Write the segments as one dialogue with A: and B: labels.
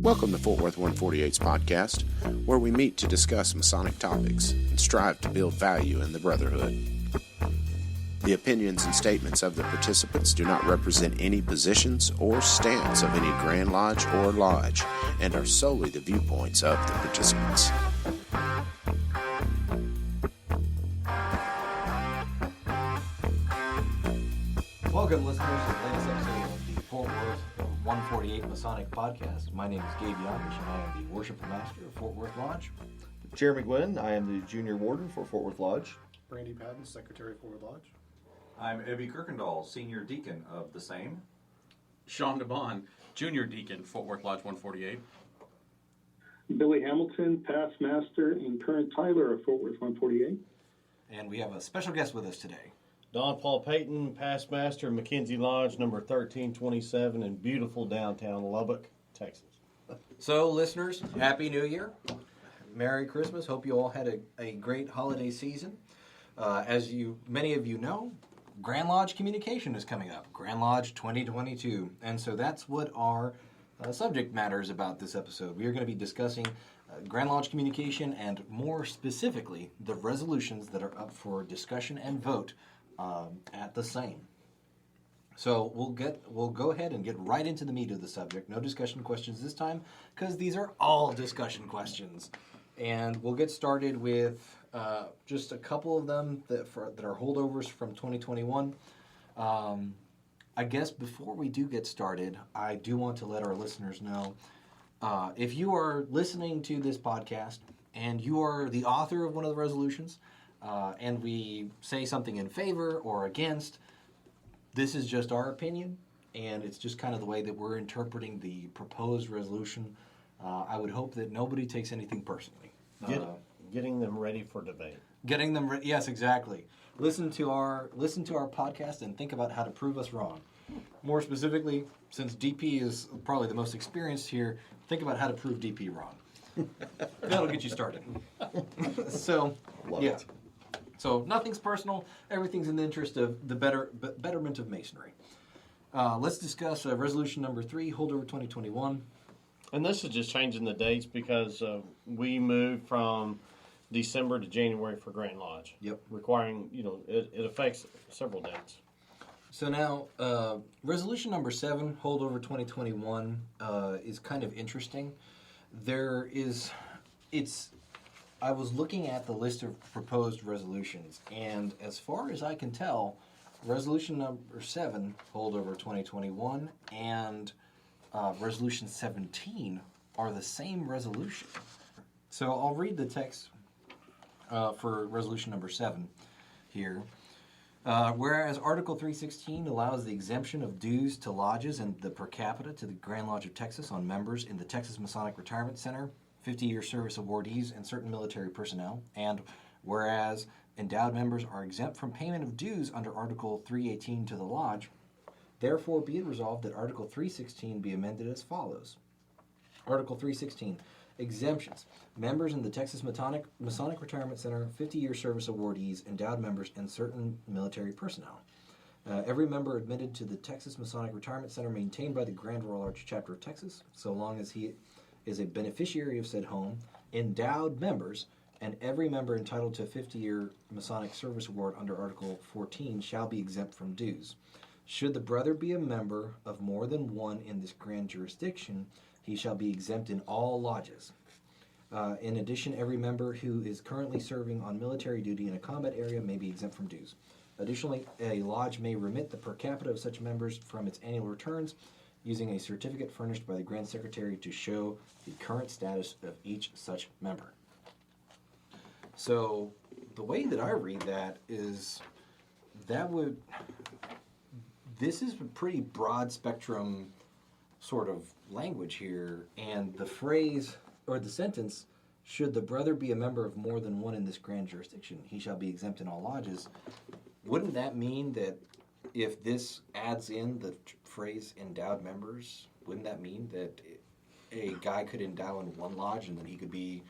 A: Welcome to Fort Worth 148's podcast, where we meet to discuss Masonic topics and strive to build value in the brotherhood. The opinions and statements of the participants do not represent any positions or stance of any Grand Lodge or Lodge and are solely the viewpoints of the participants.
B: Welcome, listeners, to the latest episode of the Fort Worth 148 Masonic podcast. My name is Gabe Jagush, and I am the Worshipful Master of Fort Worth Lodge.
C: Jeremy Gwin, I am the Junior Warden for Fort Worth Lodge.
D: Brandy Patton, Secretary of Fort Worth Lodge.
E: I'm Evve Kuykendall, Senior Deacon of the same.
F: Sean Baun, Junior Deacon, Fort Worth Lodge 148.
G: Billy Hamilton, past master and current Tyler of Fort Worth 148.
B: And we have a special guest with us today.
H: Don Paul Payton, past master, McKenzie Lodge, number 1327 in beautiful downtown Lubbock, Texas.
B: So, listeners, Happy New Year. Merry Christmas. Hope you all had a great holiday season. As many of you know, Grand Lodge Communication is coming up, Grand Lodge 2022. And so that's what our subject matter is about this episode. We are going to be discussing Grand Lodge Communication and more specifically the resolutions that are up for discussion and vote at the same. So we'll go ahead and get right into the meat of the subject. No discussion questions this time because these are all discussion questions. And we'll get started with just a couple of them that are holdovers from 2021. I guess before we do get started, I do want to let our listeners know, if you are listening to this podcast and you are the author of one of the resolutions, and we say something in favor or against, this is just our opinion, and it's just kind of the way that we're interpreting the proposed resolution. I would hope that nobody takes anything personally.
H: Getting them ready for debate.
B: Getting them ready, yes, exactly. Listen to our podcast and think about how to prove us wrong. More specifically, since DP is probably the most experienced here, think about how to prove DP wrong. That'll get you started. So,
C: Love
B: yeah.
C: it.
B: So nothing's personal. Everything's in the interest of the betterment of Masonry. Let's discuss resolution number 3, holdover 2021.
H: And this is just changing the dates because we moved from December to January for Grand Lodge.
B: Yep.
H: Requiring, it affects several dates.
B: So now, resolution number 7, holdover 2021, is kind of interesting. I was looking at the list of proposed resolutions, and as far as I can tell, resolution number 7, holdover 2021, and resolution 17 are the same resolution. So I'll read the text for resolution number 7 here. Whereas Article 316 allows the exemption of dues to lodges and the per capita to the Grand Lodge of Texas on members in the Texas Masonic Retirement Center, 50-year service awardees, and certain military personnel. And whereas endowed members are exempt from payment of dues under Article 318 to the Lodge, therefore be it resolved that Article 316 be amended as follows. Article 316, exemptions. Members in the Texas Masonic Retirement Center, 50-year service awardees, endowed members, and certain military personnel. Every member admitted to the Texas Masonic Retirement Center maintained by the Grand Royal Arch Chapter of Texas, so long as he is a beneficiary of said home, endowed members, and every member entitled to a 50-year Masonic Service Award under Article 14 shall be exempt from dues. Should the brother be a member of more than one in this grand jurisdiction, he shall be exempt in all lodges. In addition, every member who is currently serving on military duty in a combat area may be exempt from dues. Additionally, a lodge may remit the per capita of such members from its annual returns using a certificate furnished by the Grand Secretary to show the current status of each such member. So, the way that I read that is this is a pretty broad spectrum sort of language here, and the phrase, or the sentence, should the brother be a member of more than one in this grand jurisdiction, he shall be exempt in all lodges. Wouldn't that mean that if this adds in the phrase endowed members, wouldn't that mean that a guy could endow in one lodge and then he could be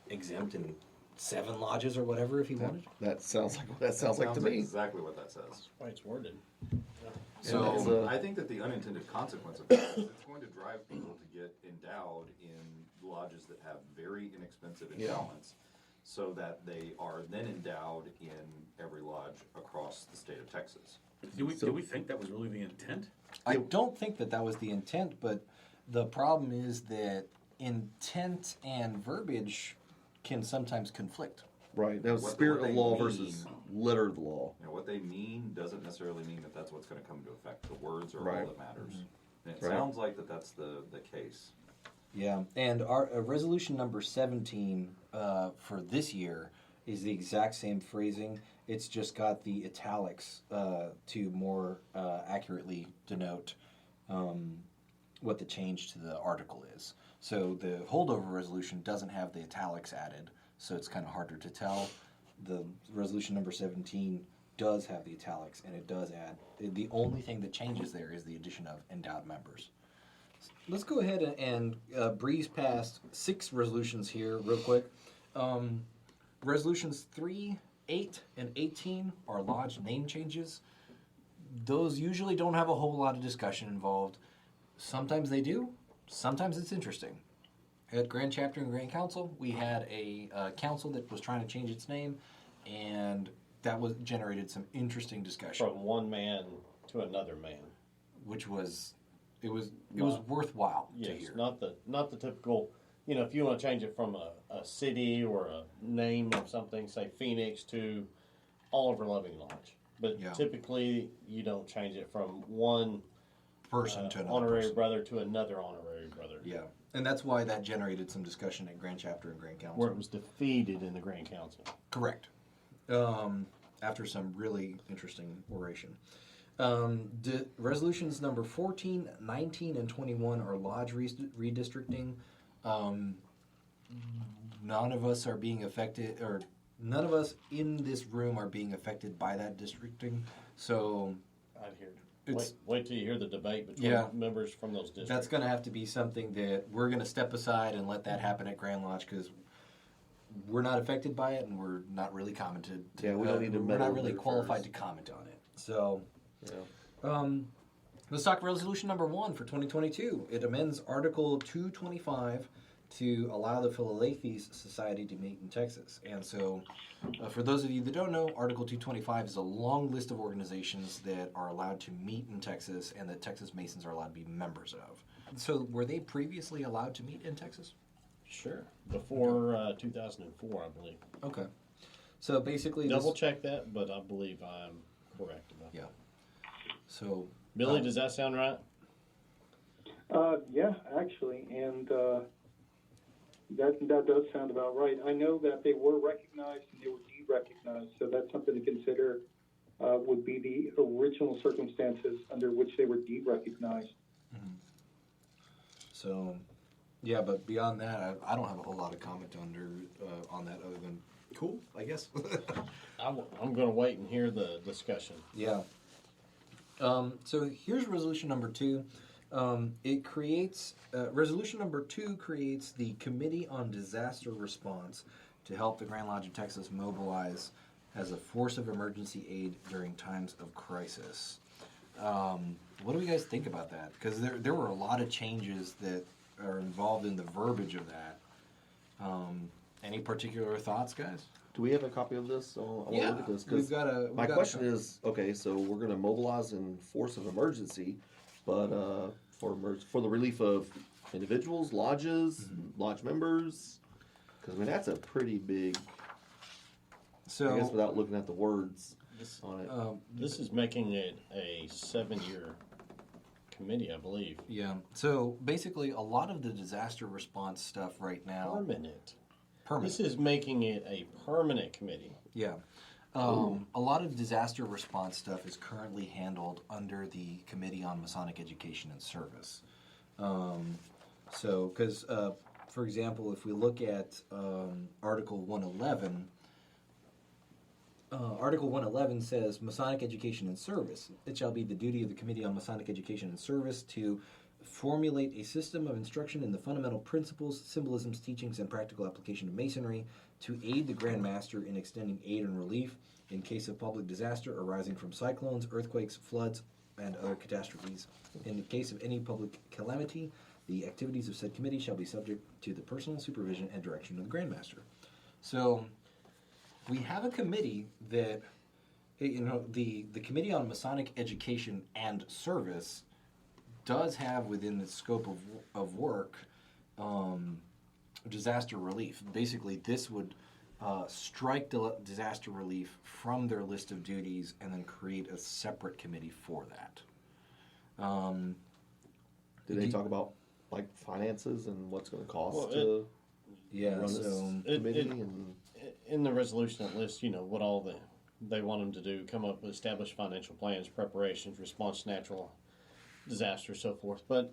B: exempt in 7 lodges or whatever if he wanted?
C: That sounds like to me.
E: Exactly what that says.
H: That's why it's worded.
E: So I think that the unintended consequence of that is it's going to drive people to get endowed in lodges that have very inexpensive endowments, so that they are then endowed in every lodge across the state of Texas.
F: Do we think that was really the intent?
B: I don't think that was the intent, but the problem is that intent and verbiage can sometimes conflict.
C: Right. Now,
E: What
C: spirit of
E: they
C: law
E: mean-
C: versus letter of the law.
E: You know, what they mean doesn't necessarily mean that that's what's going to come into effect. The words are
C: Right.
E: all that matters. And it
C: Right.
E: sounds like that's the case.
B: Yeah, and our resolution number 17 for this year is the exact same phrasing. It's just got the italics to more accurately denote what the change to the article is. So the holdover resolution doesn't have the italics added, so it's kind of harder to tell. The resolution number 17 does have the italics, and it does add. The only thing that changes there is the addition of endowed members. Let's go ahead and breeze past 6 resolutions here real quick. Resolutions 3, 8, and 18 are lodge name changes. Those usually don't have a whole lot of discussion involved. Sometimes they do. Sometimes it's interesting. At Grand Chapter and Grand Council, we had a council that was trying to change its name, and that generated some interesting discussion,
H: From one man to another man.
B: which was it was worthwhile to
H: Yes,
B: hear.
H: not the typical. You know, if you want to change it from a city or a name of something, say Phoenix to Oliver Loving Lodge, but
B: Yeah.
H: typically you don't change it from one
B: Person to another
H: honorary
B: person.
H: brother to another honorary brother.
B: Yeah, and that's why that generated some discussion at Grand Chapter and Grand Council.
H: Where it was defeated in the Grand Council.
B: Correct. After some really interesting oration. Resolutions number 14, 19, and 21 are lodge redistricting. None of us are being affected, or none of us in this room are being affected by that districting. So
H: I'd hear.
B: It's-
H: Wait till you hear the debate between
B: Yeah.
H: members from those districts.
B: that's going to have to be something that we're going to step aside and let that happen at Grand Lodge, because we're not affected by it and we're not really commented.
C: Yeah, we don't need to
B: We're
C: meddle
B: not
C: in
B: really
C: their
B: qualified
C: affairs.
B: to comment on it. So.
C: Yeah.
B: Let's talk resolution number 1 for 2022. It amends Article 225 to allow the Philadelphia Society to meet in Texas. And so, for those of you that don't know, Article 225 is a long list of organizations that are allowed to meet in Texas and that Texas Masons are allowed to be members of. So, were they previously allowed to meet in Texas?
H: Sure. Before 2004, I believe.
B: Okay. So, basically,
H: Double check that, but I believe I'm correct about
B: Yeah. So,
H: Billy, does that sound right?
G: Yeah, actually, and that does sound about right. I know that they were recognized and they were de-recognized, so that's something to consider. Would be the original circumstances under which they were de-recognized.
B: So, yeah, but beyond that, I don't have a whole lot of comment on that other than cool, I guess.
H: I'm going to wait and hear the discussion.
B: Yeah. So here's resolution number 2. It creates resolution number 2 creates the Committee on Disaster Response to help the Grand Lodge of Texas mobilize as a force of emergency aid during times of crisis. What do you guys think about that? Because there were a lot of changes that are involved in the verbiage of that. Any particular thoughts, guys?
C: Do we have a copy of this? I want to look at this. 'Cause
B: we've got a.
C: my question is, okay, so we're going to mobilize in force of emergency, but for the relief of individuals, lodges, lodge members, because I mean that's a pretty big.
B: So
C: I guess without looking at the words on it.
H: This is making it a 7-year committee, I believe.
B: yeah. So basically, a lot of the disaster response stuff right now.
H: Permanent.
B: Permanent.
H: This is making it a permanent committee.
B: Yeah. A lot of disaster response stuff is currently handled under the Committee on Masonic Education and Service. Because, for example, if we look at Article 111, Article 111 says Masonic Education and Service. It shall be the duty of the Committee on Masonic Education and Service to formulate a system of instruction in the fundamental principles, symbolisms, teachings, and practical application of Masonry to aid the Grand Master in extending aid and relief in case of public disaster arising from cyclones, earthquakes, floods, and other catastrophes. In the case of any public calamity, the activities of said committee shall be subject to the personal supervision and direction of the Grand Master. So, we have a committee that, the Committee on Masonic Education and Service does have within its scope of work disaster relief. Basically, this would strike disaster relief from their list of duties and then create a separate committee for that.
C: Did they talk about like finances and what's going to cost
H: Well,
C: to
B: Yeah,
C: run
B: so
C: this committee? And
H: In the resolution it lists, what all they want them to do, come up with established financial plans, preparations, response to natural disasters, so forth. But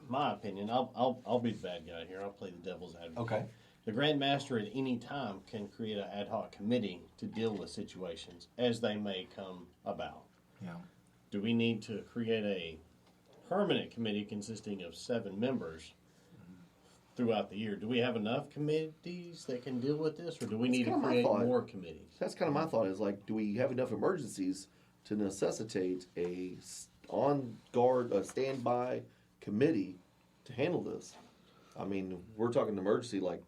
H: my opinion, I'll be the bad guy here. I'll play the devil's advocate.
B: okay.
H: The Grand Master at any time can create an ad hoc committee to deal with situations as they may come about.
B: Yeah.
H: Do we need to create a permanent committee consisting of 7 members throughout the year? Do we have enough committees that can deal with this, or do we need to
C: kinda my
H: create
C: thought.
H: more committees?
C: that's kind of my thought. Is like, do we have enough emergencies to necessitate a on guard, a standby committee to handle this? I mean, we're talking emergency like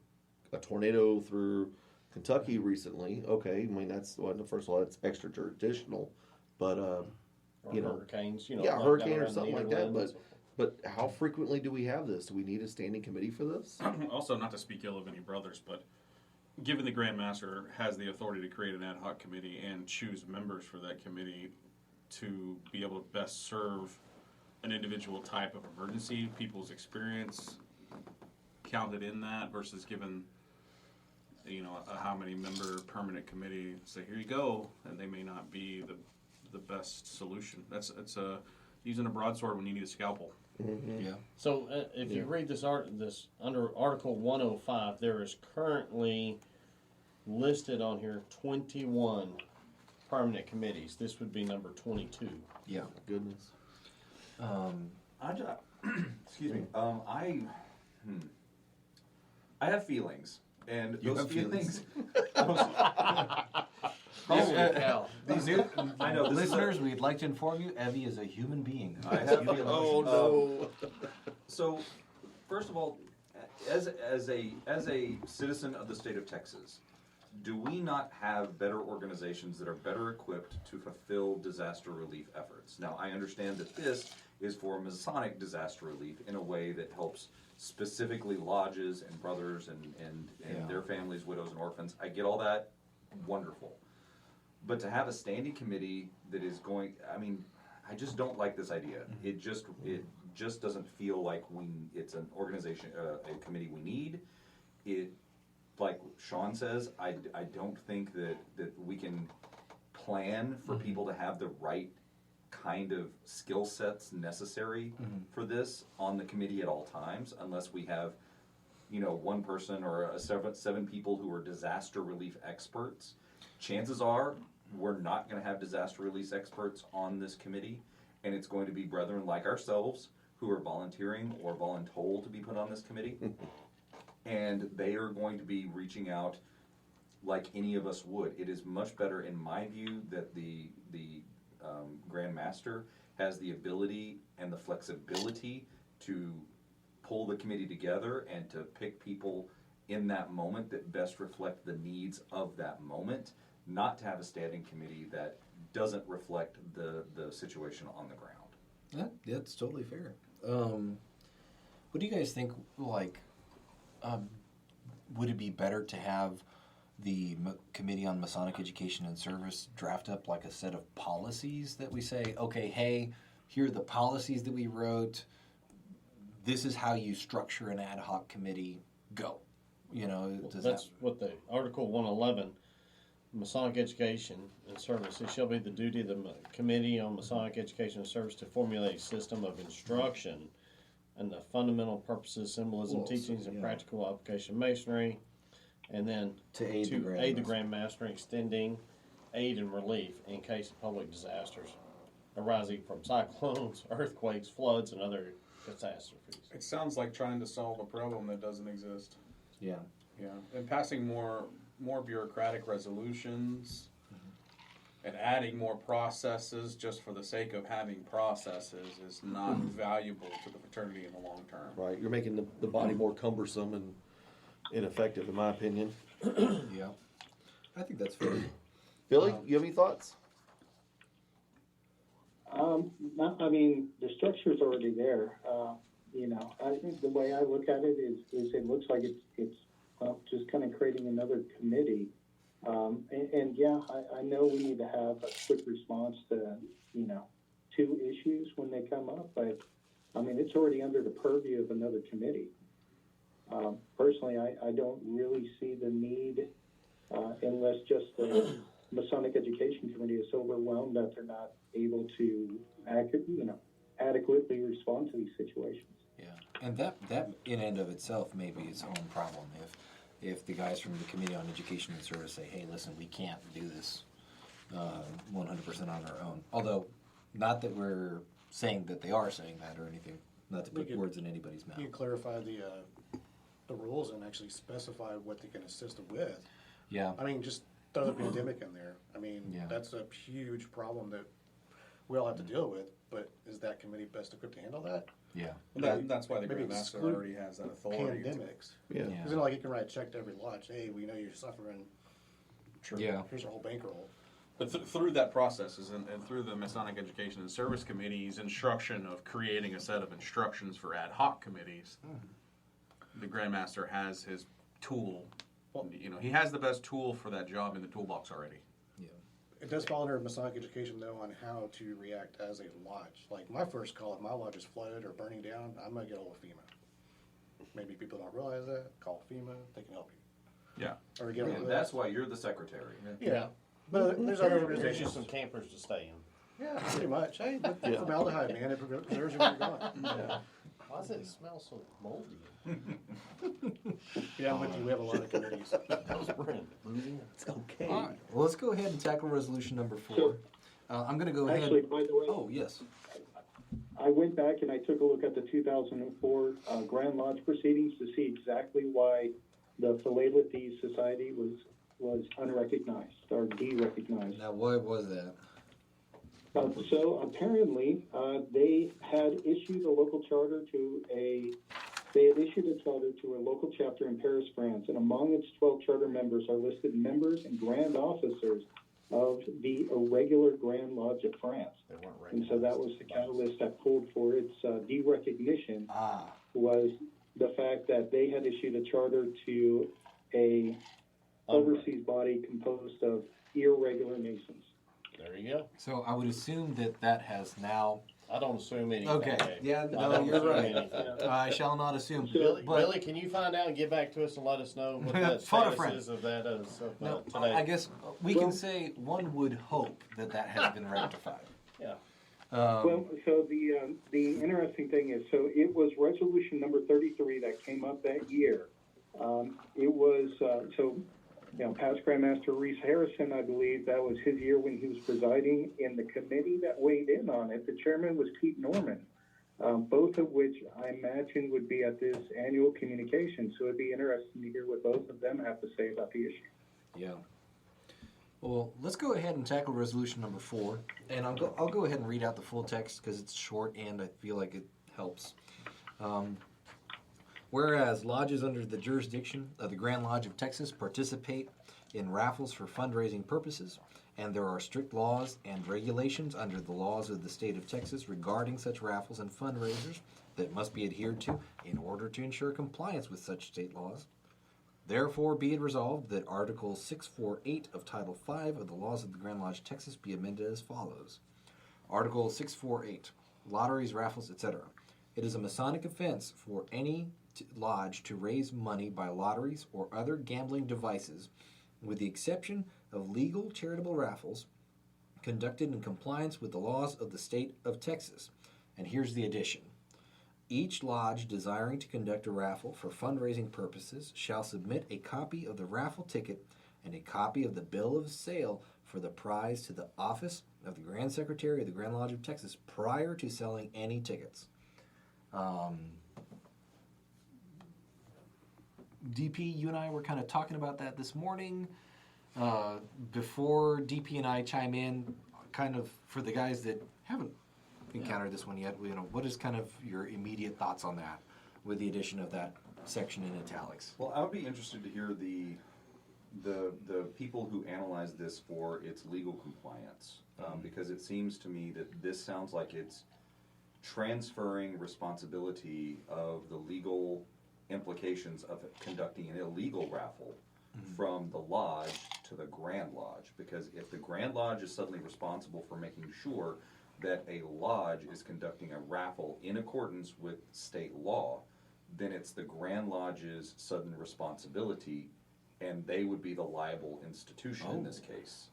C: a tornado through Kentucky recently. Okay, I mean that's first of all that's extra jurisdictional, but
H: Or
C: you know,
H: hurricanes,
C: yeah,
H: like down
C: hurricane or
H: around the
C: something like that.
H: Netherlands.
C: But how frequently do we have this? Do we need a standing committee for this?
F: Also, not to speak ill of any brothers, but given the Grand Master has the authority to create an ad hoc committee and choose members for that committee to be able to best serve an individual type of emergency, people's experience counted in that versus given a how many member permanent committee, say here you go, and they may not be the best solution. It's using a broadsword when you need a scalpel.
B: Yeah.
H: So if you read this under Article 105, there is currently listed on here 21 permanent committees. This would be number 22.
B: Yeah.
C: Goodness.
E: Excuse me. I have feelings, and
B: You
E: those
B: have feelings?
E: Holy
B: cow.
E: I know, this is
B: Listeners, we'd like to inform you, Evie is a human being.
E: I have feelings.
C: Oh no.
E: So, first of all, as a citizen of the state of Texas, do we not have better organizations that are better equipped to fulfill disaster relief efforts? Now, I understand that this is for Masonic disaster relief in a way that helps specifically lodges and brothers and their families, widows and orphans. I get all that. Wonderful. But to have a standing committee that is going, I just don't like this idea. It just doesn't feel like it's an organization, a committee we need. It, like Sean says, I don't think that we can plan for people to have the right kind of skill sets necessary for this on the committee at all times, unless we have, one person or seven people who are disaster relief experts. Chances are we're not going to have disaster relief experts on this committee, and it's going to be brethren like ourselves who are volunteering or voluntold to be put on this committee. And they are going to be reaching out like any of us would. It is much better, in my view, that the Grand Master has the ability and the flexibility to pull the committee together and to pick people in that moment that best reflect the needs of that moment, not to have a standing committee that doesn't reflect the situation on the ground.
B: That's totally fair. What do you guys think, would it be better to have the Committee on Masonic Education and Service draft up like a set of policies that we say, okay, hey, here are the policies that we wrote. This is how you structure an ad hoc committee. Go.
H: That's what the Article 111, Masonic Education and Service. It shall be the duty of the Committee on Masonic Education and Service to formulate a system of instruction and the fundamental purposes, symbolism, teachings, and practical application of Masonry, and then
B: to aid
H: the Grand Master in extending aid and relief in case of public disasters arising from cyclones, earthquakes, floods, and other catastrophes.
I: It sounds like trying to solve a problem that doesn't exist.
B: Yeah.
I: Yeah, and passing more bureaucratic resolutions. And adding more processes just for the sake of having processes is not valuable to the fraternity in the long term.
C: Right, you're making the body more cumbersome and ineffective, in my opinion.
B: Yeah, I think that's fair.
C: Billy, you have any thoughts?
G: I mean, the structure's already there. You know, I think the way I look at it is it looks like it's just kind of creating another committee. And yeah, I know we need to have a quick response to, you know, 2 issues when they come up, but I mean, it's already under the purview of another committee. Personally, I don't really see the need, unless just the Masonic Education Committee is so overwhelmed that they're not able to adequately respond to these situations.
B: Yeah, and that in and of itself may be its own problem. If the guys from the Committee on Education and Service say, hey, listen, we can't do this 100% on our own. Although, not that we're saying that they are saying that or anything, not to put words in anybody's mouth.
D: You can clarify the rules and actually specify what they can assist them with.
B: Yeah.
D: I mean, just throw the pandemic in there. I mean,
B: Yeah.
D: that's a huge problem that we all have to deal with, but is that committee best equipped to handle that?
B: Yeah.
I: That's why the
D: Maybe
I: Grand Master
D: exclude
I: already has that authority.
D: Pandemics.
C: Yeah.
B: Yeah.
D: Isn't it like you can write a check to every lodge, hey, we know you're suffering,
B: Yeah.
D: here's our whole bankroll.
F: But through that process and through the Masonic Education and Service Committee's instruction of creating a set of instructions for ad hoc committees, the Grand Master has his tool. You know, he has the best tool for that job in the toolbox already.
D: It does fall under Masonic education, though, on how to react as a lodge. Like, my first call, if my lodge is flooded or burning down, I'm going to get a hold of FEMA. Maybe people don't realize that. Call FEMA. They can help you.
F: Yeah.
D: Or get
E: And that's why you're the secretary.
D: Yeah. But there's other
H: There's
D: organizations.
H: just some campers to stay in.
D: Yeah, pretty much. Hey, but formaldehyde, man, it preserves you where you're going.
H: Why does it smell so moldy?
D: Yeah, I'm with you. We have a lot of committees.
C: It's okay.
B: All right. Well, let's go ahead and tackle resolution number 4.
G: So-
B: I'm going to go ahead.
G: Actually, by the way,
B: Oh, yes.
G: I went back and I took a look at the 2004 Grand Lodge proceedings to see exactly why the Philately Society was unrecognized or de-recognized.
B: Now, what was that?
G: So apparently, they had issued a local charter to a local chapter in Paris, France, and among its 12 charter members are listed members and grand officers of the irregular Grand Lodge of France.
H: They weren't
G: And so that was the catalyst that pulled for its de-recognition, was the fact that they had issued a charter to a overseas body composed of irregular Masons.
H: There you go.
B: So I would assume that has now.
H: I don't assume anything.
B: Okay. Yeah,
H: I
B: no,
H: don't
B: you're
H: assume
B: right.
H: anything.
B: I shall not assume.
H: Billy,
B: But
H: Billy, can you find out and get back to us and let us know what the
B: Phone a
H: status
B: friend.
H: is of that
B: no,
H: today?
B: I guess we can say one would hope that has been rectified.
H: Yeah.
G: Well, so the interesting thing is, so it was resolution number 33 that came up that year. It was, past Grandmaster Reese Harrison, I believe that was his year when he was presiding in the committee that weighed in on it. The chairman was Pete Norman, both of which I imagine would be at this annual communication. So it'd be interesting to hear what both of them have to say about the issue.
B: Yeah. Well, let's go ahead and tackle resolution number 4, and I'll go ahead and read out the full text because it's short and I feel like it helps. Whereas lodges under the jurisdiction of the Grand Lodge of Texas participate in raffles for fundraising purposes, and there are strict laws and regulations under the laws of the state of Texas regarding such raffles and fundraisers that must be adhered to in order to ensure compliance with such state laws. Therefore, be it resolved that Article 648 of Title 5 of the laws of the Grand Lodge, Texas be amended as follows. Article 648, lotteries, raffles, etc. It is a Masonic offense for any lodge to raise money by lotteries or other gambling devices, with the exception of legal charitable raffles conducted in compliance with the laws of the state of Texas. And here's the addition. Each lodge desiring to conduct a raffle for fundraising purposes shall submit a copy of the raffle ticket and a copy of the bill of sale for the prize to the office of the Grand Secretary of the Grand Lodge of Texas prior to selling any tickets. DP, you and I were kind of talking about that this morning. before DP and I chime in, kind of for the guys that haven't encountered this one yet, what is kind of your immediate thoughts on that with the addition of that section in italics?
E: Well, I would be interested to hear the people who analyze this for its legal compliance, because it seems to me that this sounds like it's transferring responsibility of the legal implications of conducting an illegal raffle from the lodge to the Grand Lodge. Because if the Grand Lodge is suddenly responsible for making sure that a lodge is conducting a raffle in accordance with state law, then it's the Grand Lodge's sudden responsibility, and they would be the liable institution in this case.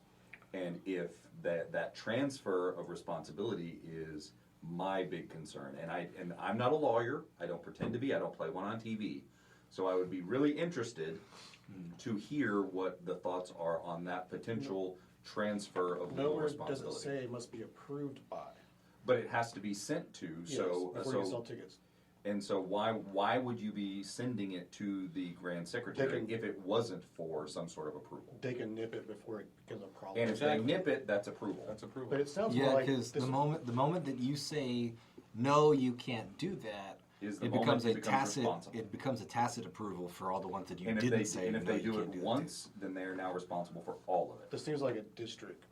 E: And if that transfer of responsibility is my big concern, and I'm not a lawyer, I don't pretend to be, I don't play one on TV, so I would be really interested to hear what the thoughts are on that potential transfer of legal
D: Nowhere
E: responsibility.
D: does it say it must be approved by.
E: But it has to be sent to, so
D: Yes, before you sell tickets.
E: and so why would you be sending it to the Grand Secretary if it wasn't for some sort of approval?
D: They can nip it before it becomes a problem.
E: And if they nip it, that's approval.
I: That's approval.
D: But it sounds more
B: Yeah,
D: like
B: because
D: this
B: the moment that you say no, you can't do that,
E: Is the
B: it
E: moment
B: becomes
E: it
B: a
E: becomes
B: tacit.
E: responsible.
B: It becomes a tacit approval for all the ones that you
E: And if
B: didn't
E: they
B: say.
E: and if
B: no,
E: they
B: you
E: do
B: can't
E: it
B: that
E: once, then they are now responsible for all of it.
D: This seems like a district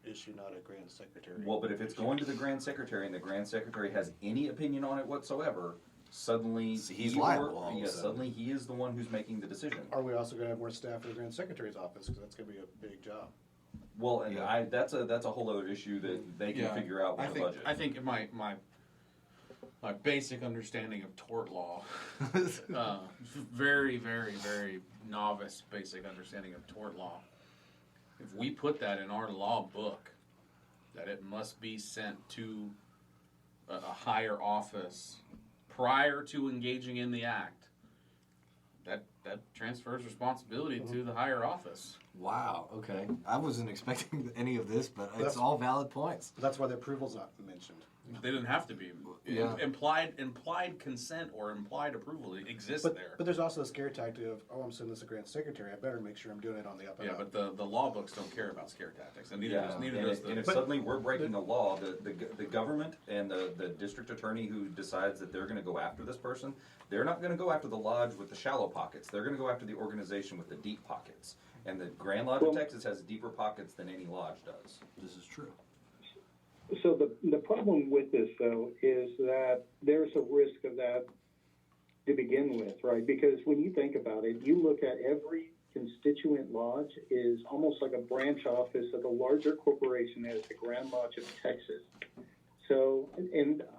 D: issue, not a grand secretary.
E: Well, but if it's going to the Grand Secretary and the Grand Secretary has any opinion on it whatsoever, suddenly
B: So he's
E: he
B: liable all of a
E: yes,
B: sudden.
E: suddenly he is the one who's making the decision.
D: Are we also going to have more staff for the grand secretary's office? Because that's going to be a big job.
E: Well, and that's a whole other issue that they can figure out with the budget.
I: I think my basic understanding of tort law, very, very, very novice basic understanding of tort law. If we put that in our law book, that it must be sent to a higher office prior to engaging in the act, that transfers responsibility to the higher office.
B: Wow. Okay. I wasn't expecting any of this, but it's
D: That's-
B: all valid points.
D: That's why the approval's not mentioned.
I: They didn't have to be.
B: Yeah.
I: Implied consent or implied approval exists
D: But,
I: there.
D: but there's also the scare tactic of, I'm sending this to grand secretary. I better make sure I'm doing it on the up and
I: Yeah,
D: up.
I: but the law books don't care about scare tactics, and neither does
E: and if
I: the.
E: suddenly we're breaking the law, the government and the district attorney who decides that they're going to go after this person, they're not going to go after the lodge with the shallow pockets. They're going to go after the organization with the deep pockets. And the Grand Lodge of Texas has deeper pockets than any lodge does.
B: This is true.
G: So the problem with this, though, is that there's a risk of that to begin with, right? Because when you think about it, you look at every constituent lodge is almost like a branch office of a larger corporation as the Grand Lodge of Texas. So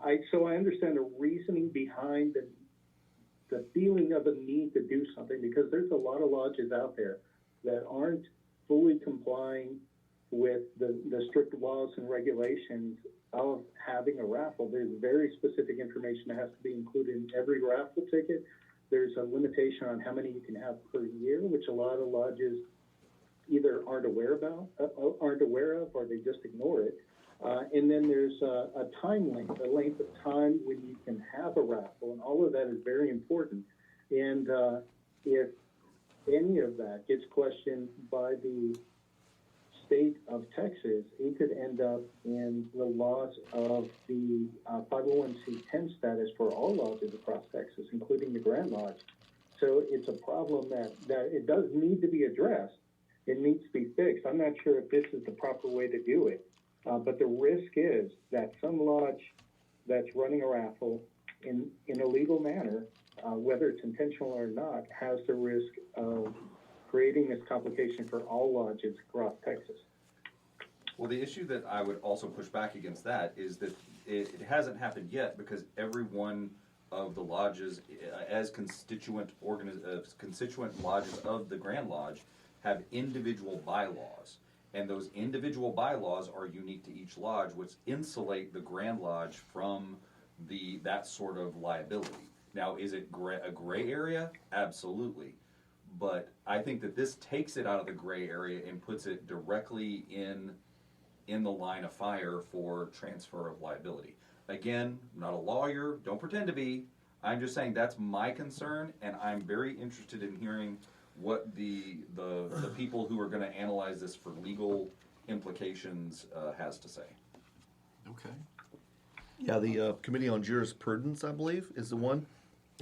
G: I understand the reasoning behind the feeling of a need to do something, because there's a lot of lodges out there that aren't fully complying with the strict laws and regulations of having a raffle. There's very specific information that has to be included in every raffle ticket. There's a limitation on how many you can have per year, which a lot of lodges either aren't aware of, or they just ignore it. And then there's a time length, a length of time when you can have a raffle, and all of that is very important. And if any of that gets questioned by the state of Texas, it could end up in the loss of the 501c10 status for all lodges across Texas, including the Grand Lodge. So it's a problem that it does need to be addressed. It needs to be fixed. I'm not sure if this is the proper way to do it, but the risk is that some lodge that's running a raffle in a legal manner, whether it's intentional or not, has the risk of creating this complication for all lodges across Texas.
E: Well, the issue that I would also push back against that is that it hasn't happened yet, because every one of the lodges, as constituent lodges of the Grand Lodge, have individual bylaws. And those individual bylaws are unique to each lodge, which insulate the Grand Lodge from that sort of liability. Now, is it a gray area? Absolutely. But I think that this takes it out of the gray area and puts it directly in the line of fire for transfer of liability. Again, I'm not a lawyer, don't pretend to be. I'm just saying that's my concern, and I'm very interested in hearing what the people who are going to analyze this for legal implications has to say.
B: Okay.
C: Yeah, the Committee on Jurisprudence, I believe, is the one.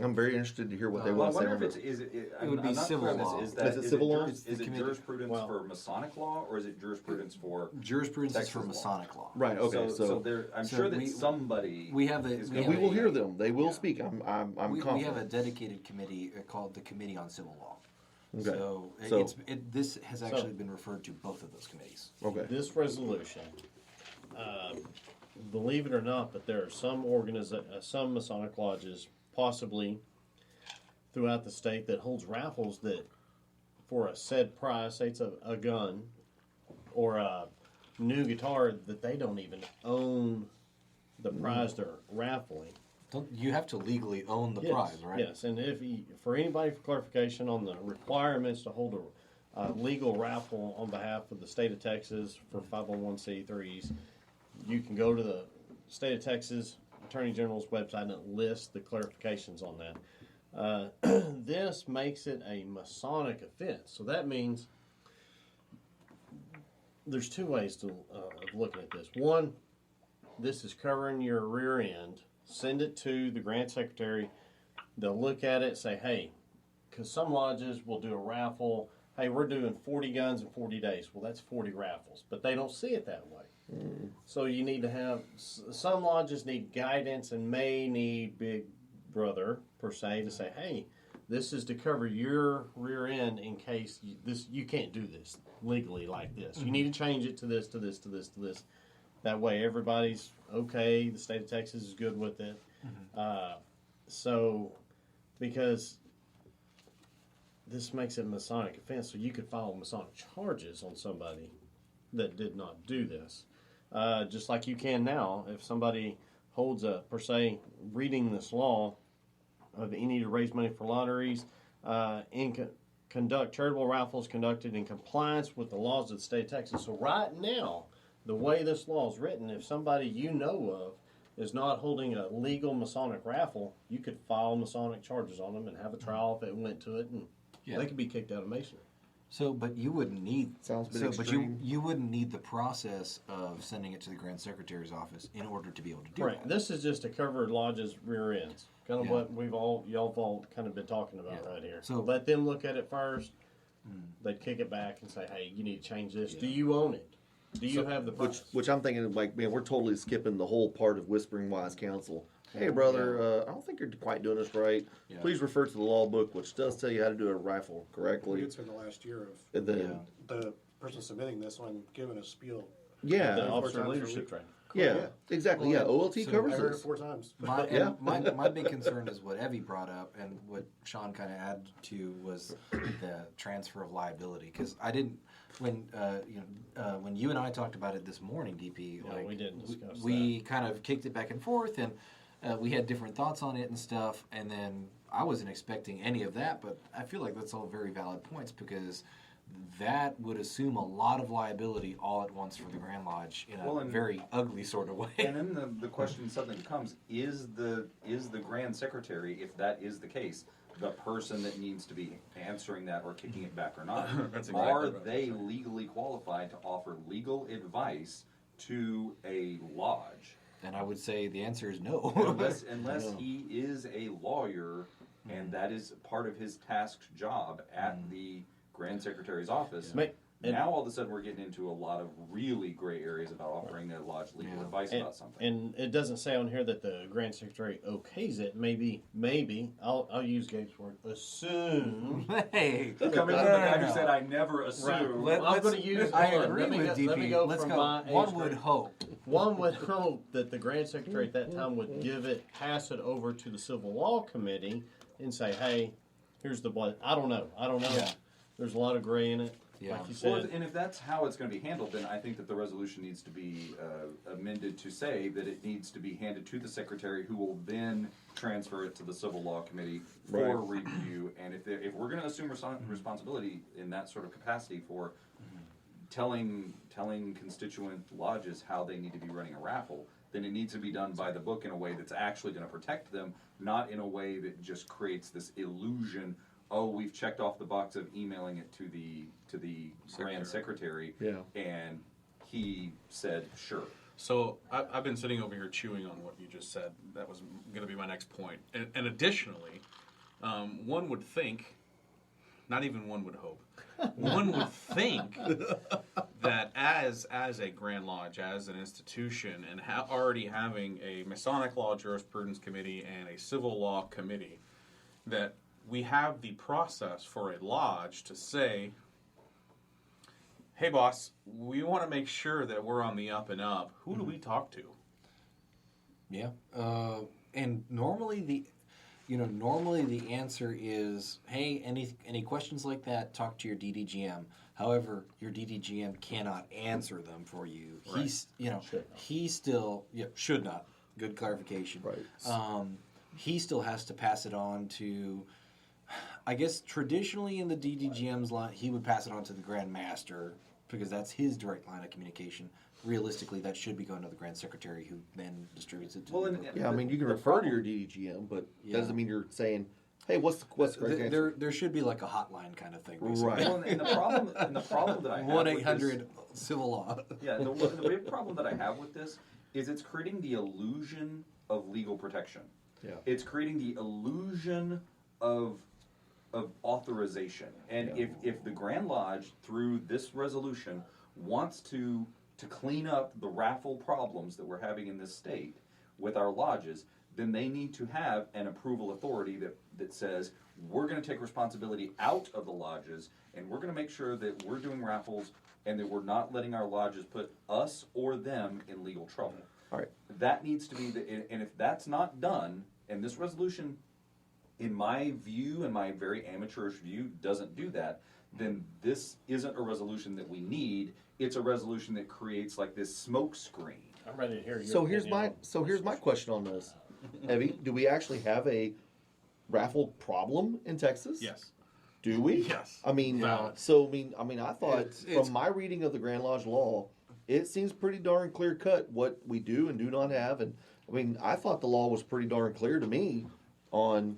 C: I'm very interested to hear what they
E: Well, I
C: want to say.
E: wonder
C: on
E: if
C: it.
B: It would be civil law.
C: Is it civil law?
E: Is it jurisprudence
H: Well-
E: for Masonic law, or is it jurisprudence for
B: Jurisprudence is
E: Texas
B: for
E: law?
B: Masonic law.
C: Right. Okay.
E: So there, I'm
B: so
E: sure that
B: we-
E: somebody
B: we have the-
E: is
B: we
C: and
E: gonna
C: we will
E: be-
C: hear them. They will
E: Yeah.
C: speak. I'm
B: We
C: confident.
B: have a dedicated committee called the Committee on Civil Law.
C: Okay.
B: So,
C: So-
B: this has actually been referred to both of those committees.
C: Okay.
H: This resolution, believe it or not, but there are some some Masonic lodges, possibly throughout the state, that holds raffles that, for a said price, say it's a gun or a new guitar, that they don't even own the prize they're raffling.
B: You have to legally own the prize, right?
H: Yes, and for anybody for clarification on the requirements to hold a legal raffle on behalf of the state of Texas for 501c3s, you can go to the state of Texas Attorney General's website and it lists the clarifications on that. This makes it a Masonic offense, so that means there's two ways of looking at this. One, this is covering your rear end. Send it to the grant secretary. They'll look at it, say, hey, because some lodges will do a raffle. Hey, we're doing 40 guns in 40 days. Well, that's 40 raffles, but they don't see it that way. So you need to have, some lodges need guidance and may need Big Brother, per se, to say, hey, this is to cover your rear end in case you can't do this legally like this. You need to change it to this, to this, to this, to this. That way everybody's okay. The state of Texas is good with it. Because this makes it a Masonic offense, so you could file Masonic charges on somebody that did not do this. Just like you can now, if somebody holds per se, reading this law of any to raise money for lotteries, conduct charitable raffles conducted in compliance with the laws of the state of Texas. So right now, the way this law is written, if somebody you know of is not holding a legal Masonic raffle, you could file Masonic charges on them and have a trial if it went to it, and they could be kicked out of Masonry.
B: So, but you wouldn't need.
C: Sounds a bit
B: but
C: extreme.
B: you wouldn't need the process of sending it to the Grand Secretary's office in order to be able to do
H: Right.
B: that.
H: This is just to cover lodges' rear ends. Kind of
B: Yeah.
H: what y'all have all kind of been talking about right here.
B: So-
H: Let them look at it first. They'd kick it back and say, hey, you need to change this.
B: Yeah.
H: Do you own it? Do you have the price?
C: Which I'm thinking, like, man, we're totally skipping the whole part of whispering wise counsel. Hey, brother, I don't think you're quite doing this right.
B: Yeah.
C: Please refer to the law book, which does tell you how to do a rifle
D: We
C: correctly.
D: could spend the last year of
C: And then,
D: the person submitting this one giving a spiel.
C: yeah,
H: The
C: yeah,
H: officer
D: times a
H: leadership
D: week.
H: training.
C: exactly. Yeah, OLT
B: So
C: covers
D: I heard it
C: this.
D: 4 times.
C: Yeah.
B: My big concern is what Evve brought up, and what Sean kind of added to was the transfer of liability. Because I didn't, when you and I talked about it this morning, DP,
H: Yeah, we didn't discuss
B: we kind of kicked it back and forth, and we had different thoughts on it and stuff. And then I wasn't expecting any of that, but I feel like that's all very valid points, because that would assume a lot of liability all at once for the Grand Lodge in a very ugly sort of way.
E: And then the question suddenly becomes: Is the Grand Secretary, if that is the case, the person that needs to be answering that or kicking it back or not?
F: That's exactly
E: Are
F: what
E: they legally qualified to offer legal advice to a lodge?
B: And I would say the answer is no.
E: Unless he is a lawyer, and that is part of his tasked job at the Grand Secretary's office. Now all of a sudden we're getting into a lot of really gray areas about offering a lodge legal advice about something.
H: And it doesn't say on here that the Grand Secretary okays it. Maybe, I'll use Gabe's word, assume.
B: Hey,
E: Coming from the guy who said I never assume.
H: I'm going to use.
B: I
H: hold on,
B: agree
H: let me
B: with
H: go,
B: DP.
H: Let me go
B: Let's
H: from
B: go.
H: my
B: One
H: age
B: would
H: group.
B: hope.
H: One would hope that the Grand Secretary at that time would pass it over to the Civil Law Committee and say, hey, here's the blood. I don't know.
B: Yeah.
H: There's a lot of gray in it.
B: Yeah.
H: Like you
E: Well,
H: said.
E: and if that's how it's going to be handled, then I think that the resolution needs to be amended to say that it needs to be handed to the secretary, who will then transfer it to the Civil Law Committee for review. And if we're going to assume responsibility in that sort of capacity for telling constituent lodges how they need to be running a raffle, then it needs to be done by the book in a way that's actually going to protect them, not in a way that just creates this illusion oh, we've checked off the box of emailing it to the Grand Secretary, and he said sure.
F: So I've been sitting over here chewing on what you just said. That was going to be my next point. And additionally, one would think, not even one would hope, one would think that as a Grand Lodge, as an institution, and already having a Masonic Law Jurisprudence Committee and a Civil Law Committee, that we have the process for a lodge to say, hey, boss, we want to make sure that we're on the up and up. Who do we talk to?
B: Yeah, and normally the answer is, hey, any questions like that, talk to your DDGM. However, your DDGM cannot answer them for you.
F: Right.
B: He still should not. Good clarification.
C: Right.
B: He still has to pass it on to, I guess traditionally in the DDGM's line, he would pass it on to the Grand Master because that's his direct line of communication. Realistically, that should be going to the Grand Secretary, who then distributes it to
C: Yeah, I mean, you can refer to your DDGM, but doesn't mean you're saying, hey, what's the correct answer?
B: There should be like a hotline kind of thing, basically.
C: Right.
E: Well, and the problem that I have
B: 1-800 Civil Law.
E: Yeah, the big problem that I have with this is it's creating the illusion of legal protection.
C: Yeah.
E: It's creating the illusion of authorization. And if the Grand Lodge, through this resolution, wants to clean up the raffle problems that we're having in this state with our lodges, then they need to have an approval authority that says, we're going to take responsibility out of the lodges, and we're going to make sure that we're doing raffles and that we're not letting our lodges put us or them in legal trouble.
C: All right.
E: That needs to be, and if that's not done, and this resolution, in my view, in my very amateurish view, doesn't do that, then this isn't a resolution that we need. It's a resolution that creates like this smoke screen.
H: I'm ready to hear your
C: So here's
H: opinion
C: here's my question on this. Evve, do we actually have a raffle problem in Texas?
F: Yes.
C: Do we?
F: Yes.
C: I mean,
F: Valid.
C: I thought from my reading of the Grand Lodge law, it seems pretty darn clear cut what we do and do not have. And I mean, I thought the law was pretty darn clear to me on,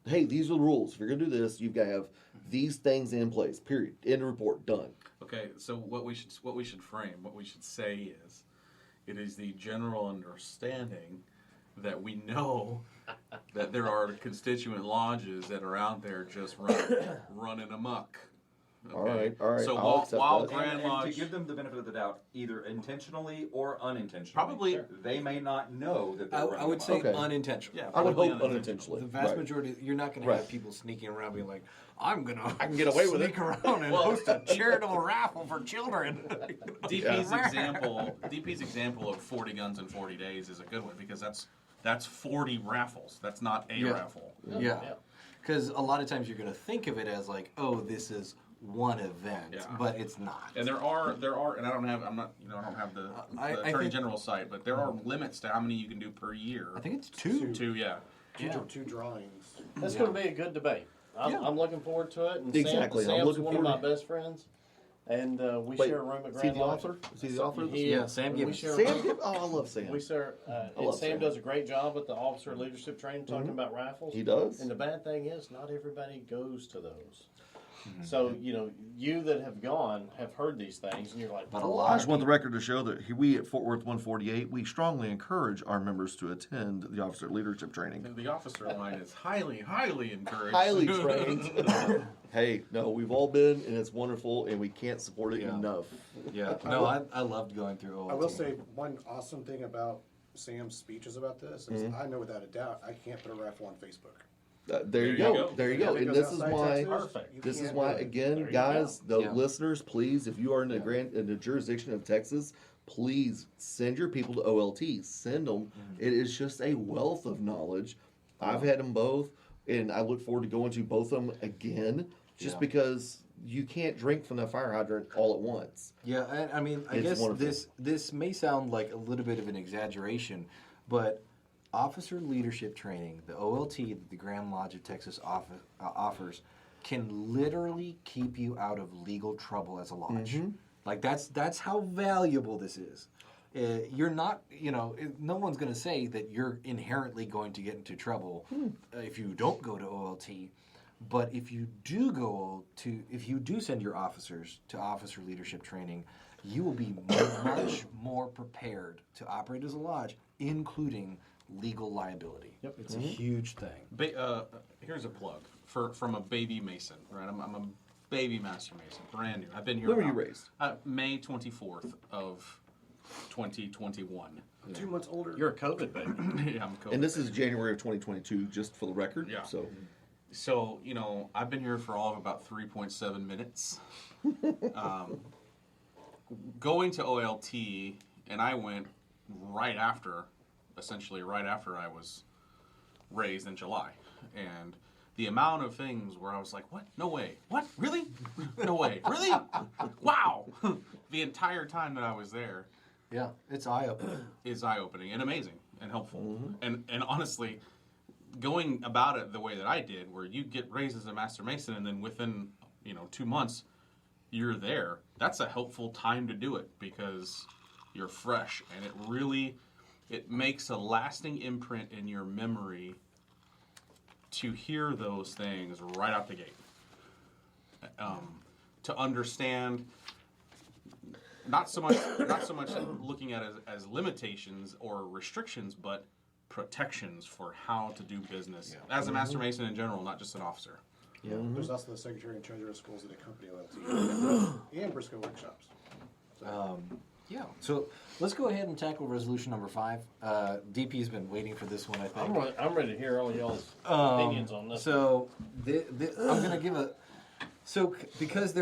C: hey, these are the rules. If you're going to do this, you've got to have these things in place. Period. End of report. Done.
F: Okay, so what we should say is, it is the general understanding that we know that there are constituent lodges that are out there just running amok. Okay?
C: All right.
F: So
C: I'll accept
F: while
C: that.
F: Grand
E: And
F: Lodge,
E: to give them the benefit of the doubt, either intentionally or unintentionally,
F: Probably-
E: they may not know that they're running
B: I would say
E: amok.
C: Okay.
B: unintentional.
F: yeah,
C: I would
F: probably
C: hope unintentionally.
B: The vast
C: Right.
B: majority, you're not going to have people sneaking around being like, I can
C: get away with it."
B: sneak around and host a charitable raffle for children.
F: DP's example of 40 guns in 40 days is a good one because that's 40 raffles. That's not a raffle.
B: Yeah. Because a lot of times you're going to think of it as like, oh, this is one event, but it's not.
F: And there are, and I don't have the
B: I
F: Attorney
B: think-
F: General's site, but there are limits to how many you can do per year.
B: I think it's two.
F: Two, yeah.
D: Two drawings.
H: That's going to be a good debate. I'm looking forward to it. And
C: Exactly. I'm
H: Sam's
C: looking
H: one of my
C: forward
H: best friends, and we
C: Wait,
H: share a room at
C: is he
H: Grand
C: the
H: Lodge.
C: author? Is he the author of this?
B: Yeah, Sam
H: We
B: Gibbons.
H: share a
C: Sam
H: room.
C: Gibbons? Oh, I love Sam.
H: We share, and
C: love
H: Sam
C: Sam.
H: does a great job with the officer leadership training, talking about raffles.
C: He does.
H: And the bad thing is, not everybody goes to those. So, you that have gone have heard these things, and you're like,
B: But a
J: I
B: lot
J: just want the record to show that we at Fort Worth 148, we strongly encourage our members to attend the officer leadership training.
F: And the officer line is highly, highly encouraged.
C: Highly trained. Hey, no, we've all been, and it's wonderful, and we can't support it enough.
B: Yeah. No, I loved going through OLT.
D: I will say one awesome thing about Sam's speeches about this is I know without a doubt I can't put a raffle on Facebook.
C: There you go. There you go. And
D: Because
C: this is
D: outside
C: why.
D: Texas,
H: Perfect.
D: you
C: This is
D: can't
C: why,
D: do it.
C: again,
H: There you
C: guys, the
B: Yeah.
C: listeners, please, if you are in the jurisdiction of Texas, please send your people to OLT. Send them. It is just a wealth of knowledge. I've had them both, and I look forward to going to both of them again, just because you can't drink from the fire hydrant all at once.
B: Yeah, I mean, I
C: It's
B: guess
C: wonderful.
B: this may sound like a little bit of an exaggeration, but officer leadership training, the OLT that the Grand Lodge of Texas offers, can literally keep you out of legal trouble as a lodge. Like that's how valuable this is. You're not, no one's going to say that you're inherently going to get into trouble if you don't go to OLT. But if you do send your officers to officer leadership training, you will be much more prepared to operate as a lodge, including legal liability.
H: Yep.
B: It's a huge thing.
F: Here's a plug from a baby Mason, right? I'm a baby Master Mason, brand new. I've been here.
C: When were you raised?
F: May 24th of 2021.
D: 2 months older.
H: You're a COVID baby.
F: Yeah, I'm COVID.
C: And this is January of 2022, just for the record.
F: Yeah.
C: So
F: So, I've been here for all of about 3.7 minutes. Going to OLT, and I went essentially right after I was raised in July. And the amount of things where I was like, what? No way. What? Really? No way. Really? Wow. The entire time that I was there.
B: Yeah, it's eye-opening.
F: Is eye-opening and amazing and helpful. And honestly, going about it the way that I did, where you get raised as a Master Mason and then within 2 months you're there, that's a helpful time to do it because you're fresh and it makes a lasting imprint in your memory to hear those things right out the gate. To understand not so much looking at it as limitations or restrictions, but protections for how to do business as a Master Mason in general, not just an officer.
D: Yeah, there's also the secretary and treasurer of schools that accompany OLT and Briscoe workshops.
B: So let's go ahead and tackle resolution number 5. DP's been waiting for this one, I think.
H: I'm ready to hear all y'all's opinions on this.
B: So I'm going to give because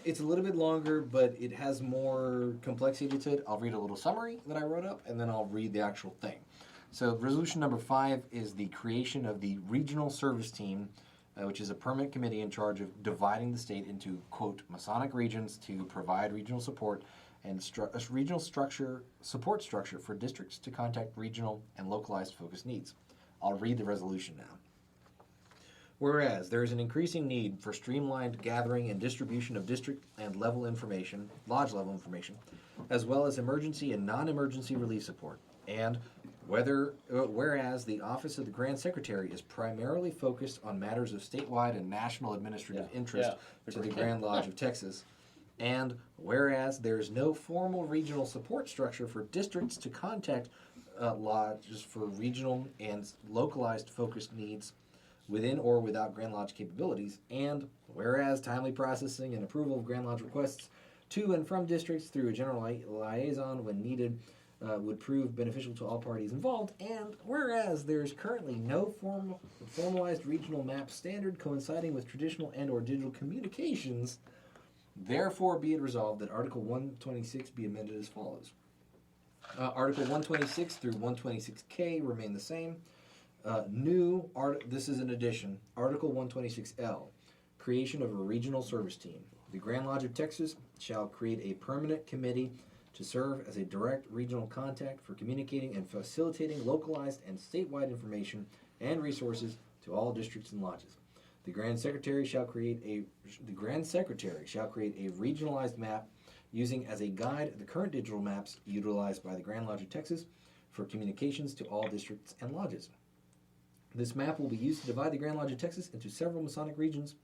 B: it's a little bit longer, but it has more complexity to it. I'll read a little summary that I wrote up, and then I'll read the actual thing. So resolution number 5 is the creation of the regional service team, which is a permanent committee in charge of dividing the state into, quote, Masonic regions to provide regional support and a regional support structure for districts to contact regional and localized focus needs. I'll read the resolution now. Whereas there is an increasing need for streamlined gathering and distribution of district and level information, lodge level information, as well as emergency and non-emergency relief support. And whereas the Office of the Grand Secretary is primarily focused on matters of statewide and national administrative interest to the Grand Lodge of Texas. And whereas there is no formal regional support structure for districts to contact lodges for regional and localized focused needs within or without Grand Lodge capabilities, and whereas timely processing and approval of Grand Lodge requests to and from districts through a general liaison when needed would prove beneficial to all parties involved, and whereas there is currently no formalized regional map standard coinciding with traditional and or digital communications, therefore be it resolved that Article 126 be amended as follows. Article 126 through 126K remain the same. This is an addition, Article 126L, creation of a regional service team. The Grand Lodge of Texas shall create a permanent committee to serve as a direct regional contact for communicating and facilitating localized and statewide information and resources to all districts and lodges. The Grand Secretary shall create a regionalized map using as a guide the current digital maps utilized by the Grand Lodge of Texas for communications to all districts and lodges. This map will be used to divide the Grand Lodge of Texas into several Masonic regions.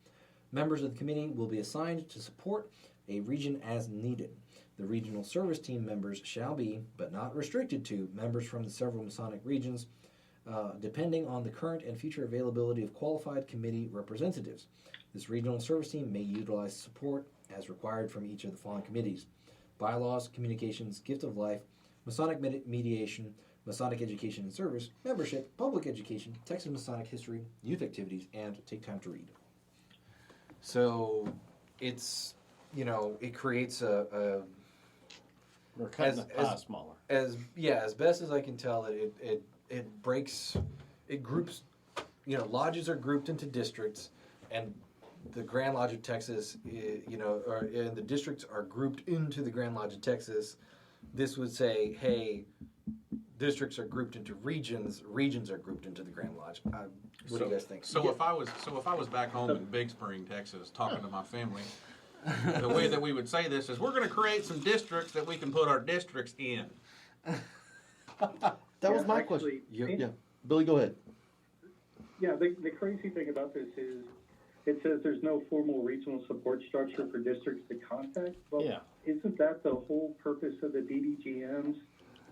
B: Members of the committee will be assigned to support a region as needed. The regional service team members shall be, but not restricted to, members from the several Masonic regions, depending on the current and future availability of qualified committee representatives. This regional service team may utilize support as required from each of the following committees: Bylaws, Communications, Gift of Life, Masonic Mediation, Masonic Education and Service, Membership, Public Education, Texas Masonic History, Youth Activities, and Take Time to Read. So it's, it creates a
H: We're cutting the pie smaller.
B: As best as I can tell, it breaks, it groups, lodges are grouped into districts, and the Grand Lodge of Texas, and the districts are grouped into the Grand Lodge of Texas. This would say, hey, districts are grouped into regions, regions are grouped into the Grand Lodge. What do you guys think?
F: So if I was back home in Big Spring, Texas, talking to my family, the way that we would say this is, we're going to create some districts that we can put our districts in.
C: That was my question. Yeah. Billy, go ahead.
G: Yeah, the crazy thing about this is it says there's no formal regional support structure for districts to contact. Well,
H: Yeah.
G: isn't that the whole purpose of the DDGMs?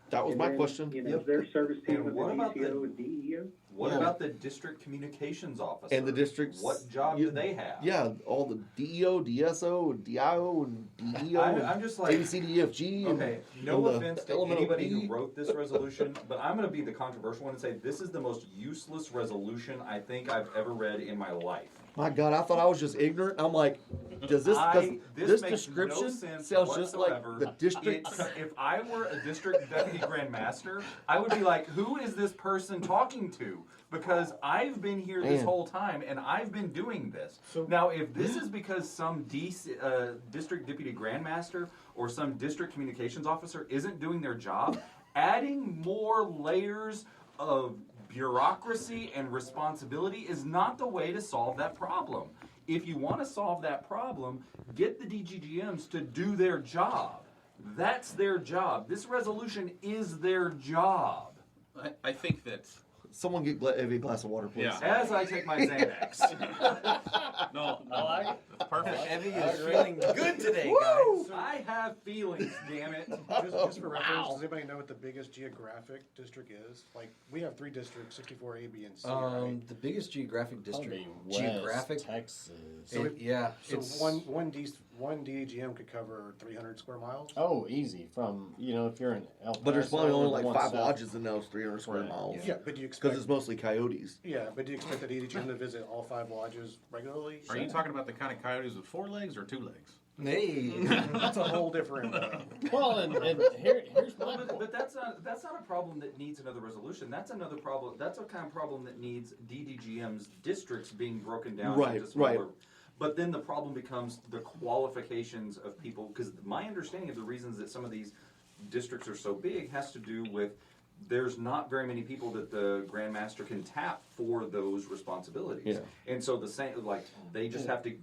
J: That was
G: And
J: my
G: then,
J: question.
G: You know, their service team
E: And
G: with
E: what
G: the
E: about
G: DCO
E: the-
G: and DEO.
E: What
B: Yeah.
E: about the district communications officer?
J: And the districts.
E: What job do they have?
J: Yeah, all the DEO, DSO, DIO, and DEO.
E: I'm just like,
J: ABCDEFG.
E: okay, no
J: and the
E: offense to
J: elemental
E: anybody
J: P.
E: who wrote this resolution, but I'm going to be the controversial one and say this is the most useless resolution I think I've ever read in my life.
J: My God, I thought I was just ignorant. I'm like, does this? Because this
E: makes
J: description
E: no sense
J: sounds just like
E: whatsoever.
J: the district.
E: If I were a district deputy grand master, I would be like, who is this person talking to? Because I've been here this
J: Man.
E: whole time and I've been doing this. Now, if this is because some district deputy grand master or some district communications officer isn't doing their job, adding more layers of bureaucracy and responsibility is not the way to solve that problem. If you want to solve that problem, get the DGGMs to do their job. That's their job. This resolution is their job.
I: I think that
J: Someone get Evie a glass of water, please.
F: Yeah.
E: As I take my Xanax.
F: No,
H: I like it.
F: that's perfect.
B: Evie is feeling good today, guys.
E: I have feelings, damn it.
D: Just for reference, does anybody know what the biggest geographic district is? Like, we have 3 districts, 64 A, B, and C, right?
B: The biggest geographic district.
H: Probably West
B: Geographic.
H: Texas.
B: Yeah.
D: So
B: It's
D: one DAGM could cover 300 square miles?
H: Oh, easy. From, if you're in El
J: But there's probably
H: Paso,
J: only
H: the
J: like
H: one
J: 5
H: south-
J: lodges in those 300 square
H: Right.
J: miles.
D: Yeah, but do you
J: Because
D: expect...
J: it's mostly coyotes.
D: Yeah, but do you expect the DAGM to visit all 5 lodges regularly?
F: Are you talking about the kind of coyotes with 4 legs or 2 legs?
B: hey.
D: That's a whole different...
H: Well, and here's my
E: But, but that's not a problem that needs another resolution. That's another problem. That's a kind of problem that needs DDGM's districts being broken down
J: Right,
E: into smaller.
J: right.
E: But then the problem becomes the qualifications of people, because my understanding of the reasons that some of these districts are so big has to do with there's not very many people that the grandmaster can tap for those responsibilities.
J: Yeah.
E: And so the same, like they just have to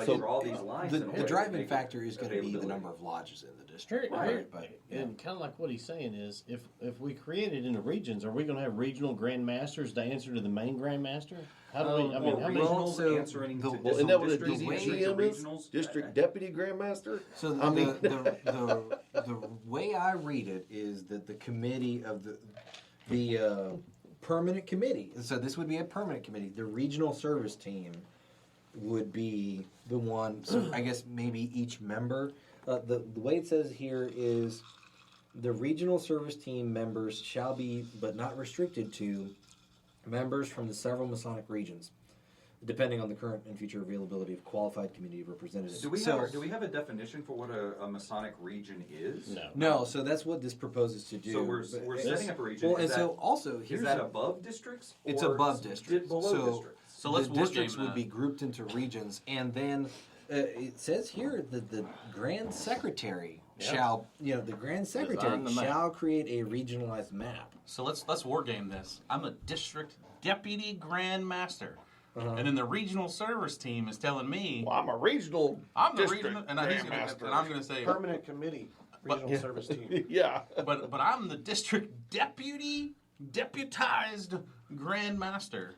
J: So-
E: draw these lines. in
B: The
E: order to
B: driving
E: make it
B: factor is going to be the
E: availability.
B: number of lodges in the district.
H: Right.
B: But
H: And kind of like what he's saying is, if we create it in the regions, are we going to have regional grandmasters to answer to the main grandmaster? How do we? I mean,
E: Or
H: how many?
E: regionals
B: so
E: answering
B: the-
E: to
J: Well, isn't that what a
E: districts,
J: DGGM is?
E: regionals.
J: District Deputy Grandmaster?
B: So
J: I mean-
B: the way I read it is that the committee of the permanent committee. So this would be a permanent committee. The regional service team would be the one. So I guess maybe each member. The way it says here is the regional service team members shall be, but not restricted to, members from the several Masonic regions, depending on the current and future availability of qualified community representatives.
E: Do we have a definition for what a Masonic region is?
H: No.
B: No, so that's what this proposes to do.
E: So we're
B: But-
E: setting up a region.
B: Well,
E: is
B: and
E: that,
B: so also
E: is
B: here's
E: that above districts?
B: it's
E: or
B: above districts.
E: Below
B: so
E: districts.
F: So let's
B: the
F: war
B: districts
F: game
B: would be grouped into regions, and then it says here that the grand secretary shall, the grand secretary
H: the map.
B: shall create a regionalized map.
F: So let's war game this. I'm a district deputy grand master. And then the regional service team is telling me
J: Well, I'm a regional
F: I'm the
J: district
F: regional, and I'm going to say,
D: Permanent committee, regional service team.
J: Yeah.
F: but I'm the district deputized grand master,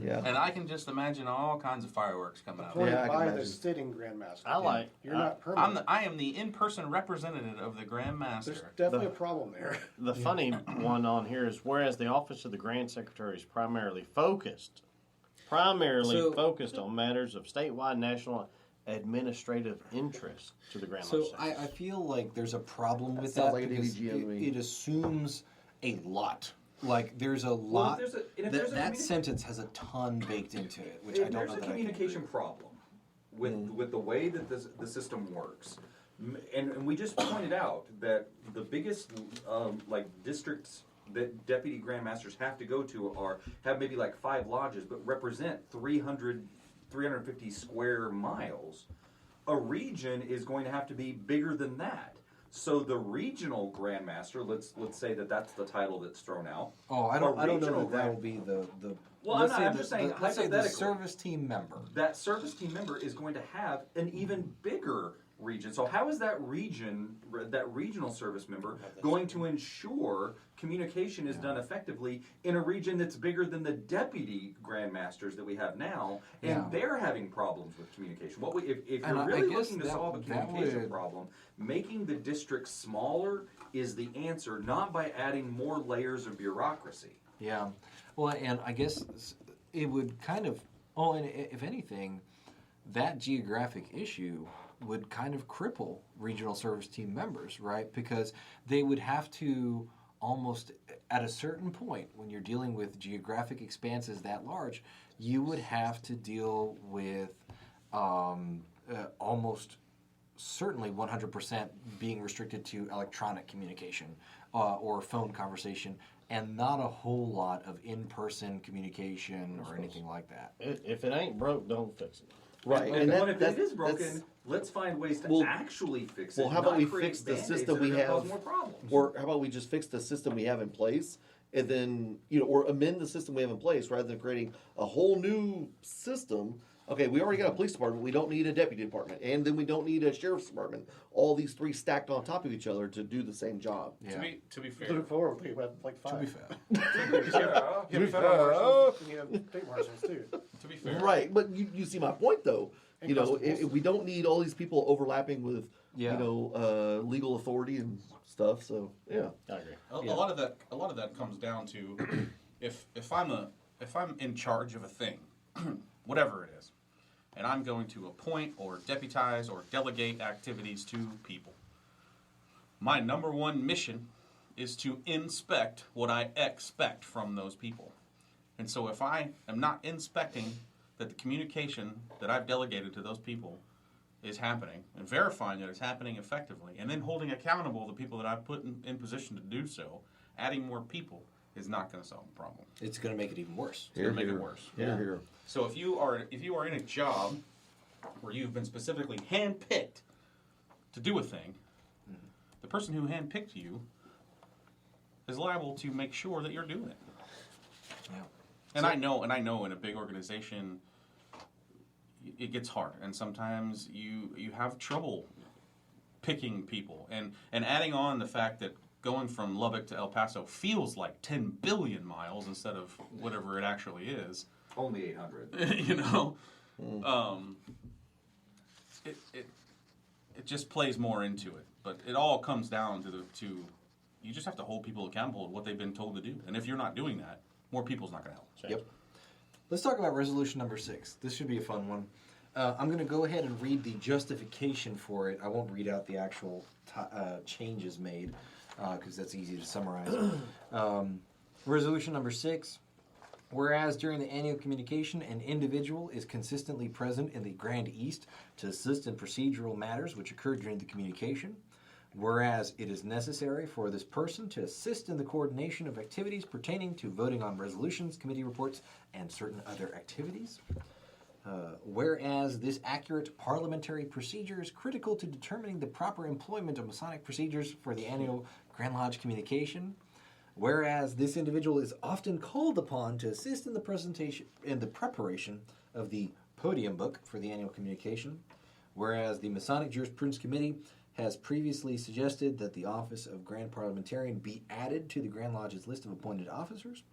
J: Yeah.
F: and I can just imagine all kinds of fireworks coming out.
D: Appointed
J: Yeah, I can
D: by the
J: imagine.
D: sitting grandmaster.
H: I like-
D: You're not
F: I'm
D: permanent.
F: I am the in-person representative of the grand
D: There's
F: master.
D: definitely a problem there.
H: The funny one on here is whereas the office of the Grand Secretary is primarily focused on matters of statewide, national, administrative interest to the Grand
B: So
H: Legislature.
B: I feel like there's a problem with
J: sounds
B: that
J: like a
B: because
J: DDGM to me.
B: it assumes a lot. Like there's a lot.
E: there's a- and if
B: that
E: there's a
B: that
E: communi-
B: sentence has a ton baked into it, which
E: If
B: I don't
E: there's
B: know
E: a
B: that I can
E: communication
B: agree.
E: problem with the way that the system works, and we just pointed out that the biggest districts that deputy grandmasters have to go to have maybe like 5 lodges, but represent 350 square miles. A region is going to have to be bigger than that. So the regional grandmaster, let's say that's the title that's thrown out.
B: Oh, I don't know
E: regional
B: that that will be the.
E: Well,
B: let's
E: I'm
B: say
E: just saying,
B: let's say the
E: hypothetically.
B: service team member.
E: That service team member is going to have an even bigger region. So how is that regional service member going to ensure communication is done effectively in a region that's bigger than the deputy grandmasters that we have now, and they're having problems with communication? If you're really looking to solve a communication problem, making the district smaller is the answer, not by adding more layers of bureaucracy.
B: Yeah. Well, and I guess it would kind of, and if anything, that geographic issue would kind of cripple regional service team members, right? Because they would have to almost, at a certain point, when you're dealing with geographic expanses that large, you would have to deal with almost certainly 100% being restricted to electronic communication or phone conversation, and not a whole lot of in-person communication or anything like that.
H: If it ain't broke, don't fix it.
C: Right.
E: But if it is broken, let's find ways to actually fix it.
C: Well, how about we
E: create
C: fix the
E: Band-Aids
C: system
E: that are
C: we
E: gonna
C: have,
E: cause more problems.
C: or how about we just fix the system we have in place, and then or amend the system we have in place rather than creating a whole new system. Okay, we already got a police department. We don't need a deputy department, and then we don't need a sheriff's department. All these three stacked on top of each other to do the same job.
B: Yeah.
I: To be fair,
D: Looking forward, we had like 5.
B: To be fair.
D: You have federal marshals, and you have state marshals too.
I: to be fair,
C: Right, but you see my point though.
D: And constables.
C: If we don't need all these people overlapping with
B: Yeah.
C: legal authority and stuff. So yeah.
H: I agree.
I: A lot of that comes down to if I'm in charge of a thing, whatever it is, and I'm going to appoint or deputize or delegate activities to people. My number one mission is to inspect what I expect from those people. And so if I am not inspecting that the communication that I've delegated to those people is happening, and verifying that it's happening effectively, and then holding accountable the people that I've put in position to do so, adding more people is not going to solve the problem.
B: It's going to make it even worse.
I: It's going to make it worse.
C: Here.
I: So if you are in a job where you've been specifically handpicked to do a thing, the person who handpicked you is liable to make sure that you're doing it.
B: Yeah.
I: And I know in a big organization it gets hard, and sometimes you have trouble picking people, and adding on the fact that going from Lubbock to El Paso feels like 10 billion miles instead of whatever it actually is.
E: Only 800.
I: It just plays more into it. But it all comes down to you just have to hold people accountable to what they've been told to do. And if you're not doing that, more people's not going to help.
B: Yep. Let's talk about resolution number 6. This should be a fun one. I'm going to go ahead and read the justification for it. I won't read out the actual changes made because that's easy to summarize. Resolution number 6. Whereas during the annual communication, an individual is consistently present in the Grand East to assist in procedural matters which occur during the communication. Whereas it is necessary for this person to assist in the coordination of activities pertaining to voting on resolutions, committee reports, and certain other activities. Whereas this accurate parliamentary procedure is critical to determining the proper employment of Masonic procedures for the annual Grand Lodge communication. Whereas this individual is often called upon to assist in the preparation of the podium book for the annual communication. Whereas the Masonic Jurisprudence Committee has previously suggested that the office of Grand Parliamentarian be added to the Grand Lodge's list of appointed officers.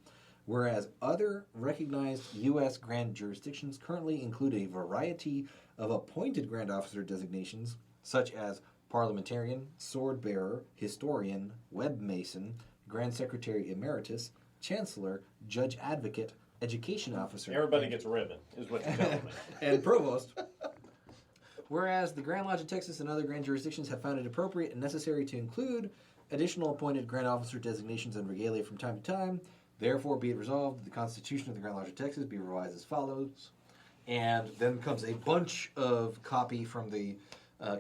B: Whereas other recognized U.S. Grand jurisdictions currently include a variety of appointed Grand Officer designations, such as Parliamentarian, Sword Bearer, Historian, Web Mason, Grand Secretary Emeritus, Chancellor, Judge Advocate, Education Officer.
H: Everybody gets ribbon, is what you're telling me.
B: And Provost. Whereas the Grand Lodge of Texas and other grand jurisdictions have found it appropriate and necessary to include additional appointed Grand Officer designations and regalia from time to time, therefore be it resolved that the Constitution of the Grand Lodge of Texas be revised as follows. And then comes a bunch of copy from the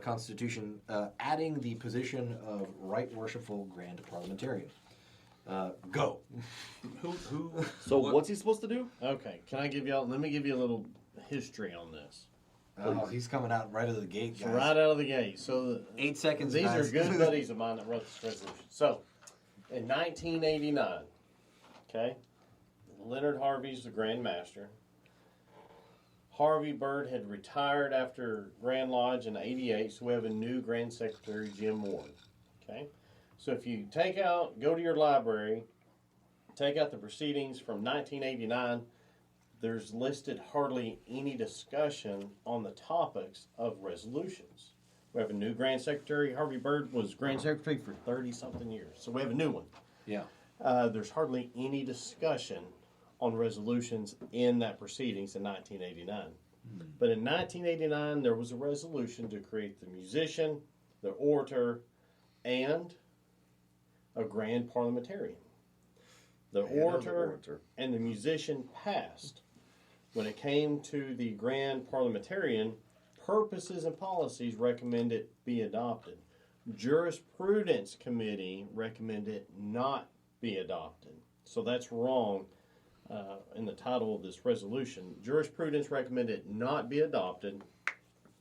B: Constitution adding the position of Right Worshipful Grand Parliamentarian. Go.
C: So what's he supposed to do?
H: Okay, let me give you a little history on this.
B: Oh, he's coming out right out of the gate, guys.
H: Right out of the gate. So
B: 8 seconds,
H: these
B: guys.
H: are good buddies of mine that wrote this resolution. So, in 1989, okay, Leonard Harvey's the Grand Master. Harvey Byrd had retired after Grand Lodge in '88, so we have a new Grand Secretary, Jim Ward. Okay, so if you go to your library, take out the proceedings from 1989, there's listed hardly any discussion on the topics of resolutions. We have a new Grand Secretary. Harvey Byrd was Grand Secretary for 30-something years, so we have a new one.
B: Yeah.
H: There's hardly any discussion on resolutions in that proceedings in 1989. But in 1989, there was a resolution to create the musician, the orator, and a grand parliamentarian. The orator and the musician passed. When it came to the grand parliamentarian, purposes and policies recommend it be adopted. Jurisprudence committee recommended it not be adopted. So that's wrong in the title of this resolution. Jurisprudence recommended it not be adopted.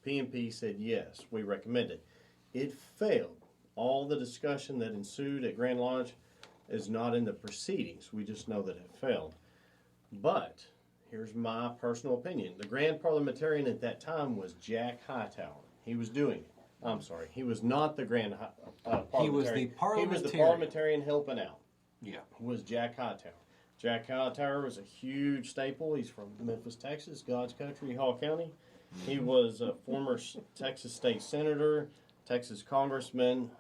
H: P&P said yes, we recommend it. It failed. All the discussion that ensued at Grand Lodge is not in the proceedings. We just know that it failed. But here's my personal opinion. The grand parliamentarian at that time was Jack Hightower. He was doing it. I'm sorry. He was not the grand parliamentarian.
B: He was the parliamentarian.
H: He was the parliamentarian helping out.
B: Yeah.
H: Was Jack Hightower. Jack Hightower was a huge staple. He's from Memphis, Texas, God's country, Hall County. He was a former Texas state senator, Texas congressman,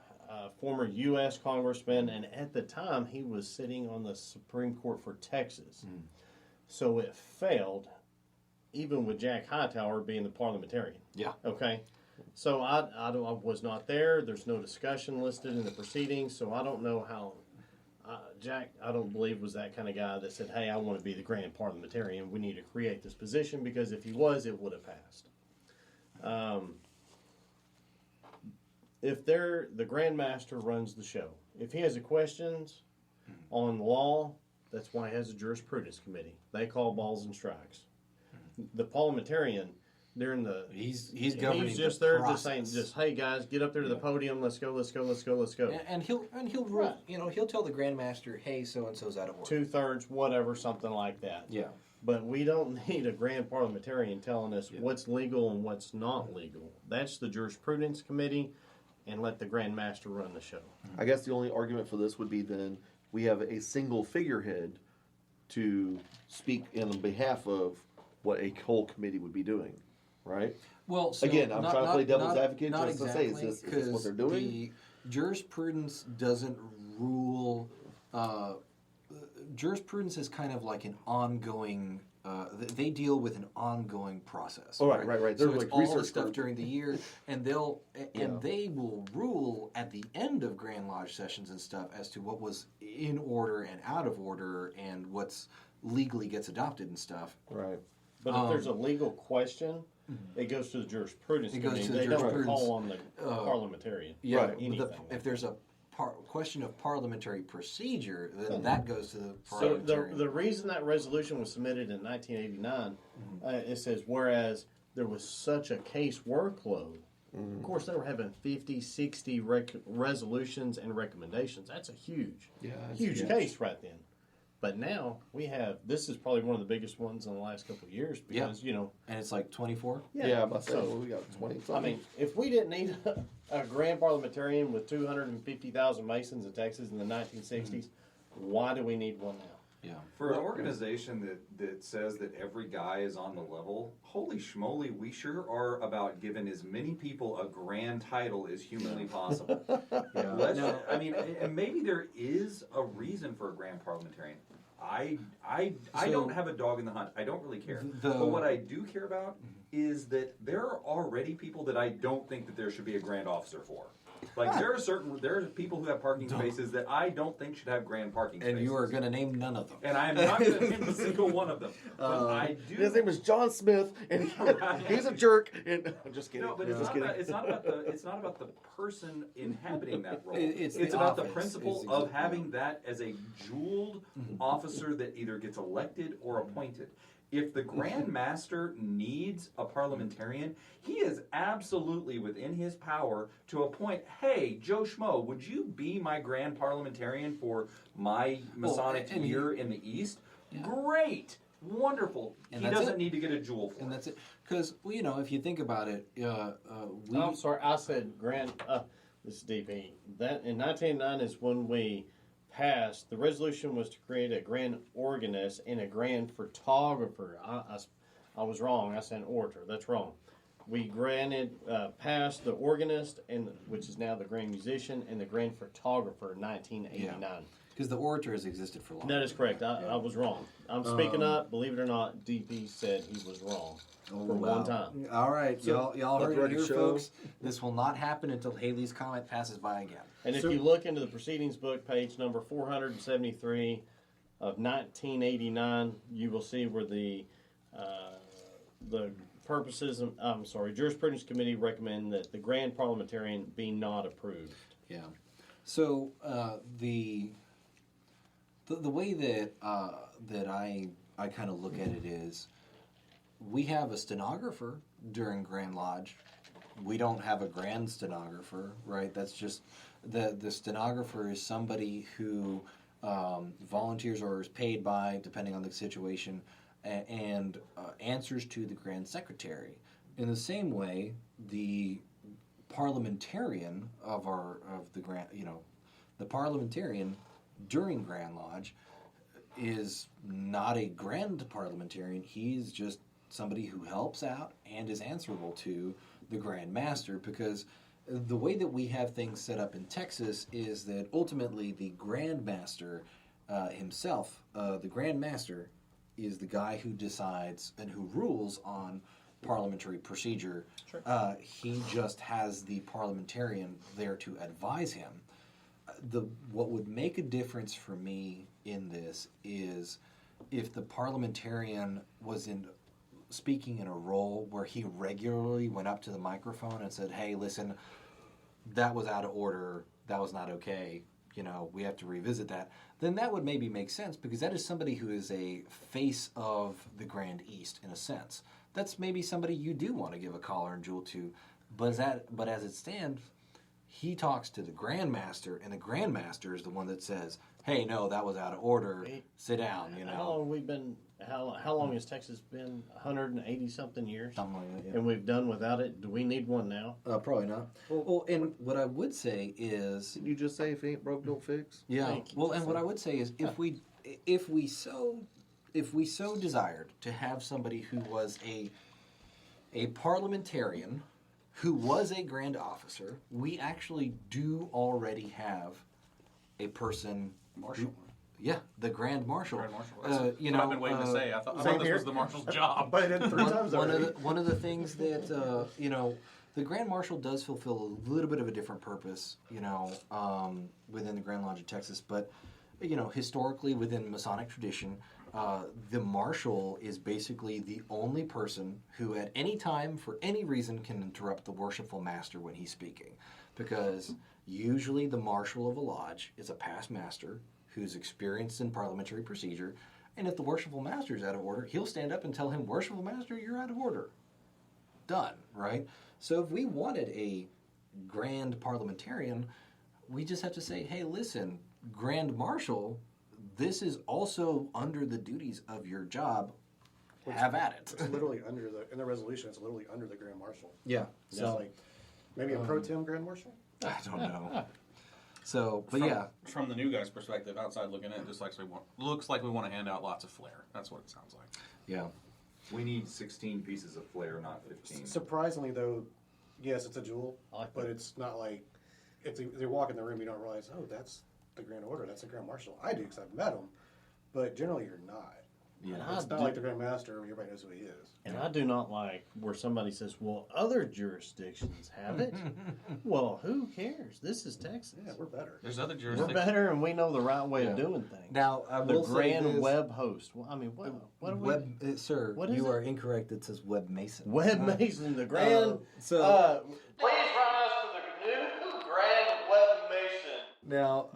H: former U.S. congressman, and at the time he was sitting on the Supreme Court for Texas. So it failed, even with Jack Hightower being the parliamentarian.
B: Yeah.
H: Okay? So I was not there. There's no discussion listed in the proceedings, so I don't know how... Jack, I don't believe, was that kind of guy that said, hey, I want to be the grand parliamentarian. We need to create this position, because if he was, it would have passed. If the Grand Master runs the show, if he has questions on law, that's why he has a jurisprudence committee. They call balls and strikes. The parliamentarian, during the
B: he's governing
H: just
B: the
H: there,
B: process.
H: just saying, hey guys, get up there to the podium. Let's go.
B: And he'll rule.
H: Right.
B: He'll tell the grandmaster, hey, so and so's out of order.
H: 2/3, whatever, something like that.
B: Yeah.
H: But we don't need a grand parliamentarian telling us what's legal and what's not legal. That's the jurisprudence committee, and let the Grand Master run the show.
C: I guess the only argument for this would be then we have a single figurehead to speak in behalf of what a whole committee would be doing, right?
B: Well, so
C: Again, I'm trying to play devil's advocate
B: not
C: just to say, is this what they're doing?
B: The jurisprudence doesn't rule. Jurisprudence is kind of like an ongoing. They deal with an ongoing process.
C: Oh, right.
B: So
C: They're
B: it's
C: like
B: all the
C: research
B: stuff
C: group.
B: during the year, and they will rule at the end of Grand Lodge sessions and stuff as to what was in order and out of order, and what's legally gets adopted and stuff.
C: Right.
H: But if there's a legal question, it goes to the jurisprudence
B: It goes
H: committee.
B: to the
H: They don't
B: jurisprudence,
H: call on the parliamentarian.
B: Yeah,
C: Right.
H: Anything.
B: if there's a question of parliamentary procedure, then that goes to the
H: So
B: parliamentarian.
H: the reason that resolution was submitted in 1989, it says, whereas there was such a case workload, of course they were having 50, 60 resolutions and recommendations. That's a huge case right then. But now this is probably one of the biggest ones in the last couple of years, because,
B: and it's like 24?
C: Yeah, I'm about to say, we got 20 something.
H: I mean, if we didn't need a grand parliamentarian with 250,000 Masons in Texas in the 1960s, why do we need one now?
B: Yeah.
E: For an organization that says that every guy is on the level, holy schmoly, we sure are about giving as many people a grand title as humanly possible. And maybe there is a reason for a grand parliamentarian. I don't have a dog in the hunt. I don't really care. But what I do care about is that there are already people that I don't think that there should be a grand officer for. Like there are people who have parking spaces that I don't think should have grand parking spaces.
B: And you are going to name none of them.
E: And I am not going to name a single one of them. But I do.
C: His name is John Smith, and he's a jerk. And I'm just kidding.
E: No, but it's not about the person inhabiting that role.
B: It's
E: about the
B: office,
E: principle
B: is
E: of having that as a jeweled officer that either gets elected or appointed. If the Grand Master needs a parliamentarian, he is absolutely within his power to appoint, hey, Joe Schmo, would you be my Grand Parliamentarian for my Masonic year in the East? Yeah. Great! Wonderful.
B: And
E: He
B: that's
E: doesn't
B: it.
E: need to get a jewel for
B: And
E: it.
B: that's it. Because, well, you know, if you think about it, we...
H: I'm sorry, I said grand. This is DP. That in 1989 is when we passed. The resolution was to create a grand organist and a grand photographer. I was wrong. I said orator. That's wrong. We passed the organist, which is now the grand musician, and the grand photographer in 1989.
B: Because the orator has existed for long.
H: That is correct. I was wrong. I'm speaking up. Believe it or not, DP said he was wrong for one time.
B: All right,
C: So,
B: y'all heard it
C: record
B: here,
C: show.
B: folks. This will not happen until Haley's comment passes by again.
H: And if you look into the proceedings book, page number 473 of 1989, you will see where the purposes of, Jurisprudence Committee recommend that the Grand Parliamentarian be not approved.
B: Yeah. So the way that I kind of look at it is, we have a stenographer during Grand Lodge. We don't have a grand stenographer, right? That's just the stenographer is somebody who volunteers or is paid by, depending on the situation, and answers to the grand secretary. In the same way, the parliamentarian the parliamentarian during Grand Lodge is not a grand parliamentarian. He's just somebody who helps out and is answerable to the Grand Master, because the way that we have things set up in Texas is that ultimately the Grand Master himself, the Grand Master, is the guy who decides and who rules on parliamentary procedure.
H: Sure.
B: He just has the parliamentarian there to advise him. What would make a difference for me in this is if the parliamentarian was speaking in a role where he regularly went up to the microphone and said, "Hey, listen, that was out of order. That was not okay. You know, we have to revisit that." Then that would maybe make sense, because that is somebody who is a face of the Grand East in a sense. That's maybe somebody you do want to give a collar and jewel to, but as it stands, he talks to the Grand Master, and the Grand Master is the one that says, "Hey, no, that was out of order. Sit down." You know.
H: How long have we been? How long has Texas been? 180 something years.
B: Something like that. Yeah.
H: And we've done without it. Do we need one now?
B: Probably not. Well, and what I would say is,
C: Didn't you just say if it ain't broke, don't fix?
B: yeah.
H: Thank you.
B: Well, and what I would say is, if we so desired to have somebody who was a parliamentarian, who was a grand officer, we actually do already have a person.
D: Marshal.
B: Yeah, the Grand Marshal.
F: Grand Marshal. That's what I've been waiting to say. I thought
D: same
F: this
D: here.
F: was the Marshal's job.
D: But it did 3 times already.
B: One of the things that the Grand Marshal does fulfill a little bit of a different purpose, within the Grand Lodge of Texas. But historically within Masonic tradition, the Marshal is basically the only person who at any time, for any reason, can interrupt the worshipful master when he's speaking. Because usually the Marshal of a lodge is a past master who's experienced in parliamentary procedure, and if the worshipful master is out of order, he'll stand up and tell him, "Worshipful master, you're out of order." Done, right? So if we wanted a grand parliamentarian, we just have to say, "Hey, listen, Grand Marshal, this is also under the duties of your job. Have at it."
D: It's literally in the resolution, it's literally under the Grand Marshal.
B: Yeah.
D: So it's like, maybe a pro tem Grand Marshal?
B: I don't know. So, but
F: From the new guy's perspective, outside looking in, it just looks like we want to hand out lots of flair. That's what it sounds like.
B: yeah.
E: We need 16 pieces of flair, not 15.
D: Surprisingly, though, yes, it's a jewel,
H: I like
D: but
H: that.
D: it's not like, if they walk in the room, you don't realize, oh, that's the Grand Order, that's the Grand Marshal. I do, because I've met him, but generally you're not.
B: Yeah.
D: It's not like the Grand Master, where everybody knows who he is.
H: And I do not like where somebody says, "Well, other jurisdictions have it." Well, who cares? This is Texas.
D: Yeah, we're better.
F: There's other
H: We're
F: jurisdictions.
H: better, and we know the right way of
B: Yeah.
H: doing things.
B: Now, I
H: The
B: will say
H: Grand
B: this,
H: Web Host. Well, I mean, what are we?
B: Web, sir,
H: What is
B: you
H: it?
B: are incorrect. It says Web Mason.
H: Web Mason, the Grand.
B: so
H: Please rise for the new Grand Web Mason.
B: now,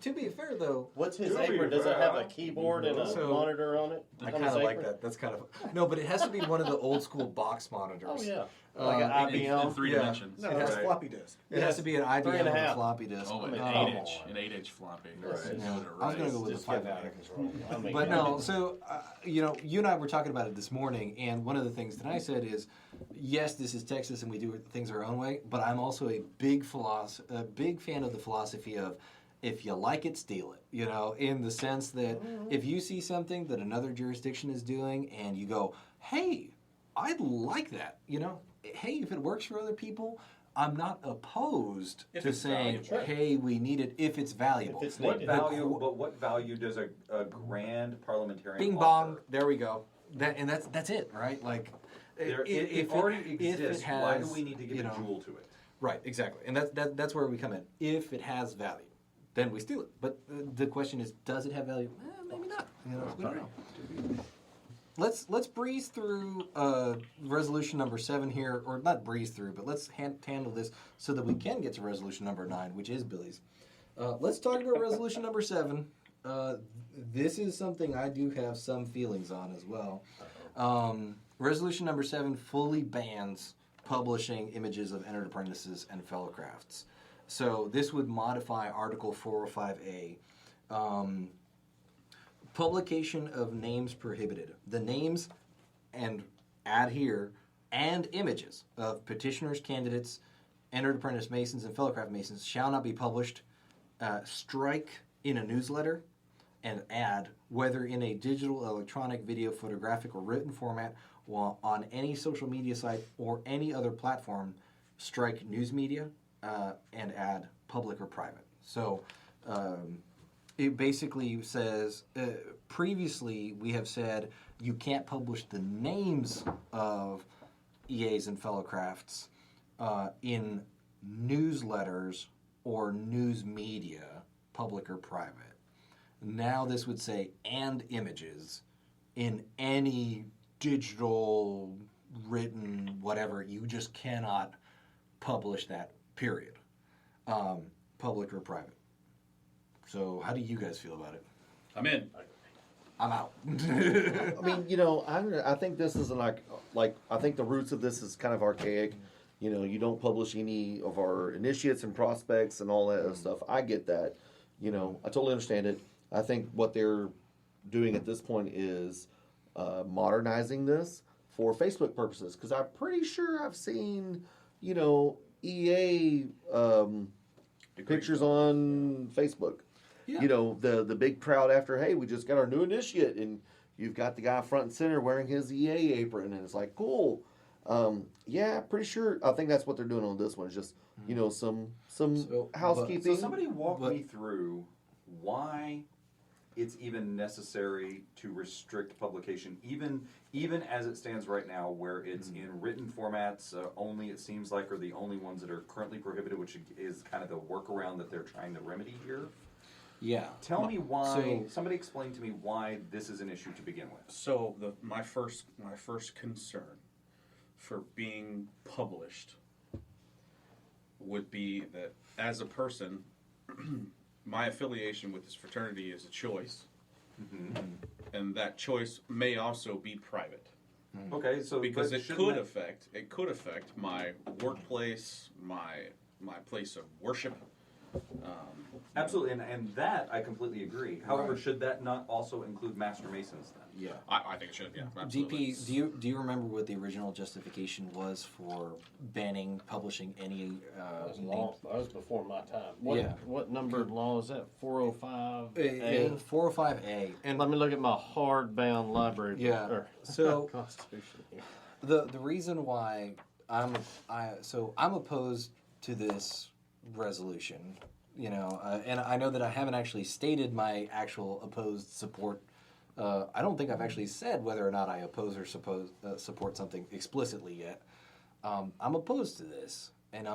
B: to be fair though,
H: What's his apron? Does it have a keyboard and a
B: So-
H: monitor on it?
B: I
H: On
B: kind
H: his
B: of like
H: apron?
B: that. That's kind of no, but it has to be one of the old school box monitors.
H: Oh yeah. Like an IBM?
F: in 3
D: Yeah.
F: dimensions.
D: No, that's
E: Right.
D: floppy disk.
B: It has to be an IBM
H: 3.5.
B: and a floppy disk.
F: Oh,
H: I mean,
F: an 8-inch floppy.
E: Right.
B: Yeah.
F: Right.
B: I was going to go with the
H: Just get
B: 5
H: out of control. I mean,
B: But no, so, you know, you and I were talking about it this morning, and one of the things that I said is, yes, this is Texas and we do things our own way, but I'm also a big fan of the philosophy of, if you like it, steal it. You know, in the sense that if you see something that another jurisdiction is doing and you go, hey, I like that, you know, hey, if it works for other people, I'm not opposed
E: If
B: to
E: it's
B: saying,
E: valuable.
B: hey, we need it if it's valuable.
H: If it's
E: What
H: needed.
E: what value does a grand parliamentarian
B: Bing
E: offer?
B: bong, there we go. That's it, right? Like,
E: It already exists. Why do we need to give
B: you
E: a
B: know,
E: jewel to it?
B: Right, exactly, and that's where we come in. If it has value, then we steal it. But the question is, does it have value? Maybe not. You know, we don't know. Let's breeze through resolution number 7 here, or not breeze through, but let's handle this so that we can get to resolution number 9, which is Billy's. Let's talk about resolution number 7. This is something I do have some feelings on as well. Resolution number 7 fully bans publishing images of entered apprentices and fellow crafts. So this would modify Article 405A. Publication of names prohibited. The names, and add here, and images of petitioners, candidates, entered apprentice masons, and fellow craft masons shall not be published. Strike in a newsletter, and add, whether in a digital, electronic, video, photographic, or written format, or on any social media site or any other platform, strike news media, and add public or private. So it basically says, previously we have said you can't publish the names of EAs and fellow crafts in newsletters or news media, public or private. Now this would say, and images in any digital, written, whatever. You just cannot publish that, period. Public or private. So how do you guys feel about it?
F: I'm in.
B: I'm out.
J: I mean, you know, I think this is like I think the roots of this is kind of archaic. You know, you don't publish any of our initiates and prospects and all that other stuff. I get that. You know, I totally understand it. I think what they're doing at this point is modernizing this for Facebook purposes. Because I'm pretty sure I've seen, you know, EA pictures on Facebook.
B: Yeah.
J: You know, the big crowd after, hey, we just got our new initiate, and you've got the guy front and center wearing his EA apron, and it's like, cool. Yeah, pretty sure. I think that's what they're doing on this one. Is just, you know, some housekeeping.
E: So somebody walk me through why it's even necessary to restrict publication, even as it stands right now, where it's in written formats only. It seems like are the only ones that are currently prohibited, which is kind of the workaround that they're trying to remedy here.
B: Yeah.
E: Tell me why. Somebody explain to me why this is an issue to begin with.
F: So my first concern for being published would be that as a person, my affiliation with this fraternity is a choice, and that choice may also be private.
E: Okay, so
F: Because
E: but
F: it
E: shouldn't
F: could affect my workplace, my place of worship.
E: Absolutely, and that I completely agree. However, should that not also include Master Masons then?
B: Yeah.
F: I think it should. Yeah, absolutely.
B: DP, do you remember what the original justification was for banning publishing any
H: That
B: names?
H: was before my time. What number law is that? 405A?
B: 405A. And
H: Let me look at my hardbound library.
B: Yeah. So
H: Constitution here.
B: the reason why I'm opposed to this resolution, you know, and I know that I haven't actually stated my actual opposed support. I don't think I've actually said whether or not I oppose or support something explicitly yet. I'm opposed to this, and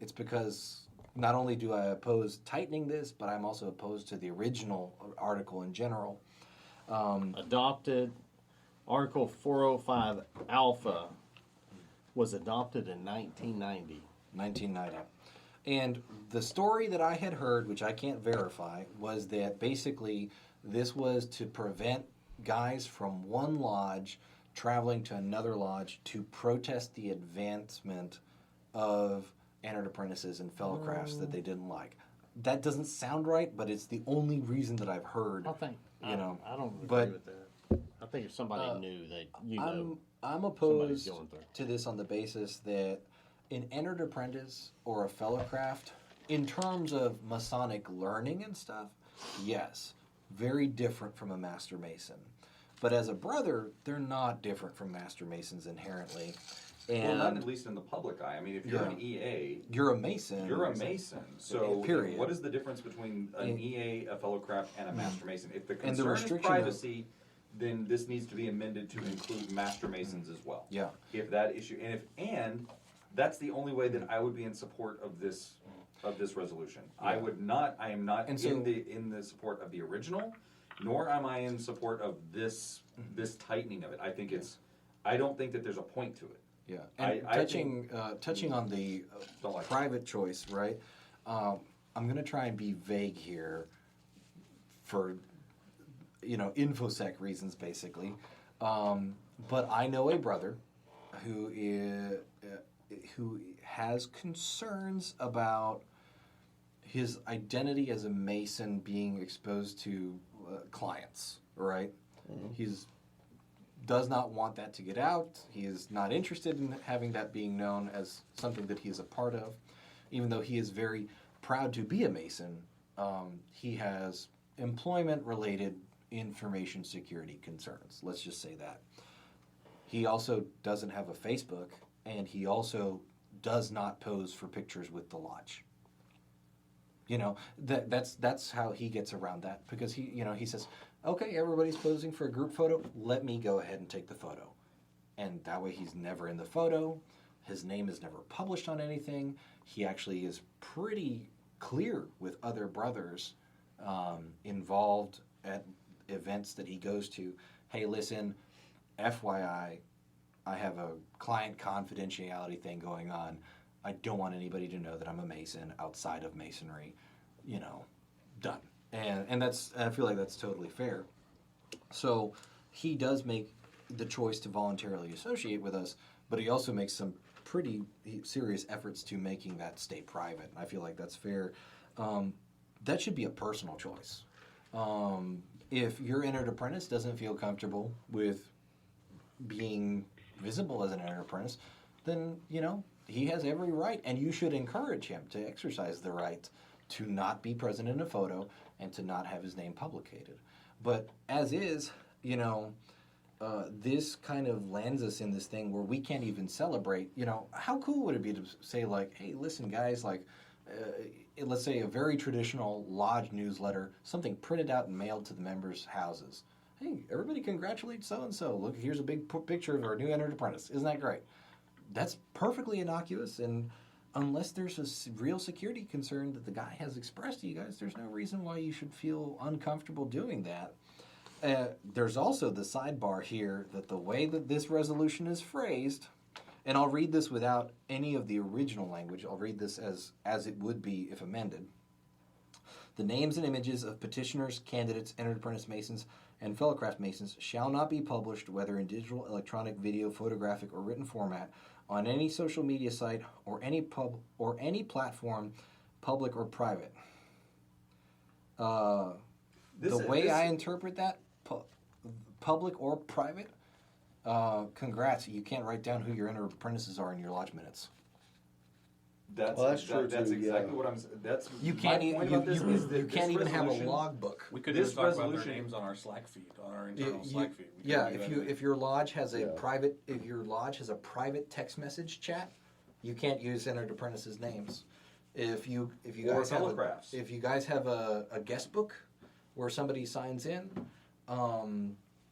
B: it's because not only do I oppose tightening this, but I'm also opposed to the original article in general.
H: Adopted, Article 405 Alpha was adopted in 1990.
B: 1990. And the story that I had heard, which I can't verify, was that basically this was to prevent guys from one lodge traveling to another lodge to protest the advancement of entered apprentices and fellow crafts that they didn't like. That doesn't sound right, but it's the only reason that I've heard.
H: I think
B: you know,
H: I don't agree
B: but
H: with that. I think if somebody knew,
B: I'm
H: somebody's
B: opposed
H: going through.
B: to this on the basis that an entered apprentice or a fellow craft, in terms of Masonic learning and stuff, yes, very different from a Master Mason. But as a brother, they're not different from Master Masons inherently. And
E: well, not at least in the public eye. I mean, if you're an EA,
B: you're a Mason.
E: You're a Mason. So,
B: period.
E: What is the difference between an EA, a fellow craft, and a Master Mason? If the
B: And the
E: concern is
B: restriction
E: privacy, then this needs to be amended to include Master Masons as well.
B: Yeah.
E: If that issue, and that's the only way that I would be in support of this resolution. I would not. I am not in the support of the original, nor am I in support of this tightening of it. I think I don't think that there's a point to it.
B: Yeah, and touching on the private choice, right? I'm going to try and be vague here for, InfoSec reasons, basically. But I know a brother who has concerns about his identity as a Mason being exposed to clients, right? Mm-hmm. Does not want that to get out. He is not interested in having that being known as something that he is a part of. Even though he is very proud to be a Mason, he has employment-related information security concerns. Let's just say that. He also doesn't have a Facebook, and he also does not pose for pictures with the lodge. That's how he gets around that, because he says, okay, everybody's posing for a group photo, let me go ahead and take the photo. And that way he's never in the photo, his name is never published on anything, he actually is pretty clear with other brothers involved at events that he goes to. Hey, listen, FYI, I have a client confidentiality thing going on. I don't want anybody to know that I'm a Mason outside of Masonry. Done. And I feel like that's totally fair. So he does make the choice to voluntarily associate with us, but he also makes some pretty serious efforts to making that stay private. I feel like that's fair. That should be a personal choice. If your entered apprentice doesn't feel comfortable with being visible as an entered apprentice, then, he has every right, and you should encourage him to exercise the right to not be present in a photo and to not have his name publicated. But as is, this kind of lands us in this thing where we can't even celebrate. How cool would it be to say, like, hey, listen, guys, like, let's say a very traditional lodge newsletter, something printed out and mailed to the members' houses. Hey, everybody congratulate so-and-so. Look, here's a big picture of our new entered apprentice. Isn't that great? That's perfectly innocuous, and unless there's a real security concern that the guy has expressed to you guys, there's no reason why you should feel uncomfortable doing that. There's also the sidebar here that the way that this resolution is phrased, and I'll read this without any of the original language, I'll read this as it would be if amended. The names and images of petitioners, candidates, entered apprentice Masons, and fellow craft Masons shall not be published, whether in digital, electronic, video, photographic, or written format, on any social media site or any platform, public or private. The way I interpret that, public or private, congrats, you can't write down who your entered apprentices are in your lodge minutes.
C: That's true.
E: That's exactly what I'm saying. That's
B: you can't
E: my point about this is that
B: you can't
E: this
B: even have a
E: resolution-
B: logbook.
F: We could
E: This
F: just talk about their
E: resolution-
F: names on our Slack feed, on our internal Slack feed. We
B: Yeah,
F: couldn't do that.
B: if your lodge has a private text message chat, you can't use entered apprentices' names. If you
E: Or
B: guys have
E: fellow crafts.
B: if you guys have a guest book where somebody signs in,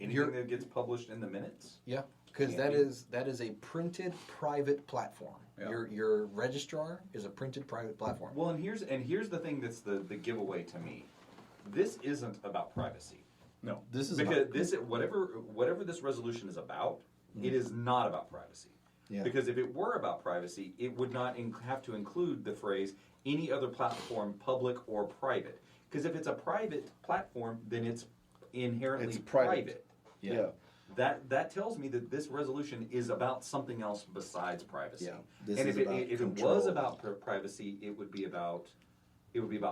E: Anything that gets published in the minutes.
B: yeah, because that is a printed private platform.
F: Yeah.
B: Your registrar is a printed private platform.
E: Well, and here's the thing that's the giveaway to me. This isn't about privacy.
F: No.
B: This is
E: Because whatever this resolution is about, it is not about privacy.
B: Yeah.
E: Because if it were about privacy, it would not have to include the phrase any other platform, public or private. Because if it's a private platform, then it's inherently
J: It's private.
E: private.
B: Yeah.
E: that tells me that this resolution is about something else besides privacy.
B: Yeah, this
E: and
B: is
E: if
B: about
E: it
B: control.
E: was about privacy, it would be about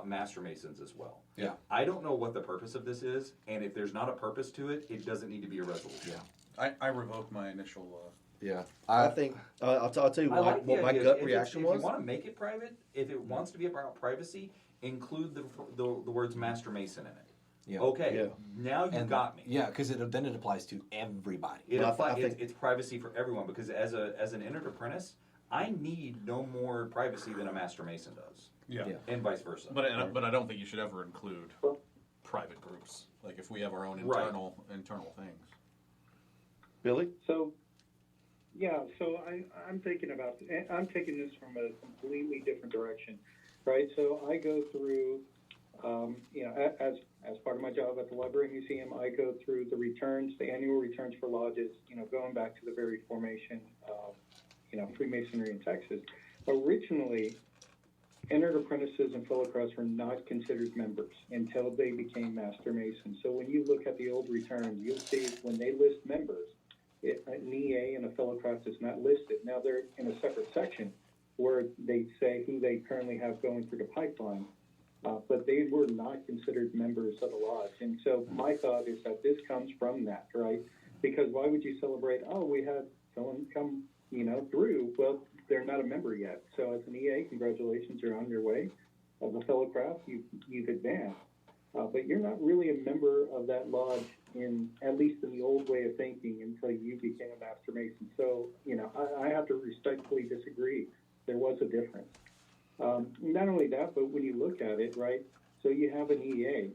E: Master Masons as well.
B: Yeah.
E: I don't know what the purpose of this is, and if there's not a purpose to it, it doesn't need to be a resolution.
B: Yeah.
F: I revoked my initial.
J: Yeah, I think I'll tell you
E: I like the
J: what my
E: idea.
J: gut
E: If
J: reaction
E: if
J: was.
E: you want to make it private, if it wants to be about privacy, include the words Master Mason in it.
B: Yeah.
E: Okay,
J: Yeah.
E: now you got me.
B: Yeah, because then it applies to everybody.
E: It's privacy for everyone, because as an entered apprentice, I need no more privacy than a Master Mason does.
F: Yeah.
E: And vice versa.
F: But I don't think you should ever include private groups. Like if we have our own internal things.
J: Billy?
G: So, yeah, so I'm thinking about, I'm taking this from a completely different direction, right? So I go through, as part of my job at the Library Museum, I go through the returns, the annual returns for lodges, going back to the very formation of, Freemasonry in Texas. Originally, entered apprentices and fellow crafts were not considered members until they became Master Masons. So when you look at the old returns, you'll see when they list members, an EA and a fellow craft is not listed. Now they're in a separate section where they say who they currently have going through the pipeline, but they were not considered members of the lodge. And so my thought is that this comes from that, right? Because why would you celebrate, we had someone come, through? Well, they're not a member yet. So as an EA, congratulations, you're on your way. As a fellow craft, you've advanced. But you're not really a member of that lodge at least in the old way of thinking until you became a Master Mason. So, I have to respectfully disagree. There was a difference. Not only that, but when you look at it, right, so you have an EA.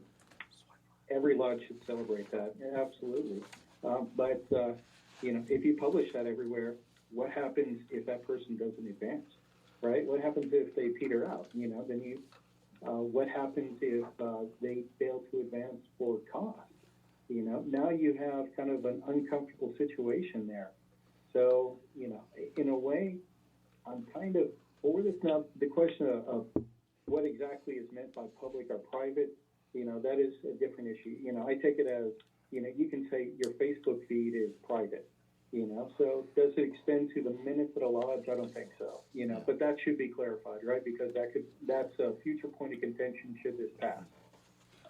G: Every lodge should celebrate that, absolutely. But if you publish that everywhere, what happens if that person doesn't advance, right? What happens if they peter out? What happens if they fail to advance for cost? Now you have kind of an uncomfortable situation there. So, in a way, I'm kind of for this. Now, the question of what exactly is meant by public or private, that is a different issue. I take it as, you can say your Facebook feed is private. So does it extend to the minutes at a lodge? I don't think so. But that should be clarified, right? Because that's a future point of contention should this pass.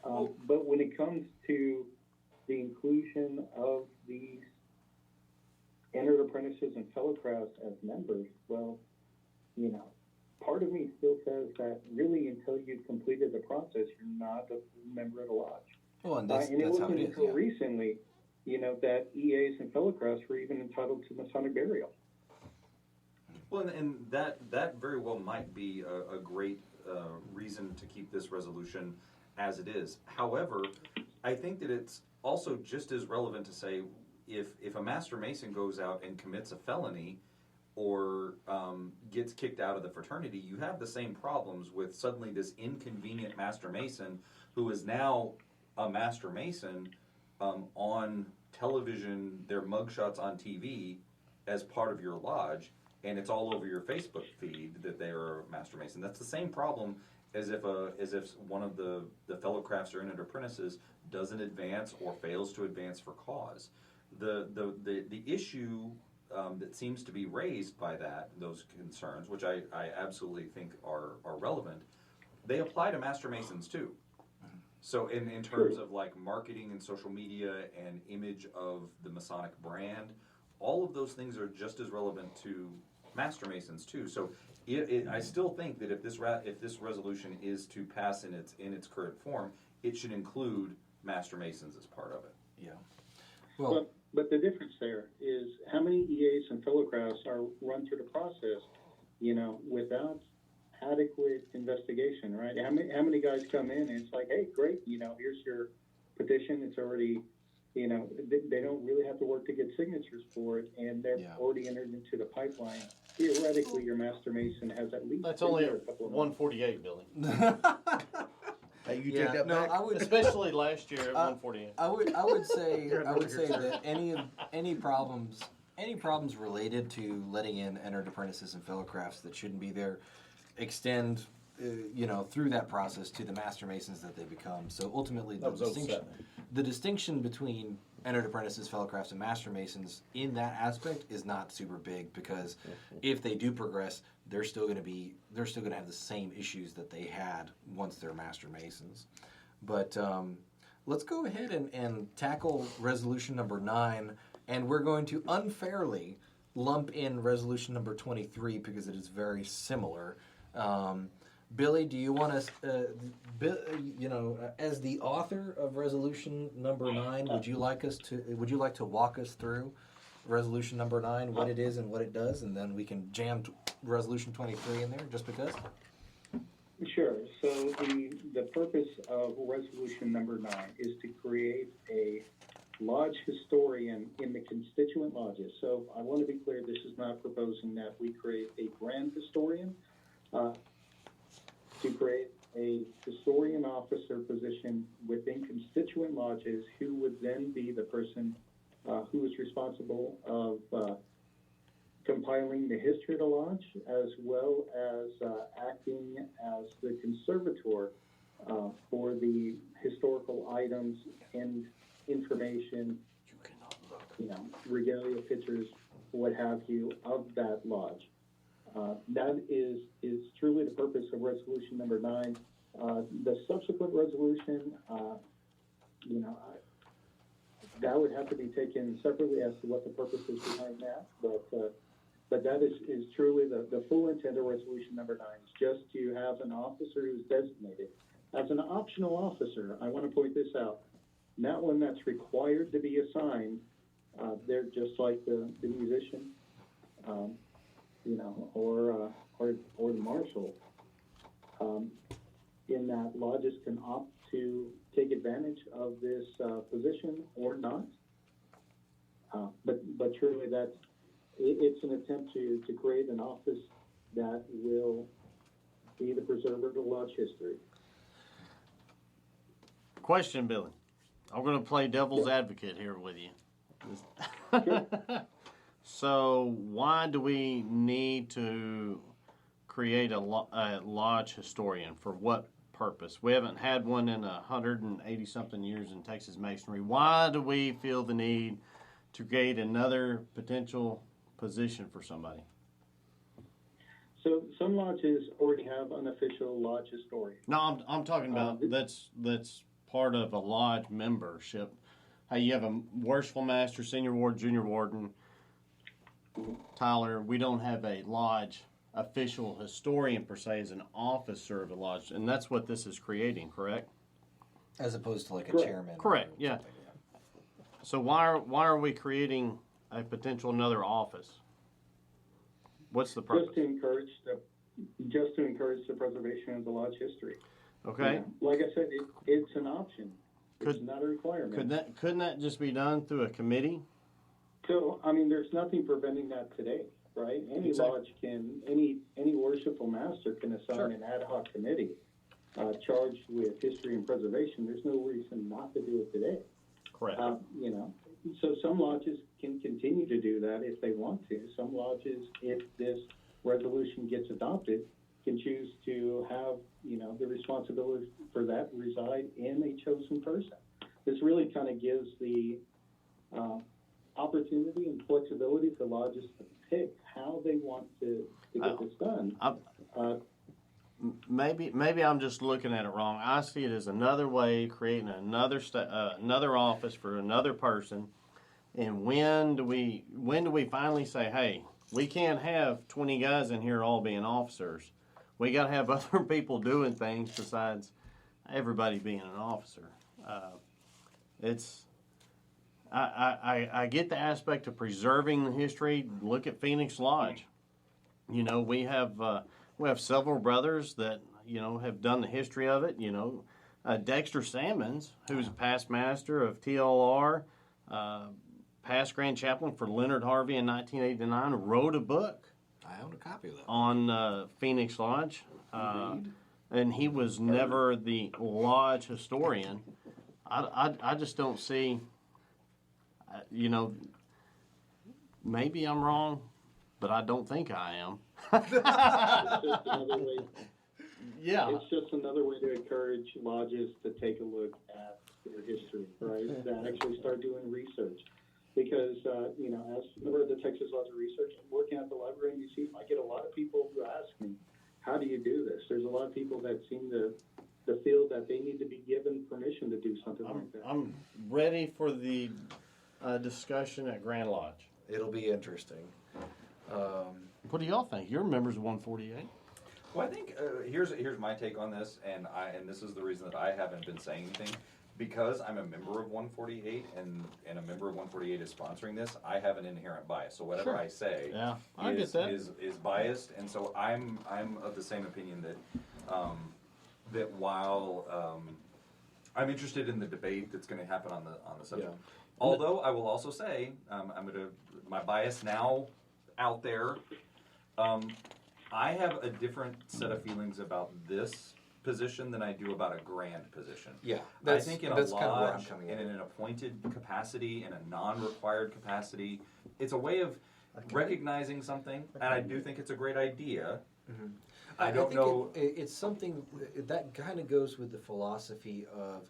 G: But when it comes to the inclusion of these entered apprentices and fellow crafts as members, well, part of me still says that really until you've completed the process, you're not a member of the lodge.
B: Well, and that's
G: it
B: how
G: wasn't
B: it is.
G: until recently, that EAs and fellow crafts were even entitled to Masonic burial.
E: Well, and that very well might be a great reason to keep this resolution as it is. However, I think that it's also just as relevant to say if a Master Mason goes out and commits a felony or gets kicked out of the fraternity, you have the same problems with suddenly this inconvenient Master Mason who is now a Master Mason on television, their mugshots on TV as part of your lodge, and it's all over your Facebook feed that they are a Master Mason. That's the same problem as if one of the fellow crafts or entered apprentices doesn't advance or fails to advance for cause. The issue that seems to be raised by those concerns, which I absolutely think are relevant, they apply to Master Masons too. So in terms of like marketing and social media and image of the Masonic brand, all of those things are just as relevant to Master Masons too. So I still think that if this resolution is to pass in its current form, it should include Master Masons as part of it.
B: Yeah. Well,
G: but the difference there is how many EAs and fellow crafts are run through the process, without adequate investigation, right? How many guys come in and it's like, hey, great, here's your petition. It's already, they don't really have to work to get signatures for it, and they're already entered into the pipeline. Theoretically, your Master Mason has at least.
H: That's only 148, Billy.
J: Hey, you take that back?
H: Especially last year at 148.
B: I would say that any problems related to letting in entered apprentices and fellow crafts that shouldn't be there extend through that process to the Master Masons that they become. So ultimately,
H: That was 07.
B: the distinction between entered apprentices, fellow crafts, and Master Masons in that aspect is not super big, because if they do progress, they're still going to have the same issues that they had once they're Master Masons. But let's go ahead and tackle resolution number 9, and we're going to unfairly lump in resolution number 23 because it is very similar. Billy, do you want to, as the author of resolution number 9, would you like to walk us through resolution number 9, what it is and what it does, and then we can jam resolution 23 in there just because?
G: Sure. So the purpose of resolution number 9 is to create a lodge historian in the constituent lodges. So I want to be clear, this is not proposing that we create a grand historian. To create a historian officer position within constituent lodges, who would then be the person who is responsible of compiling the history of the lodge, as well as acting as the conservator for the historical items and information, regalia, pictures, what have you, of that lodge. That is truly the purpose of resolution number 9. The subsequent resolution, that would have to be taken separately as to what the purpose is behind that. But that is truly the full intent of resolution number 9, is just to have an officer who's designated as an optional officer. I want to point this out. Not one that's required to be assigned. They're just like the musician. Or the marshal, in that lodges can opt to take advantage of this position or not. But truly, it's an attempt to create an office that will be the preserver of the lodge history.
H: Question, Billy. I'm going to play devil's advocate here with you.
G: Sure.
H: So why do we need to create a lodge historian? For what purpose? We haven't had one in 180-something years in Texas Masonry. Why do we feel the need to create another potential position for somebody?
G: So some lodges already have unofficial lodge historian.
H: No, I'm talking about that's part of a lodge membership. Hey, you have a worshipful master, senior warden, junior warden. Tyler, we don't have a lodge official historian per se as an officer of the lodge, and that's what this is creating, correct?
B: As opposed to like a
G: Correct.
B: chairman.
H: Correct, yeah. So why are we creating a potential another office? What's the purpose?
G: Just to encourage the preservation of the lodge history.
H: Okay.
G: Like I said, it's an option. It's not a requirement.
H: Couldn't that just be done through a committee?
G: So, there's nothing preventing that today, right? Any
H: Exactly.
G: lodge any worshipful master can assign an ad hoc committee charged with history and preservation. There's no reason not to do it today.
H: Correct.
G: So some lodges can continue to do that if they want to. Some lodges, if this resolution gets adopted, can choose to have, the responsibility for that reside in a chosen person. This really kind of gives the opportunity and flexibility for lodges to pick how they want to get this done.
H: Maybe I'm just looking at it wrong. I see it as another way, creating another office for another person. And when do we finally say, hey, we can't have 20 guys in here all being officers. We got to have other people doing things besides everybody being an officer. I get the aspect of preserving the history. Look at Phoenix Lodge. We have several brothers that have done the history of it. Dexter Salmons, who's a past master of TLR, past grand chaplain for Leonard Harvey in 1989, wrote a book.
B: I own a copy of that.
H: On Phoenix Lodge. And he was never the lodge historian. I just don't see, maybe I'm wrong, but I don't think I am. Yeah.
G: It's just another way to encourage lodges to take a look at their history, right? To actually start doing research. Because, as a member of the Texas Lodge of Research, I'm working at the library in DC, I get a lot of people who ask me, how do you do this? There's a lot of people that seem to feel that they need to be given permission to do something like that.
H: I'm ready for the discussion at Grand Lodge.
B: It'll be interesting.
H: What do y'all think? You're members of 148.
E: Well, I think here's my take on this, and this is the reason that I haven't been saying anything. Because I'm a member of 148 and a member of 148 is sponsoring this, I have an inherent bias. So whatever I say is biased, and so I'm of the same opinion that while I'm interested in the debate that's going to happen on the subject. Yeah. Although I will also say my bias now out there. I have a different set of feelings about this position than I do about a grand position.
B: Yeah,
E: I think in a lodge, in an appointed capacity, in a non-required capacity, it's a way of recognizing something, and I do think it's a great idea.
B: Mm-hmm.
E: I don't know.
B: It's something that kind of goes with the philosophy of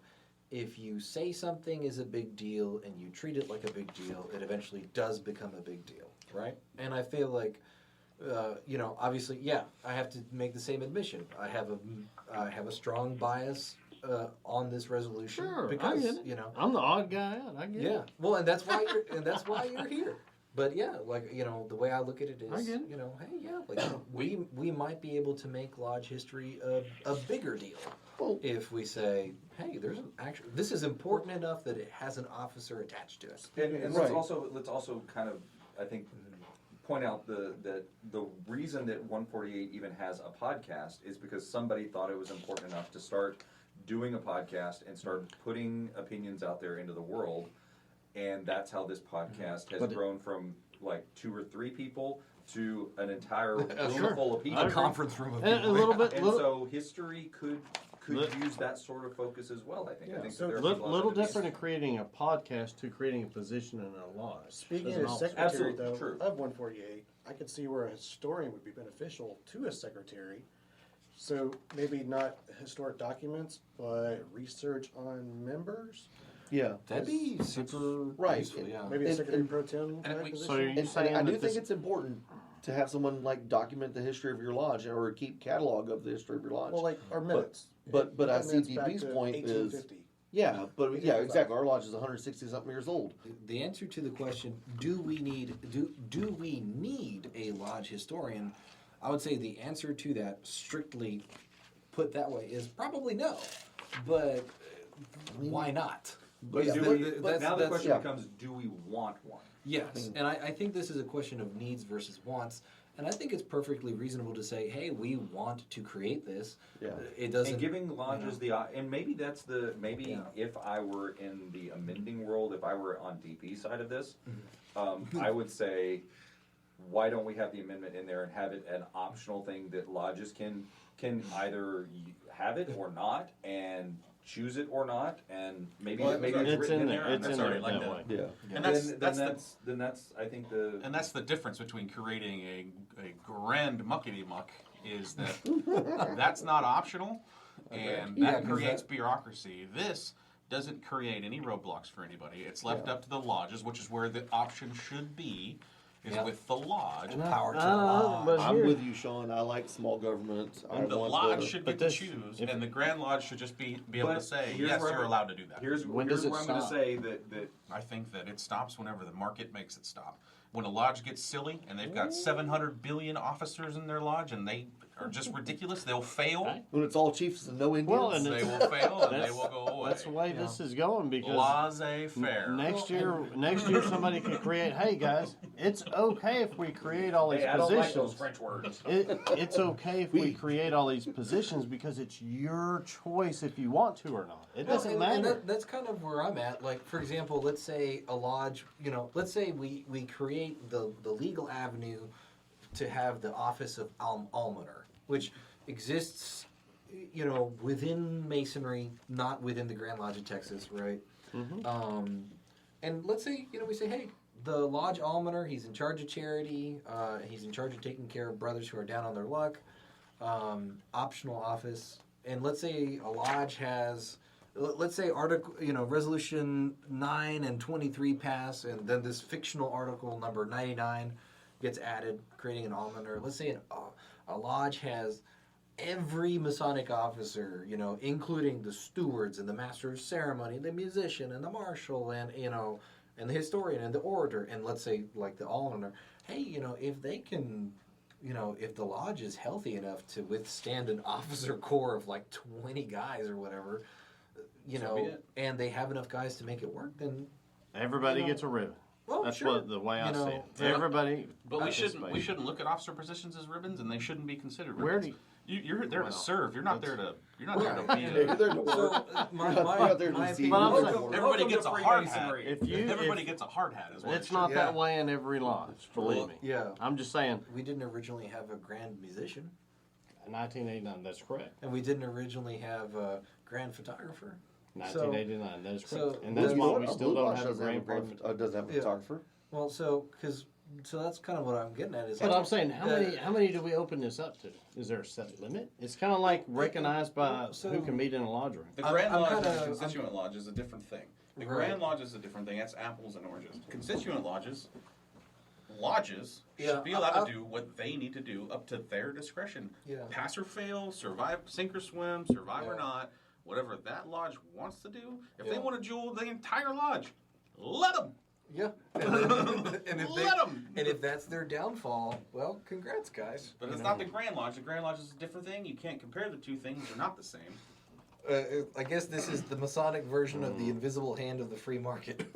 B: if you say something is a big deal and you treat it like a big deal, it eventually does become a big deal, right? And I feel like, obviously, I have to make the same admission. I have a strong bias on this resolution.
H: Sure,
B: because
H: I get it. I'm the odd guy out. I get it.
B: Yeah, well, and that's why you're here. But yeah, the way I look at it is, we might be able to make lodge history a bigger deal if we say, hey, this is important enough that it has an officer attached to it.
E: And let's also kind of, I think, point out the reason that 148 even has a podcast is because somebody thought it was important enough to start doing a podcast and start putting opinions out there into the world. And that's how this podcast has grown from like 2 or 3 people to an entire room full of people.
B: A conference room of people.
H: A little bit.
E: And so history could use that sort of focus as well, I think.
D: Yeah.
E: I think
H: So a little different in creating a podcast to creating a position in a lodge.
D: Speaking as secretary,
E: Absolutely
D: though,
E: true.
D: of 148, I could see where a historian would be beneficial to a secretary. So maybe not historic documents, but research on members.
J: Yeah,
B: That'd be super
J: right.
B: useful, yeah.
D: Maybe a secretary pro tem type
H: So
D: position.
H: you're saying
J: I do
H: that
J: think it's important to have someone like document the history of your lodge or keep catalog of the history of your lodge.
D: Well, like our minutes.
J: But I see
D: Minutes back
J: DP's
D: to
J: point is
D: 1850.
J: exactly. Our lodge is 160 something years old.
B: The answer to the question, do we need a lodge historian? I would say the answer to that, strictly put that way, is probably no. But why not?
E: But
B: Yeah,
E: now the question
J: yeah.
E: becomes, do we want one?
B: Yes, and I think this is a question of needs versus wants, and I think it's perfectly reasonable to say, hey, we want to create this.
J: Yeah.
B: It doesn't.
E: And giving lodges and maybe that's if I were in the amending world, if I were on DP side of this, I would say, why don't we have the amendment in there and have it an optional thing that lodges can either have it or not, and choose it or not, and maybe it's written in there.
H: It's in there
F: like
H: that
F: that.
H: way.
J: Yeah.
F: And
E: that's I think the
F: And that's the difference between creating a grand muckety muck is that that's not optional, and that creates bureaucracy. This doesn't create any roadblocks for anybody. It's left up to the lodges, which is where the option should be, is with the lodge.
B: Power to the lodge.
J: I'm with you, Sean. I like small government.
F: And the lodge should get to choose, and the Grand Lodge should just be able to say, yes, you're allowed to do that.
E: Here's
H: When
E: where
H: does it
E: I'm going to
H: stop?
E: say that
F: I think that it stops whenever the market makes it stop. When a lodge gets silly and they've got 700 billion officers in their lodge and they are just ridiculous, they'll fail.
H: Right.
J: when it's all chiefs and no Indians.
H: Well, and
F: They
H: it's-
F: will fail and they will go away.
H: That's the way this is going because
F: Laissez-faire.
H: next year somebody could create. Hey guys, it's okay if we create all these
E: hey, I don't like
H: positions.
E: those French words.
H: It's okay if we create all these positions because it's your choice if you want to or not. It doesn't
B: And
H: matter.
B: that's kind of where I'm at. Like, for example, let's say a lodge, let's say we create the legal avenue to have the office of almoner, which exists, within Masonry, not within the Grand Lodge of Texas, right? And let's say, we say, hey, the Lodge Almoner, he's in charge of charity, he's in charge of taking care of brothers who are down on their luck. optional office, and let's say a lodge has, let's say resolution 9 and 23 pass, and then this fictional article number 99 gets added, creating an almoner. Let's say a lodge has every Masonic officer, including the stewards and the master of ceremony, the musician and the marshal, and and the historian and the orator, and let's say like the almoner. Hey, if they can, if the lodge is healthy enough to withstand an officer corps of like 20 guys or whatever, and they have enough guys to make it work, then
H: everybody gets a ribbon.
B: Well,
H: that's
B: sure.
H: what the way I see it. Everybody.
I: But we shouldn't look at officer positions as ribbons, and they shouldn't be considered ribbons.
H: Where do
I: you're there to serve. You're not there to. You're not there to be.
C: You're there to work.
B: So my opinion,
I: everybody gets a hard hat.
H: Everybody
I: gets a hard hat as well.
H: It's not that way in every lodge, believe me.
B: Yeah.
H: I'm just saying.
B: We didn't originally have a grand musician.
H: 1989, that's correct.
B: And we didn't originally have a grand photographer.
H: 1989, that is correct.
B: So,
H: and that's why we
J: A
H: still
J: Blue
H: don't
J: Lodge
H: have a
J: doesn't
H: grand
J: doesn't have a photographer.
B: Well, so that's kind of what I'm getting at.
H: But I'm saying, how many do we open this up to? Is there a set limit? It's kind of like recognized by who can meet in a lodge room.
I: The Grand Lodge and the Constituent Lodge is a different thing. The Grand Lodge is a different thing. That's apples and oranges. Constituent lodges should be allowed to do what they need to do up to their discretion.
B: Yeah.
I: Pass or fail, survive, sink or swim, survive or not, whatever that lodge wants to do. If they want to jewel the entire lodge, let them.
B: Yeah. And if that's their downfall, well, congrats, guys.
I: But it's not the Grand Lodge. The Grand Lodge is a different thing. You can't compare the two things. They're not the same.
B: I guess this is the Masonic version of the invisible hand of the free market.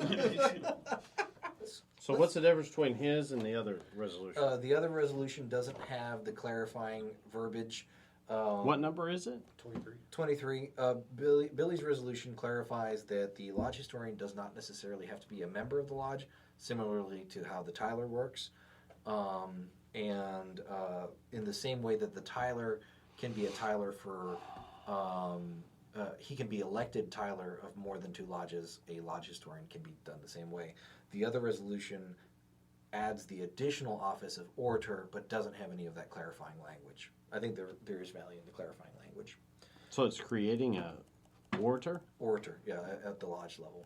H: So what's the difference between his and the other resolution?
B: The other resolution doesn't have the clarifying verbiage.
H: What number is it?
B: 23. Billy's resolution clarifies that the lodge historian does not necessarily have to be a member of the lodge, similarly to how the Tyler works. And in the same way that the Tyler can be a Tyler for, he can be elected Tyler of more than 2 lodges, a lodge historian can be done the same way. The other resolution adds the additional office of orator, but doesn't have any of that clarifying language. I think there is value in the clarifying language.
H: So it's creating a orator?
B: Orator, yeah, at the lodge level.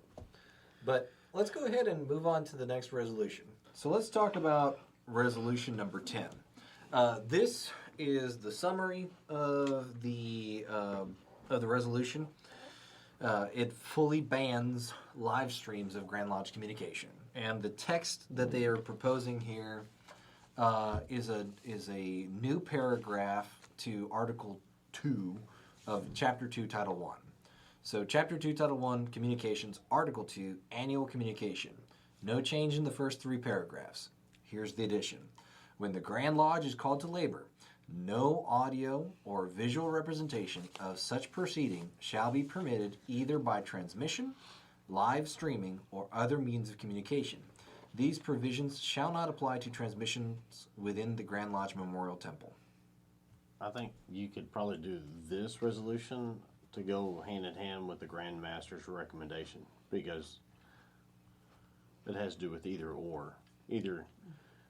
B: But let's go ahead and move on to the next resolution. So let's talk about resolution number 10. This is the summary of the resolution. It fully bans live streams of Grand Lodge communication, and the text that they are proposing here is a new paragraph to Article 2 of Chapter 2, Title 1. So Chapter 2, Title 1, Communications, Article 2, Annual Communication. No change in the first 3 paragraphs. Here's the addition. When the Grand Lodge is called to labor, no audio or visual representation of such proceeding shall be permitted either by transmission, live streaming, or other means of communication. These provisions shall not apply to transmissions within the Grand Lodge Memorial Temple.
H: I think you could probably do this resolution to go hand in hand with the Grand Master's recommendation, because it has to do with either or. Either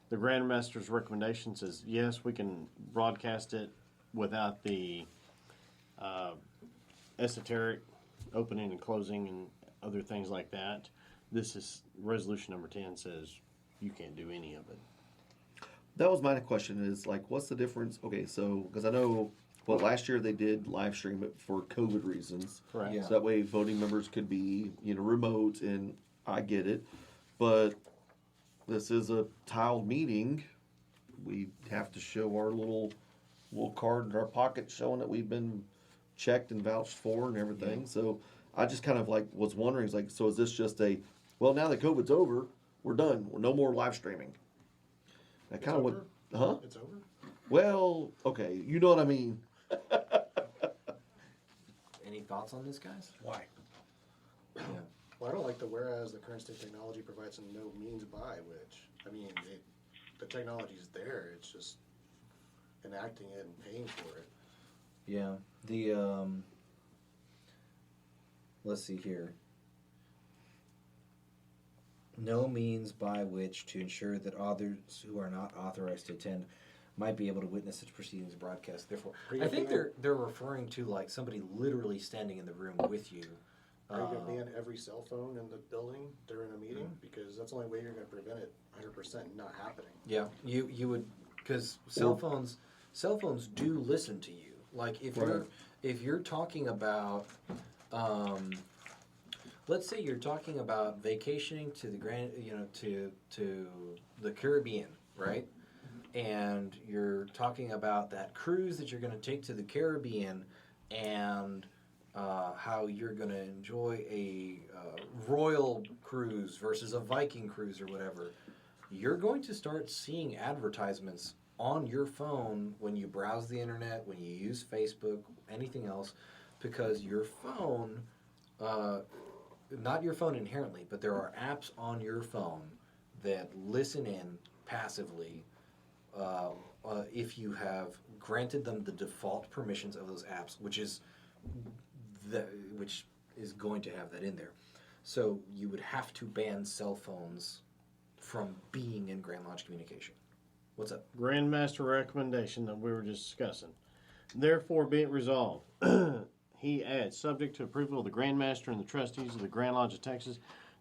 H: the Grand Master's recommendation says, yes, we can broadcast it without the esoteric opening and closing and other things like that. This is resolution number 10 says you can't do any of it.
J: That was my question is, like, what's the difference? Okay, so, because I know, last year they did live stream it for COVID reasons.
H: Correct.
B: Yeah.
J: So that way voting members could be, remote, and I get it. But this is a tiled meeting. We have to show our little card in our pocket showing that we've been checked and vouched for and everything. Yeah. So I just kind of was wondering, so is this just now that COVID's over, we're done. We're no more live streaming. That kind of what, huh?
D: It's over?
J: Well, okay, you know what I mean.
B: Any thoughts on this, guys?
D: Why?
B: Yeah.
D: Well, I don't like the whereas the current state technology provides no means by which. I mean, the technology's there. It's just enacting it and paying for it.
B: Yeah. The let's see here. No means by which to ensure that others who are not authorized to attend. might be able to witness such proceedings broadcast. Therefore,
D: Are you
B: I think
D: gonna
B: they're referring to like somebody literally standing in the room with you.
D: Are you going to ban every cell phone in the building during a meeting? Because that's the only way you're going to prevent it 100% not happening.
B: Yeah, you would, because cell phones do listen to you. Like if you're talking about, let's say you're talking about vacationing to the to the Caribbean, right? And you're talking about that cruise that you're going to take to the Caribbean, and how you're going to enjoy a royal cruise versus a Viking cruise or whatever. You're going to start seeing advertisements on your phone when you browse the internet, when you use Facebook, anything else, because your phone, not your phone inherently, but there are apps on your phone that listen in passively if you have granted them the default permissions of those apps, which is going to have that in there. So you would have to ban cell phones from being in Grand Lodge communication. What's up?
H: Grandmaster recommendation that we were just discussing. Therefore, be it resolved. He adds, subject to approval of the Grandmaster and the trustees of the Grand Lodge of Texas,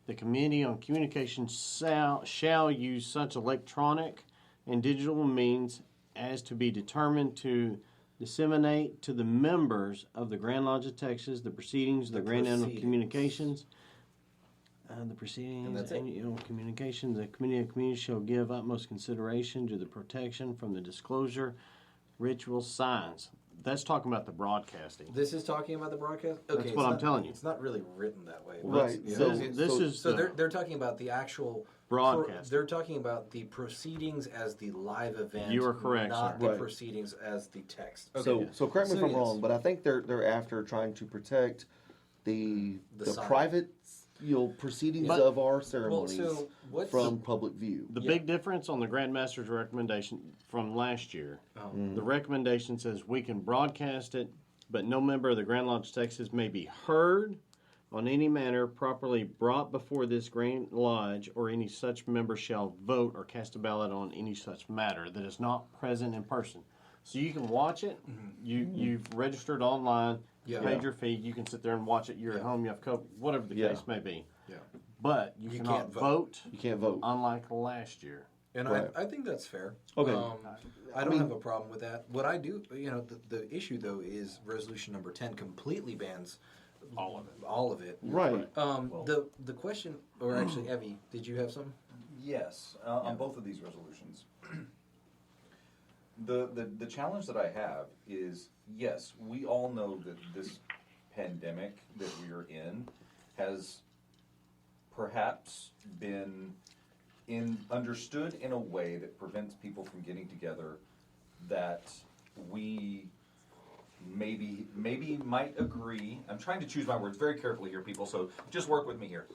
H: the Committee on Communications shall use such electronic and digital means as to be determined to disseminate to the members of the Grand Lodge of Texas the proceedings of the Grand Annual Communications. The proceedings, annual communication, the Committee of Communities shall give utmost consideration to the protection from the disclosure ritual signs. That's talking about the broadcasting.
B: This is talking about the broadcast? Okay,
H: That's what I'm telling you.
B: It's not really written that way.
J: Right.
B: Yeah.
J: So
B: they're talking about the actual
H: broadcast.
B: They're talking about the proceedings as the live event.
H: You are correct,
B: not
H: sir.
B: the
J: Right.
B: proceedings as the text.
J: So correct me if I'm
B: yes.
J: wrong, but I think they're after trying to protect the
B: sign.
J: private proceedings
H: But-
J: of our ceremonies
B: so what's
J: from public view.
H: The big difference on the Grandmaster's recommendation from last year, the recommendation says we can broadcast it, but no member of the Grand Lodge of Texas may be heard on any manner properly brought before this Grand Lodge, or any such member shall vote or cast a ballot on any such matter that is not present in person. So you can watch it. You've registered online. You
B: Yeah.
H: paid your fee. You can sit there and watch it. You're at home. You have COVID, whatever the
J: Yeah.
H: case may be.
B: Yeah.
H: But you
B: You
H: cannot
B: can't vote.
H: vote,
J: You can't vote.
H: unlike last year.
B: And
J: Right.
B: I think that's fair.
J: Okay.
B: I don't have a problem with that. What I do, the issue though is resolution number 10 completely bans
F: All of it.
B: All of it.
J: Right.
B: The question, or actually, Evve, did you have some?
E: Yes, on both of these resolutions. The challenge that I have is, yes, we all know that this pandemic that we are in has perhaps been understood in a way that prevents people from getting together, that we maybe might agree. I'm trying to choose my words very carefully here, people, so just work with me here.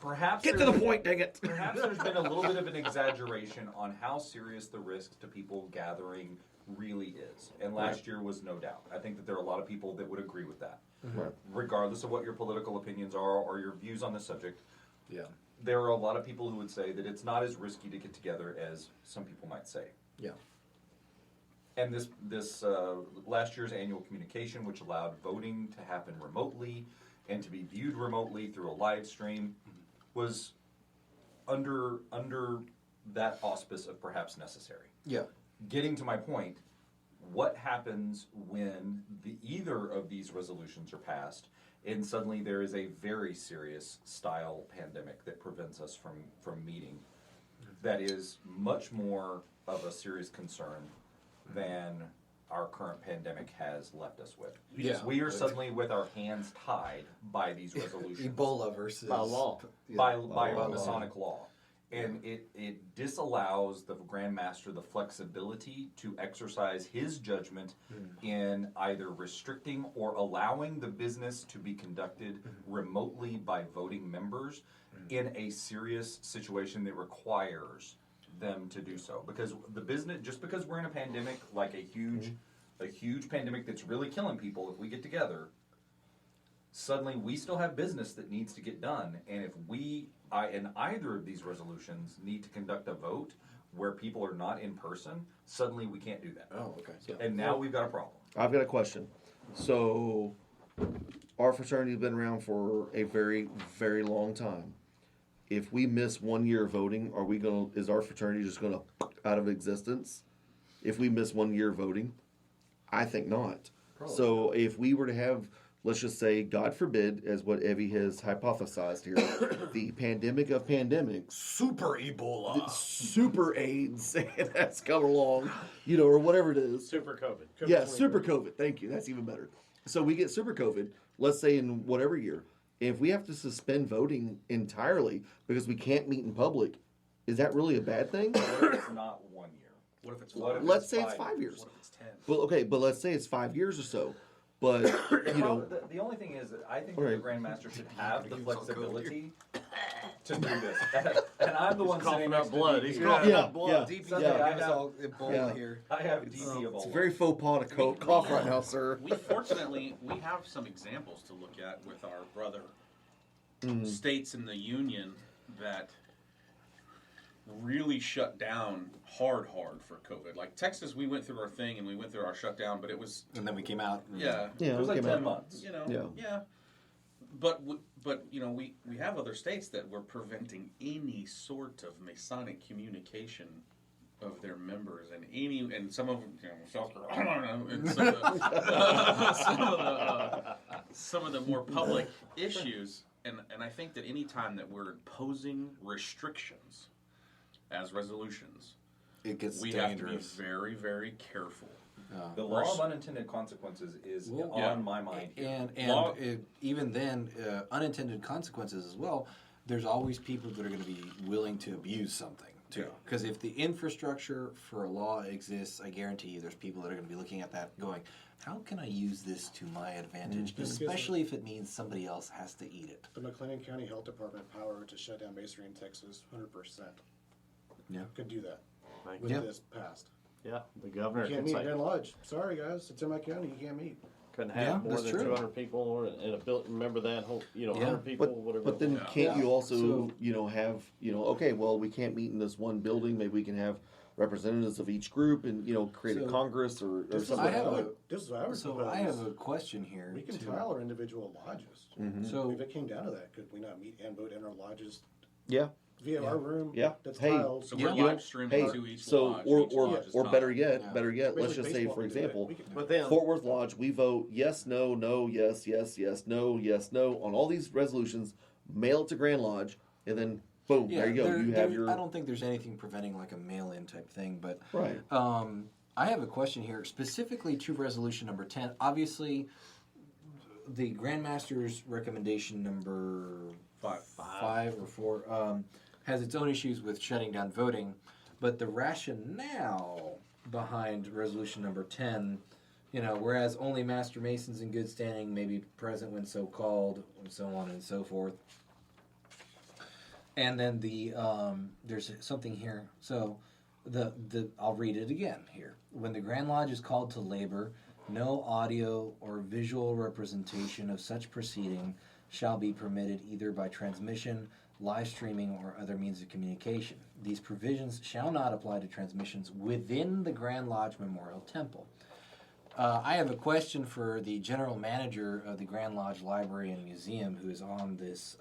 E: Perhaps
J: Get to the point, dang it.
E: Perhaps there's been a little bit of an exaggeration on how serious the risk to people gathering really is. And last year was no doubt. I think that there are a lot of people that would agree with that.
J: Right.
E: Regardless of what your political opinions are or your views on the subject,
B: Yeah.
E: there are a lot of people who would say that it's not as risky to get together as some people might say.
B: Yeah.
E: And this last year's annual communication, which allowed voting to happen remotely and to be viewed remotely through a live stream, was under that auspice of perhaps necessary.
B: Yeah.
E: Getting to my point, what happens when either of these resolutions are passed and suddenly there is a very serious style pandemic that prevents us from meeting, that is much more of a serious concern than our current pandemic has left us with.
B: Yeah.
E: We are suddenly with our hands tied by these resolutions.
B: Ebola versus
H: By law.
E: By
B: law.
E: Masonic law. And it disallows the Grandmaster the flexibility to exercise his judgment in either restricting or allowing the business to be conducted remotely by voting members in a serious situation that requires them to do so. Because the business, just because we're in a pandemic, like a huge pandemic that's really killing people, if we get together, suddenly we still have business that needs to get done. And if in either of these resolutions need to conduct a vote where people are not in person, suddenly we can't do that.
B: Oh, okay.
E: And now we've got a problem.
J: I've got a question. So, our fraternity's been around for a very, very long time. If we miss 1 year of voting, is our fraternity just gonna out of existence? If we miss 1 year of voting? I think not.
B: Probably.
J: So if we were to have, let's just say, God forbid, as what Evve has hypothesized here, the pandemic of pandemics,
B: Super Ebola.
J: super AIDS that's come along, or whatever it is.
H: Super COVID.
J: Yeah, super COVID. Thank you. That's even better. So we get super COVID, let's say in whatever year. If we have to suspend voting entirely because we can't meet in public, is that really a bad thing?
E: It's not 1 year.
B: What if it's
J: Let's say it's 5 years.
B: What if it's 10?
J: Well, okay, but let's say it's 5 years or so. But,
E: The only thing is that I think that the Grandmaster should have the flexibility to do this. And I'm the one sitting next to
H: blood.
E: DP.
H: He's
J: coughing up blood.
B: DP's
E: So,
B: gonna
E: I
B: give us
E: have-
B: all Ebola
J: yeah.
B: here.
E: I have DP of
J: it's a very faux pas to cough right now, sir.
F: We fortunately we have some examples to look at with our brother states in the union that really shut down hard for COVID. Like Texas, we went through our thing and we went through our shutdown, but it was
B: And then we came out.
J: Yeah,
E: It was like
J: okay,
E: 10
J: man.
E: months.
J: Yeah.
F: But we have other states that were preventing any sort of Masonic communication of their members, and some of them, South Carolina, and some of the more public issues. And I think that any time that we're imposing restrictions as resolutions,
B: It gets
F: we
B: dangerous.
F: have to be very, very careful.
E: The law of unintended consequences is on my mind here.
B: And even then, unintended consequences as well. There's always people that are going to be willing to abuse something too. Because if the infrastructure for a law exists, I guarantee you, there's people that are going to be looking at that, going, "How can I use this to my advantage?" Especially if it means somebody else has to eat it.
D: The McLennan County Health Department power to shut down masonry in Texas, 100%.
B: Yeah.
D: Could do that
H: Thank
D: with
B: you.
D: this passed.
H: Yeah, the governor
D: You can't
H: could
D: meet
H: say,
D: at Grand Lodge. Sorry, guys, it's in my county. You can't meet.
H: couldn't
B: Yeah,
H: have more
B: that's
H: than
B: true.
H: 200 people in a building. Remember that whole, 100 people, whatever.
J: But then
H: it was.
J: can't you also,
B: So-
J: have, okay, well, we can't meet in this one building. Maybe we can have representatives of each group and, create a
B: So-
J: Congress or
D: This is
J: something.
B: I have
D: what I
B: a-
D: would- this is what I would
B: So
D: propose.
B: I have a question here.
D: We can
B: too.
D: tile our individual lodges.
B: So
D: If it came down to that, could we not meet and vote in our lodges
J: Yeah.
D: via our room?
J: Yeah.
D: That's
J: Hey,
D: tiled.
F: So
B: Yeah.
F: we're
J: You know,
F: live streaming
J: Hey,
F: to each
J: so
F: lodge.
J: or
F: Each lodge is
J: or
F: not-
J: better yet,
B: Yeah.
J: let's just say, for example,
H: But then,
J: Fort Worth Lodge, we vote yes, no, no, yes, yes, yes, no, yes, no on all these resolutions. Mail it to Grand Lodge, and then boom, there you go. You have your
B: I don't think there's anything preventing like a mail-in type thing, but
J: right.
B: I have a question here specifically to resolution number 10. Obviously, the Grandmaster's recommendation number five or four has its own issues with shutting down voting, but the rationale behind resolution number 10, whereas only Master Masons in good standing may be present when so called, and so on and so forth. And then there's something here. So I'll read it again here. When the Grand Lodge is called to labor, no audio or visual representation of such proceeding shall be permitted either by transmission, live streaming, or other means of communication. These provisions shall not apply to transmissions within the Grand Lodge Memorial Temple. I have a question for the general manager of the Grand Lodge Library and Museum, who is on this,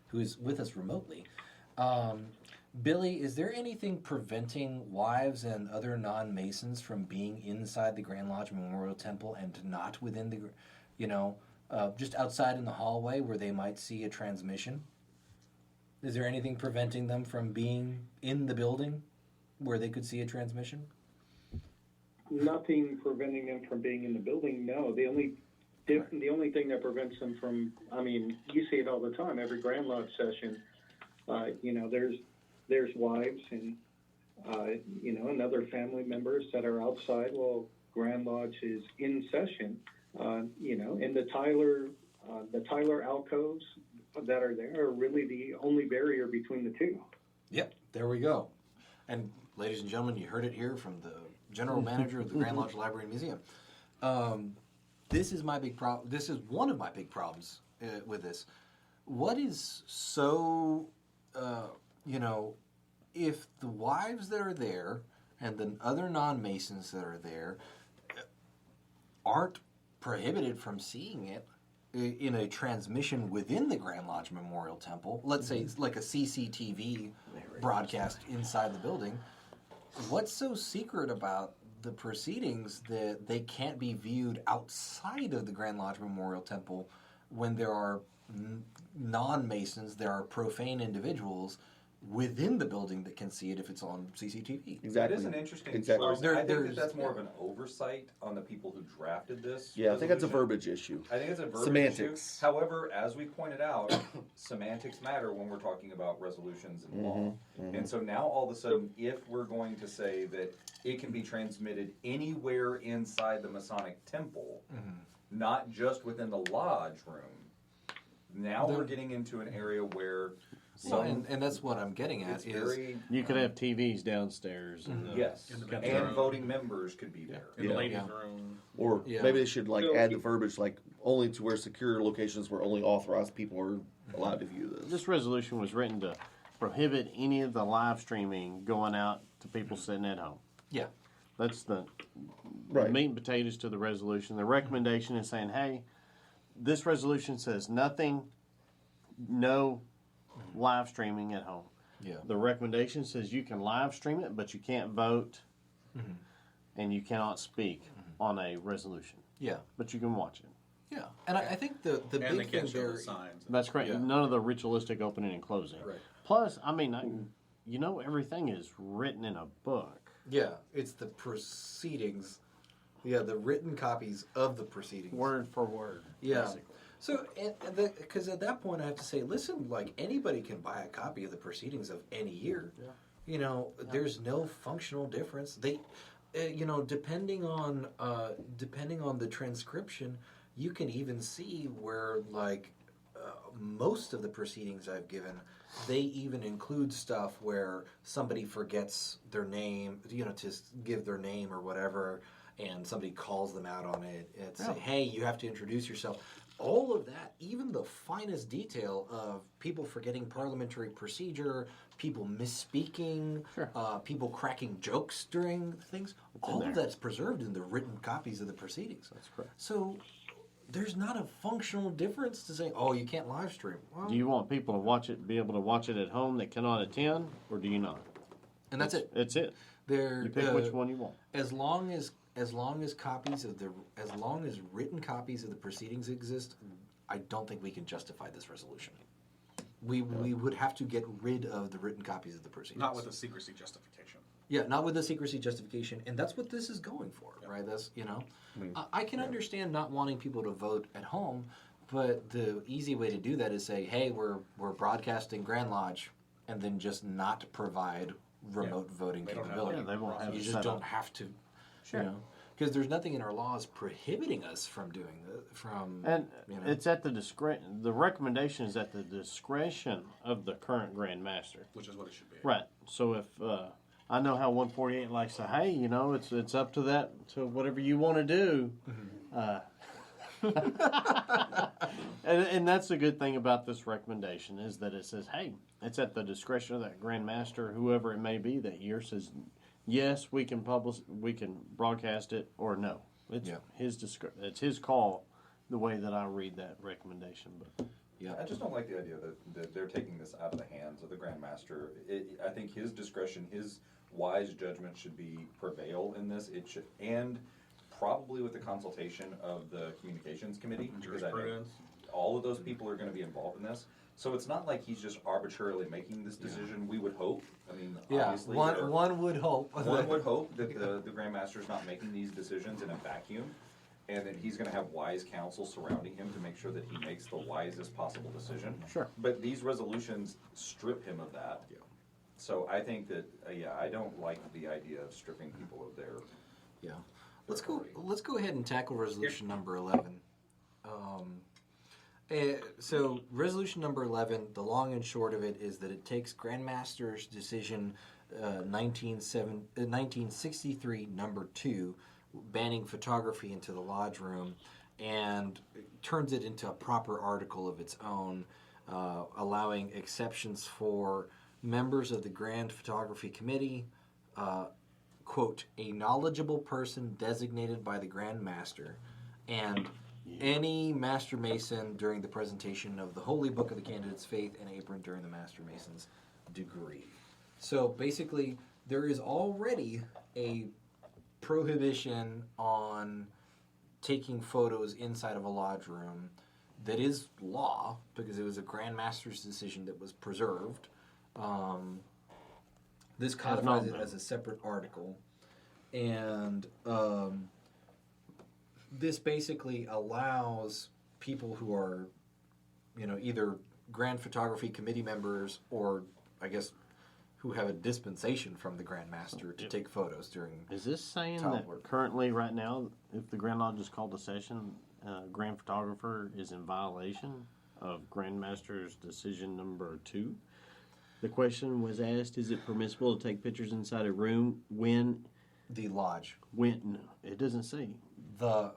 B: who is with us remotely. Billy, is there anything preventing wives and other non-Masons from being inside the Grand Lodge Memorial Temple and not within the, just outside in the hallway where they might see a transmission? Is there anything preventing them from being in the building where they could see a transmission?
G: Nothing preventing them from being in the building. No, the only thing that prevents them from, you see it all the time. Every Grand Lodge session, there's wives and and other family members that are outside while Grand Lodge is in session. And the Tyler alcoves that are there are really the only barrier between the two.
B: Yep, there we go. And ladies and gentlemen, you heard it here from the general manager of the Grand Lodge Library and Museum. This is my big problem. This is one of my big problems with this. What is so, if the wives that are there and the other non-Masons that are there aren't prohibited from seeing it in a transmission within the Grand Lodge Memorial Temple, let's say it's like a CCTV broadcast inside the building, what's so secret about the proceedings that they can't be viewed outside of the Grand Lodge Memorial Temple when there are non-Masons, there are profane individuals within the building that can see it if it's on CCTV.
J: Exactly.
E: That is an interesting choice. I think that's more of an oversight on the people who drafted this.
J: Yeah, I think that's a
E: resolution.
J: verbiage issue.
E: I think it's a verbiage
J: Semantics.
E: issue. However, as we pointed out, semantics matter when we're talking about resolutions and law. And so now all of a sudden, if we're going to say that it can be transmitted anywhere inside the Masonic temple, not just within the lodge room, now we're getting into an area where
B: Well, and that's what I'm getting at.
H: You could have TVs downstairs. And
E: yes, and voting members could be there.
F: In the ladies' room.
J: Or maybe they should add the verbiage only to where secure locations where only authorized people are allowed to view this.
H: This resolution was written to prohibit any of the live streaming going out to people sitting at home.
B: Yeah.
H: That's the
J: Right.
H: meat and potatoes to the resolution. The recommendation is saying, hey, this resolution says nothing, no live streaming at home.
B: Yeah.
H: The recommendation says you can live stream it, but you can't vote and you cannot speak on a resolution.
B: Yeah.
H: But you can watch it.
B: Yeah. And I think the
F: And they
B: big thing
F: can't show
B: there...
F: the signs.
H: That's correct.
B: Yeah.
H: None of the ritualistic opening and closing.
B: Right.
H: Plus, I mean, everything is written in a book.
B: Yeah, it's the proceedings. Yeah, the written copies of the proceedings.
H: Word for word.
B: Yeah.
H: Basically.
B: So, because at that point I have to say, listen, anybody can buy a copy of the proceedings of any year. Yeah. There's no functional difference. They, depending on the transcription, you can even see where most of the proceedings I've given, they even include stuff where somebody forgets their name, to give their name or whatever, and somebody calls them out on it and say, hey, you have to introduce yourself. All of that, even the finest detail of people forgetting parliamentary procedure, people misspeaking, people cracking jokes during things, all of that's preserved in the written copies of the proceedings.
H: That's correct.
B: So there's not a functional difference to saying, oh, you can't live stream. Well,
H: Do you want people to be able to watch it at home that cannot attend, or do you not?
B: and that's it.
H: It's it. You pick which one you want.
B: As long as written copies of the proceedings exist, I don't think we can justify this resolution. We would have to get rid of the written copies of the proceedings.
F: Not with a secrecy justification.
B: Yeah, not with the secrecy justification, and that's what this is going for, right? That's I can understand not wanting people to vote at home, but the easy way to do that is say, hey, we're broadcasting Grand Lodge, and then just not provide remote voting capability.
H: They won't have
B: You
H: it
B: just
H: set
B: don't
H: up.
B: have to,
H: Sure.
B: because there's nothing in our laws prohibiting us from doing that.
H: It's at the discretion. The recommendation is at the discretion of the current Grand Master.
F: Which is what it should be.
H: Right. So if I know how 148 likes to, hey, it's up to whatever you want to do. And that's the good thing about this recommendation is that it says, hey, it's at the discretion of that Grand Master, whoever it may be that year, says, yes, we can broadcast it, or no. It's it's his call, the way that I read that recommendation. But
E: I just don't like the idea that they're taking this out of the hands of the Grand Master. I think his discretion, his wise judgment should prevail in this. It should, and probably with the consultation of the communications committee, because I think all of those people are going to be involved in this. So it's not like he's just arbitrarily making this decision. We would hope. I mean, obviously,
B: one would hope.
E: One would hope that the Grand Master is not making these decisions in a vacuum, and that he's going to have wise counsel surrounding him to make sure that he makes the wisest possible decision.
H: Sure.
E: But these resolutions strip him of that. Yeah. So I think that I don't like the idea of stripping people of their.
B: Yeah. Let's go ahead and tackle resolution number 11. So resolution number 11, the long and short of it is that it takes Grandmaster's decision 1963 number 2, banning photography into the lodge room, and turns it into a proper article of its own, allowing exceptions for members of the Grand Photography Committee, quote, a knowledgeable person designated by the Grand Master, and any Master Mason during the presentation of the Holy Book of the Candidate's Faith and Apron during the Master Mason's degree. So basically, there is already a prohibition on taking photos inside of a lodge room that is law, because it was a Grand Master's decision that was preserved. This codifies it as a separate article, and this basically allows people who are, either Grand Photography Committee members or, I guess, who have a dispensation from the Grand Master to take photos during.
H: Is this saying
B: tile
H: that
B: work.
H: currently, right now, if the Grand Lodge is called a session, Grand Photographer is in violation of Grand Master's decision number 2? The question was asked: is it permissible to take pictures inside a room when
B: The lodge.
H: no, it doesn't say.
B: The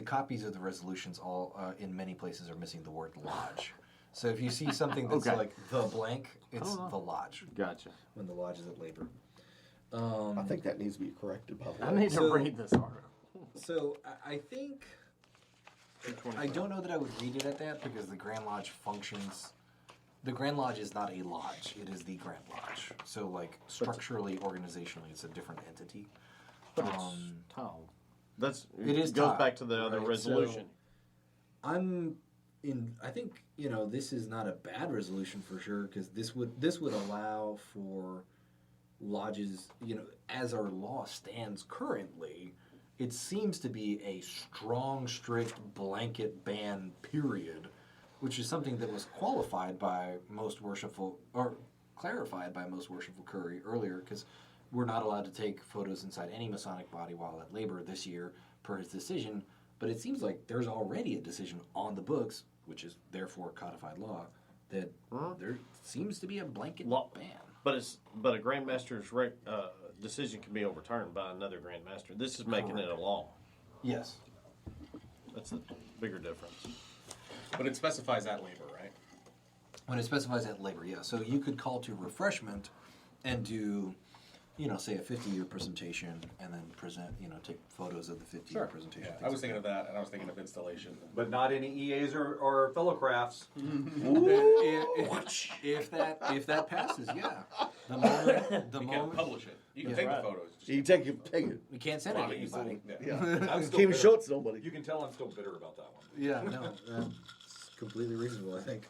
B: copies of the resolutions all in many places are missing the word lodge. So if you see something that's
H: Okay.
B: like the blank, it's the lodge.
H: Gotcha.
B: When the lodge is at labor.
J: I think that needs to be corrected, by the way.
H: I need to
B: So-
H: read this article.
B: So I think I don't know that I would read it at that, because the Grand Lodge functions. The Grand Lodge is not a lodge; it is the Grand Lodge. So, like structurally, organizationally, it's a different entity.
H: But it's tile.
B: It is
H: goes
B: tile,
H: back to the other
B: right?
H: resolution.
B: I think this is not a bad resolution for sure, because this would allow for lodges. As our law stands currently, it seems to be a strong, strict blanket ban. Period. Which is something that was qualified by Most Worshipful, or clarified by Most Worshipful Curry earlier, because we're not allowed to take photos inside any Masonic body while at labor this year per his decision. But it seems like there's already a decision on the books, which is therefore codified law, that there seems to be a blanket ban.
H: But a Grand Master's decision can be overturned by another Grand Master. This is making it a law.
B: Yes.
H: That's the bigger difference.
I: But it specifies at labor, right?
B: When it specifies at labor, yeah. So you could call to refreshment and do, say a 50-year presentation, and then present, take photos of the 50-year presentation.
I: Yeah, I was thinking of that, and I was thinking of installation.
E: But not any EAs or fellow crafts.
B: If that passes, yeah. The
I: You
B: moment
I: can't publish it. You can take the photos. Just
J: You take it.
B: we can't send it to anybody.
J: Yeah.
E: I'm still
J: Can't even
E: bitter.
J: show it to somebody.
E: You can tell I'm still bitter about that one.
B: Yeah, no, that's completely reasonable, I think.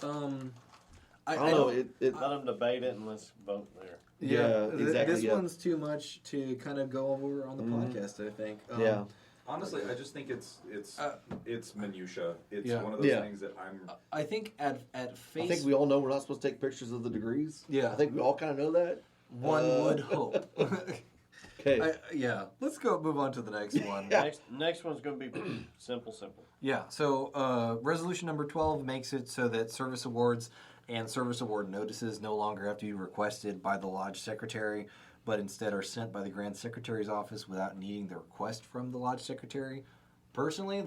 J: I don't know.
H: Let them debate it and let's vote there.
J: Yeah, exactly,
B: This
J: yeah.
B: one's too much to kind of go over on the podcast, I think.
J: Yeah.
E: Honestly, I just think it's minutia. It's
B: Yeah.
E: one of those
J: Yeah.
E: things that I'm.
B: I think at face,
J: I think we all know we're not supposed to take pictures of the degrees.
B: Yeah.
J: I think we all kind of know that.
B: one would hope.
J: Okay.
B: Yeah, let's move on to the next one.
J: Yeah.
H: Next one's going to be simple.
B: Yeah, so resolution number 12 makes it so that service awards and service award notices no longer have to be requested by the lodge secretary, but instead are sent by the Grand Secretary's office without needing the request from the lodge secretary. Personally,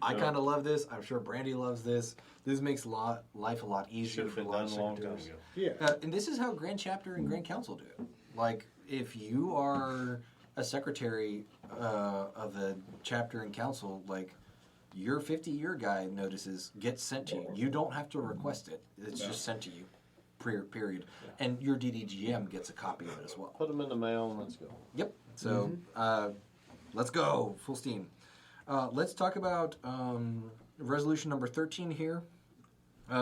B: I kind of love this. I'm sure Brandy loves this. This makes life a lot easier
H: Should have
B: for
H: been done
B: lodge
H: a long time
B: secretaries.
H: ago.
D: Yeah.
B: And this is how Grand Chapter and Grand Council do it. If you are a secretary of the chapter and council, your 50-year guy notices gets sent to you. You don't have to request it. It's just sent to you, period. And your DDGM gets a copy of it as well.
H: Put them in the mail and let's go.
B: Yep. So let's go, full steam. Let's talk about resolution number 13 here.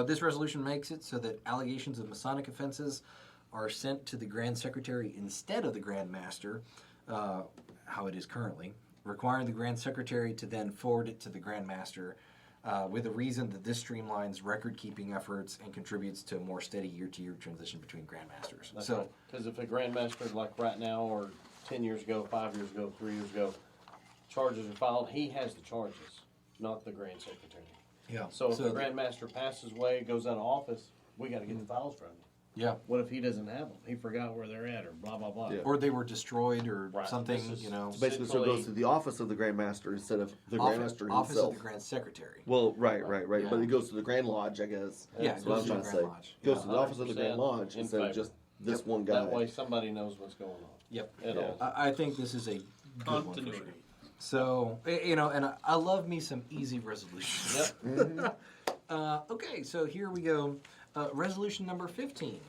B: This resolution makes it so that allegations of Masonic offenses are sent to the Grand Secretary instead of the Grand Master, how it is currently, requiring the Grand Secretary to then forward it to the Grand Master with the reason that this streamlines record-keeping efforts and contributes to a more steady year-to-year transition between Grand Masters.
H: Because if a Grand Master, like right now, or 10 years ago, 5 years ago, 3 years ago, charges are filed, he has the charges, not the Grand Secretary.
B: Yeah.
H: So if the Grand Master passes away, goes out of office, we got to get the files from him.
B: Yeah.
H: What if he doesn't have them? He forgot where they're at, or blah blah blah.
J: Yeah.
B: Or they were destroyed or
H: Right.
B: something,
H: This is-
B: you know.
J: So basically, so it goes to the office of the Grand Master instead of the Grand Master himself.
B: Office of the Grand Secretary.
J: Well, right.
B: Yeah.
J: But it goes to the Grand Lodge, I guess.
B: Yeah,
J: That's
B: it
J: what
B: goes
J: I'm
B: to
J: trying
B: the
J: to
B: Grand
J: say.
B: Lodge.
J: It goes to the office of the
H: 100%
J: Grand Lodge
H: in
J: instead of
H: favor.
J: just this
B: Yep.
J: one guy.
H: That way, somebody knows what's going on.
B: Yep.
H: At
J: Yeah.
H: all.
B: I think this is a good one for
F: Continuity.
B: sure. So, you know, and I love me some easy resolutions. Okay, so here we go. Resolution number 15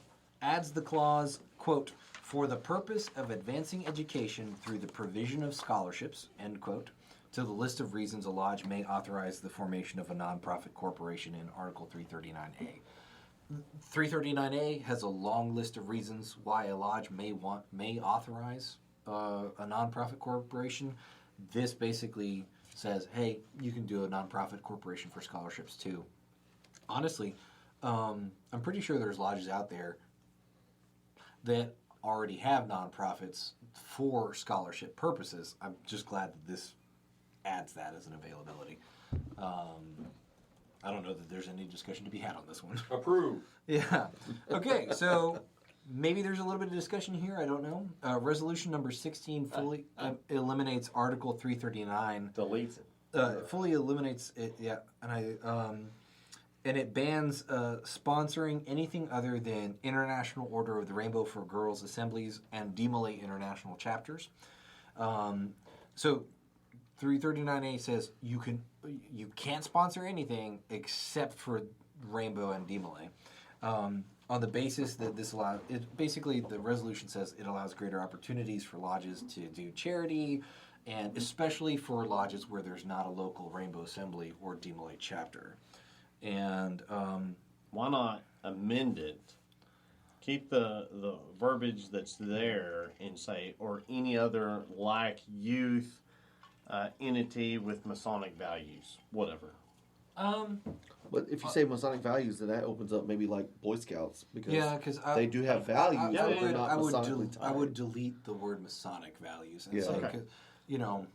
B: adds the clause, quote, for the purpose of advancing education through the provision of scholarships, end quote, to the list of reasons a lodge may authorize the formation of a nonprofit corporation in Article 339A. 339A has a long list of reasons why a lodge may authorize a nonprofit corporation. This basically says, hey, you can do a nonprofit corporation for scholarships too. Honestly, I'm pretty sure there's lodges out there that already have nonprofits for scholarship purposes. I'm just glad that this adds that as an availability. I don't know that there's any discussion to be had on this one.
E: Approve.
B: Yeah. Okay, so maybe there's a little bit of discussion here. I don't know. Resolution number 16 fully eliminates Article 339.
H: Deletes it.
B: Fully eliminates it. Yeah, and it bans sponsoring anything other than International Order of the Rainbow for Girls Assemblies and DMLA International chapters. So 339A says you can't sponsor anything except for Rainbow and DMLA. On the basis that this allows, basically the resolution says it allows greater opportunities for lodges to do charity, and especially for lodges where there's not a local Rainbow Assembly or DMLA chapter. And
H: Why not amend it? Keep the verbiage that's there and say, or any other like youth entity with Masonic values, whatever.
J: But if you say Masonic values, then that opens up maybe like Boy Scouts because
B: because
J: they do have values, but they're not Masonically
B: I
J: tied.
B: would delete the word Masonic values and
J: Yeah.
B: say,
H: Okay.
B: 'cause, you know,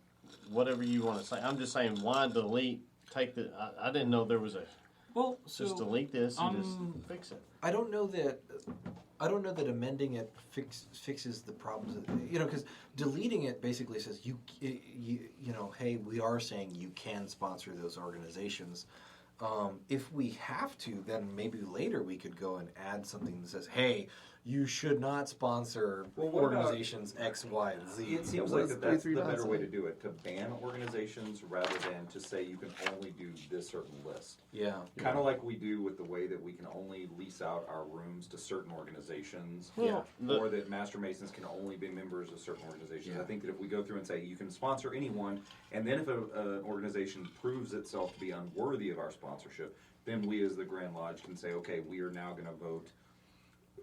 H: Whatever you want to say. I'm just saying, why delete? Take the. I didn't know there was a.
B: well, so
H: Just delete this and just fix it.
B: I don't know that amending it fixes the problems. Because deleting it basically says you know, hey, we are saying you can sponsor those organizations. If we have to, then maybe later we could go and add something that says, hey, you should not sponsor
E: Well, what about-
B: organizations X, Y, and Z.
E: It seems
J: what
E: like
J: does
E: that's the
J: 339
E: better way
J: say?
E: to do it, to ban organizations rather than to say you can only do this certain list.
B: Yeah.
E: Kind of like we do with the way that we can only lease out our rooms to certain organizations.
H: Yeah.
E: Or that Master Masons can only be members of certain organizations.
B: Yeah.
E: I think that if we go through and say you can sponsor anyone, and then if an organization proves itself to be unworthy of our sponsorship, then we as the Grand Lodge can say, okay, we are now going to vote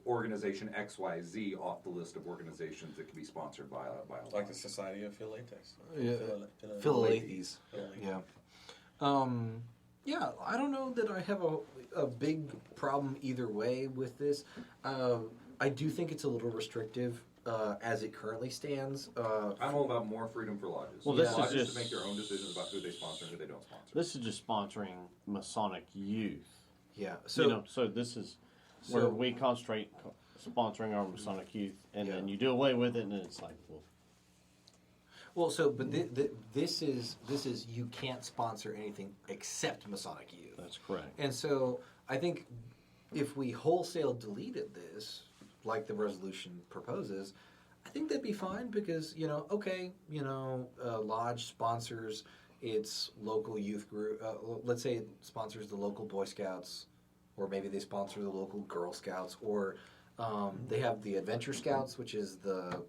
E: organization XYZ off the list of organizations that can be sponsored by a lodge.
K: Like the Society of Philates.
B: Philalethes. Yeah. Yeah, I don't know that I have a big problem either way with this. I do think it's a little restrictive as it currently stands.
E: I'm all about more freedom for lodges.
H: Well, this is
E: lodges
H: just-
E: to make their own decisions about who they sponsor and who they don't sponsor.
H: This is just sponsoring Masonic youth.
B: Yeah. So
H: you know, so this is where
B: So-
H: we concentrate sponsoring our Masonic youth, and
B: Yeah.
H: then you do away with it, and it's like, well,
B: but this is you can't sponsor anything except Masonic youth.
H: that's correct.
B: And so I think if we wholesale deleted this, like the resolution proposes, I think that'd be fine because, lodge sponsors its local youth group. Let's say it sponsors the local Boy Scouts, or maybe they sponsor the local Girl Scouts, or they have the Adventure Scouts, which is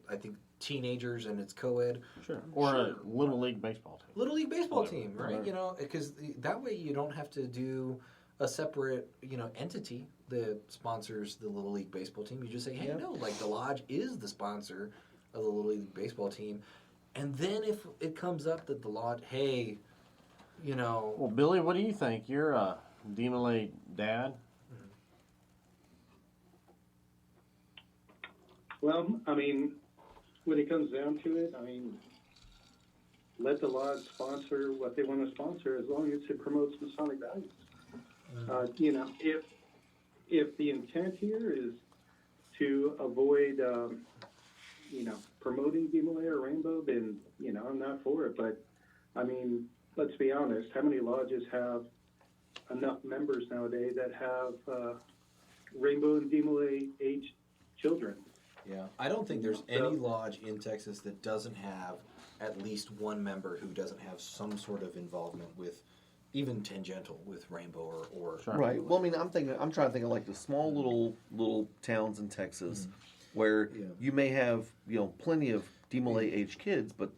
B: I think teenagers and it's co-ed.
H: Sure. Or a Little League baseball team.
B: Little League baseball
H: Whatever.
B: team, right?
H: Whatever.
B: Because that way you don't have to do a separate, entity that sponsors the Little League baseball team. You just say, hey, no, like the lodge is the sponsor of the Little League baseball team. And then if it comes up that the lodge, hey,
H: Well, Billy, what do you think? You're a DMLA dad.
G: Well, I mean, when it comes down to it, I mean, let the lodge sponsor what they want to sponsor as long as it promotes Masonic values. If the intent here is to avoid, promoting DMLA or Rainbow, then, I'm not for it. But, I mean, let's be honest, how many lodges have enough members nowadays that have Rainbow and DMLA age children?
B: Yeah, I don't think there's any lodge in Texas that doesn't have at least one member who doesn't have some sort of involvement with, even tangential with Rainbow or
J: Right. Well, I mean, I'm trying to think of like the small little towns in Texas where you may have plenty of DMLA age kids, but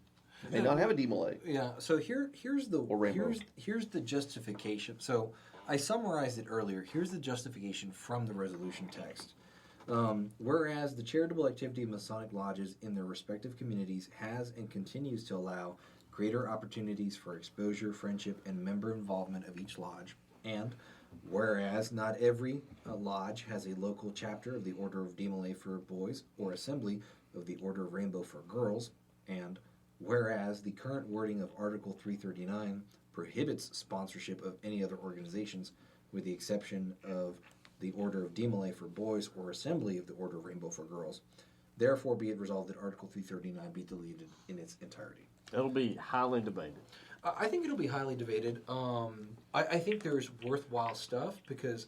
J: may not have a DMLA.
B: Yeah. So here's the justification. So I summarized it earlier. Here's the justification from the resolution text. Whereas the charitable activity of Masonic lodges in their respective communities has and continues to allow greater opportunities for exposure, friendship, and member involvement of each lodge, and whereas not every lodge has a local chapter of the Order of DMLA for boys or assembly of the Order of Rainbow for girls, and whereas the current wording of Article 339 prohibits sponsorship of any other organizations with the exception of the Order of DMLA for boys or assembly of the Order of Rainbow for girls, therefore be it resolved that Article 339 be deleted in its entirety.
H: It'll be highly debated.
B: I think it'll be highly debated. I think there's worthwhile stuff because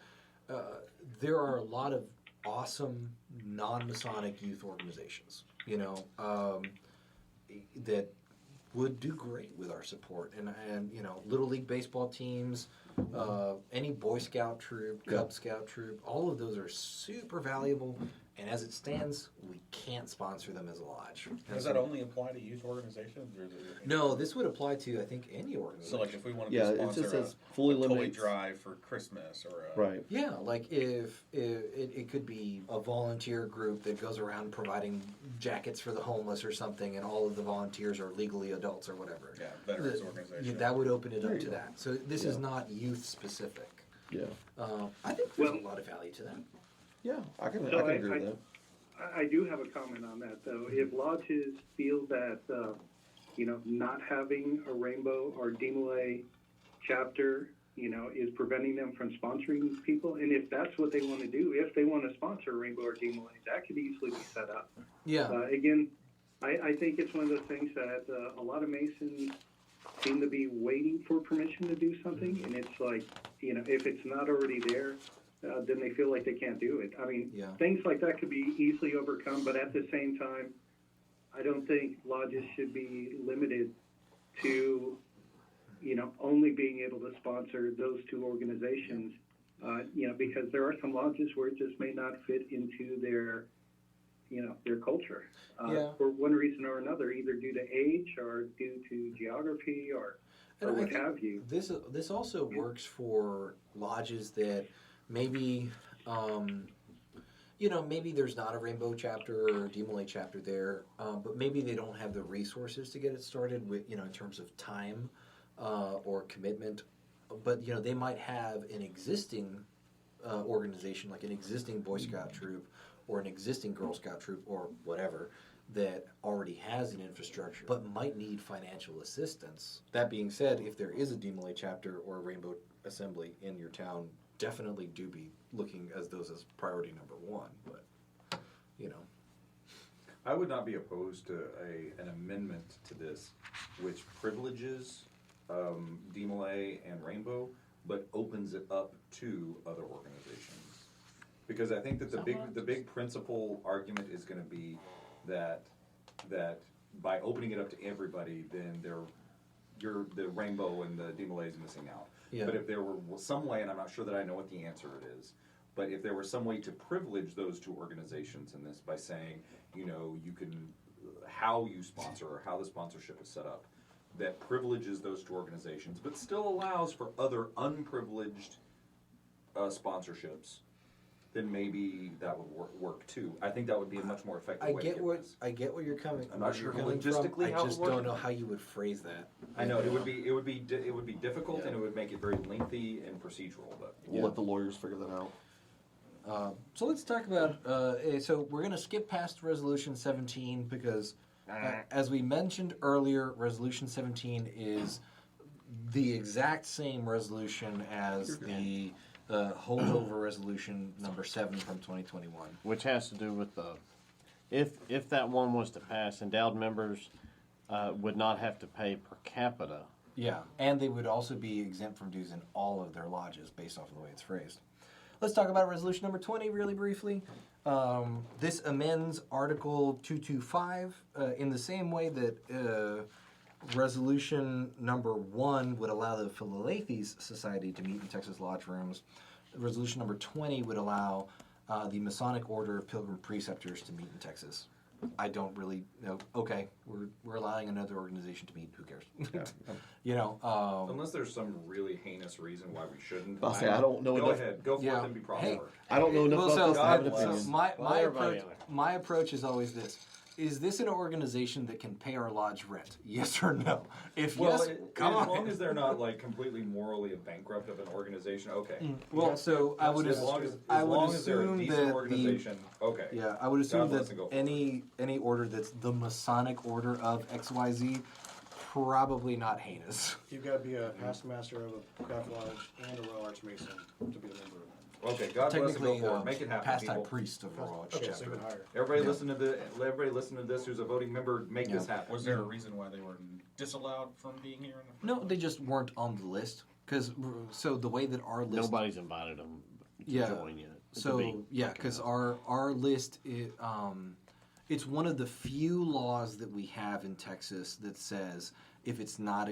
B: there are a lot of awesome non-Masonic youth organizations, that would do great with our support. And Little League baseball teams, any Boy Scout troop, Cub Scout troop, all of those are super valuable. And as it stands, we can't sponsor them as a lodge.
E: Does that only apply to youth organizations? Or
B: no, this would apply to, I think, any organization.
E: So, like, if we wanted to sponsor
J: it just says
E: a
J: fully
E: toy
J: limited
E: drive for Christmas or
J: right.
B: Yeah, like if it could be a volunteer group that goes around providing jackets for the homeless or something, and all of the volunteers are legally adults or whatever.
E: Yeah, veterans organization.
B: That would open it up to that. So this is not youth specific.
J: Yeah.
B: I think there's a lot of value to that.
J: Yeah, I can
G: So
J: agree with that.
G: I do have a comment on that, though. If lodges feel that, not having a Rainbow or DMLA chapter, is preventing them from sponsoring people, and if that's what they want to do, if they want to sponsor a Rainbow or DMLA, that could easily be set up.
B: Yeah.
G: Again, I think it's one of those things that a lot of Masons seem to be waiting for permission to do something, and it's like, if it's not already there, then they feel like they can't do it. I mean, things like that could be easily overcome, but at the same time, I don't think lodges should be limited to, only being able to sponsor those two organizations, because there are some lodges where it just may not fit into their culture. For one reason or another, either due to age or due to geography or what have you.
B: This also works for lodges that maybe, maybe there's not a Rainbow chapter or a DMLA chapter there, but maybe they don't have the resources to get it started with, in terms of time or commitment. But, they might have an existing organization, like an existing Boy Scout troop or an existing Girl Scout troop or whatever, that already has an infrastructure but might need financial assistance. That being said, if there is a DMLA chapter or a Rainbow assembly in your town, definitely do be looking as those as priority number one. But
E: I would not be opposed to an amendment to this which privileges DMLA and Rainbow but opens it up to other organizations, because I think that the big principal argument is going to be that by opening it up to everybody, then the Rainbow and the DMLA is missing out.
B: Yeah.
E: But if there were some way, and I'm not sure that I know what the answer is, but if there were some way to privilege those two organizations in this by saying, you can, how you sponsor or how the sponsorship is set up, that privileges those two organizations, but still allows for other unprivileged sponsorships, then maybe that would work too. I think that would be a much more effective way.
B: I get where you're coming.
E: I'm not sure
B: coming
E: logistically
B: from.
E: how
B: I just don't know how you would phrase that.
E: I know it would be difficult, and it would make it very lengthy and procedural. But
J: we'll let the lawyers figure that out.
B: So let's talk about. So we're going to skip past Resolution 17 because, as we mentioned earlier, Resolution 17 is the exact same resolution as the holdover resolution number 7 from 2021.
H: Which has to do with if that one was to pass, endowed members would not have to pay per capita.
B: Yeah, and they would also be exempt from dues in all of their lodges based off of the way it's phrased. Let's talk about resolution number 20 really briefly. This amends Article 225 in the same way that resolution number 1 would allow the Philalethes Society to meet in Texas lodge rooms. Resolution number 20 would allow the Masonic Order of Pilgrim Preceptors to meet in Texas. I don't really know. Okay, we're allowing another organization to meet. Who cares? You know,
E: Unless there's some really heinous reason why we shouldn't.
J: I'll say I don't know
E: Go
J: enough.
E: ahead, go for it and be proper.
B: Hey,
J: I don't know enough
B: well,
J: about this to have an
E: God bless.
J: opinion.
B: So my approach is always this. Is this an organization that can pay our lodge rent? Yes or no? If
E: Well,
B: yes, come
E: as
B: on.
E: long as they're not like completely morally a bankrupt of an organization, okay.
B: Well, so I would
E: As long as,
B: I
E: as
B: would
E: long as they're a
B: assume
E: decent
B: that the
E: organization, okay.
B: yeah, I would assume
E: God bless
B: that
E: and go for
B: any order that's the Masonic Order of XYZ, probably not heinous.
D: You've got to be a past master of a craft lodge and a Royal Archmason to be a member of it.
E: Okay, God bless and go
B: Technically,
E: for it. Make it happen,
B: past high
E: people.
B: priest of Royal Arch
D: Okay, so
B: Chapter.
D: even higher.
E: Everybody listen to this who's a voting member, make this happen.
F: Was there a reason why they were disallowed from being here? In the
B: No, they just weren't on the list. Because so the way that our list
H: Nobody's invited them to
B: Yeah.
H: join yet.
B: So yeah, because our list it's one of the few laws that we have in Texas that says if it's not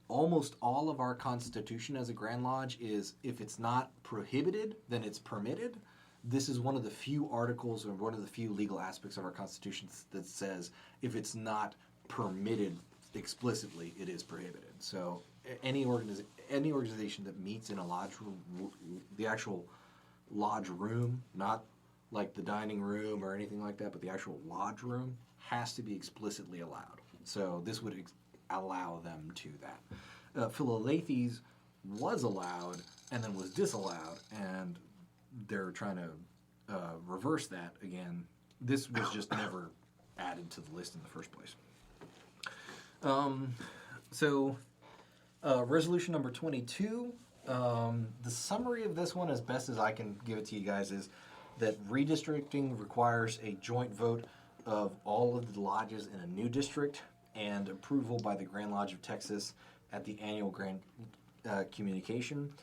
B: almost all of our constitution as a Grand Lodge is if it's not prohibited, then it's permitted. This is one of the few articles or one of the few legal aspects of our constitution that says if it's not permitted explicitly, it is prohibited. So any organization that meets in a lodge room, the actual lodge room, not like the dining room or anything like that, but the actual lodge room has to be explicitly allowed. So this would allow them to that. Philalethes was allowed and then was disallowed, and they're trying to reverse that again. This was just never added to the list in the first place. Resolution number 22. The summary of this one, as best as I can give it to you guys, is that redistricting requires a joint vote of all of the lodges in a new district and approval by the Grand Lodge of Texas at the annual Grand Communication.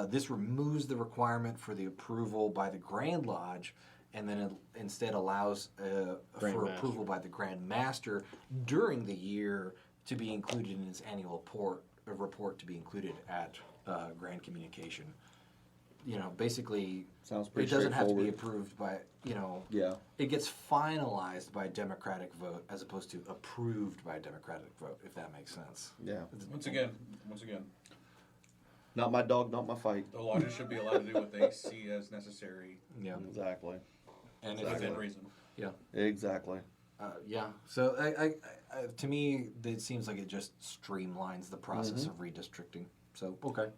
B: This removes the requirement for the approval by the Grand Lodge, and then it instead allows for approval by the Grand Master during the year to be included in its annual report to be included at Grand Communication. You know, basically,
J: Sounds pretty
B: it doesn't have to be
J: straightforward.
B: approved by, you know,
J: Yeah.
B: it gets finalized by a Democratic vote as opposed to approved by a Democratic vote, if that makes sense.
J: Yeah.
F: Once again,
J: Not my dog, not my fight.
F: the lodges should be allowed to do what they see as necessary
B: Yeah.
J: Exactly.
B: And
F: within reason.
B: yeah.
J: Exactly.
B: Yeah. So I, to me, it seems like it just streamlines the process of redistricting. So, okay.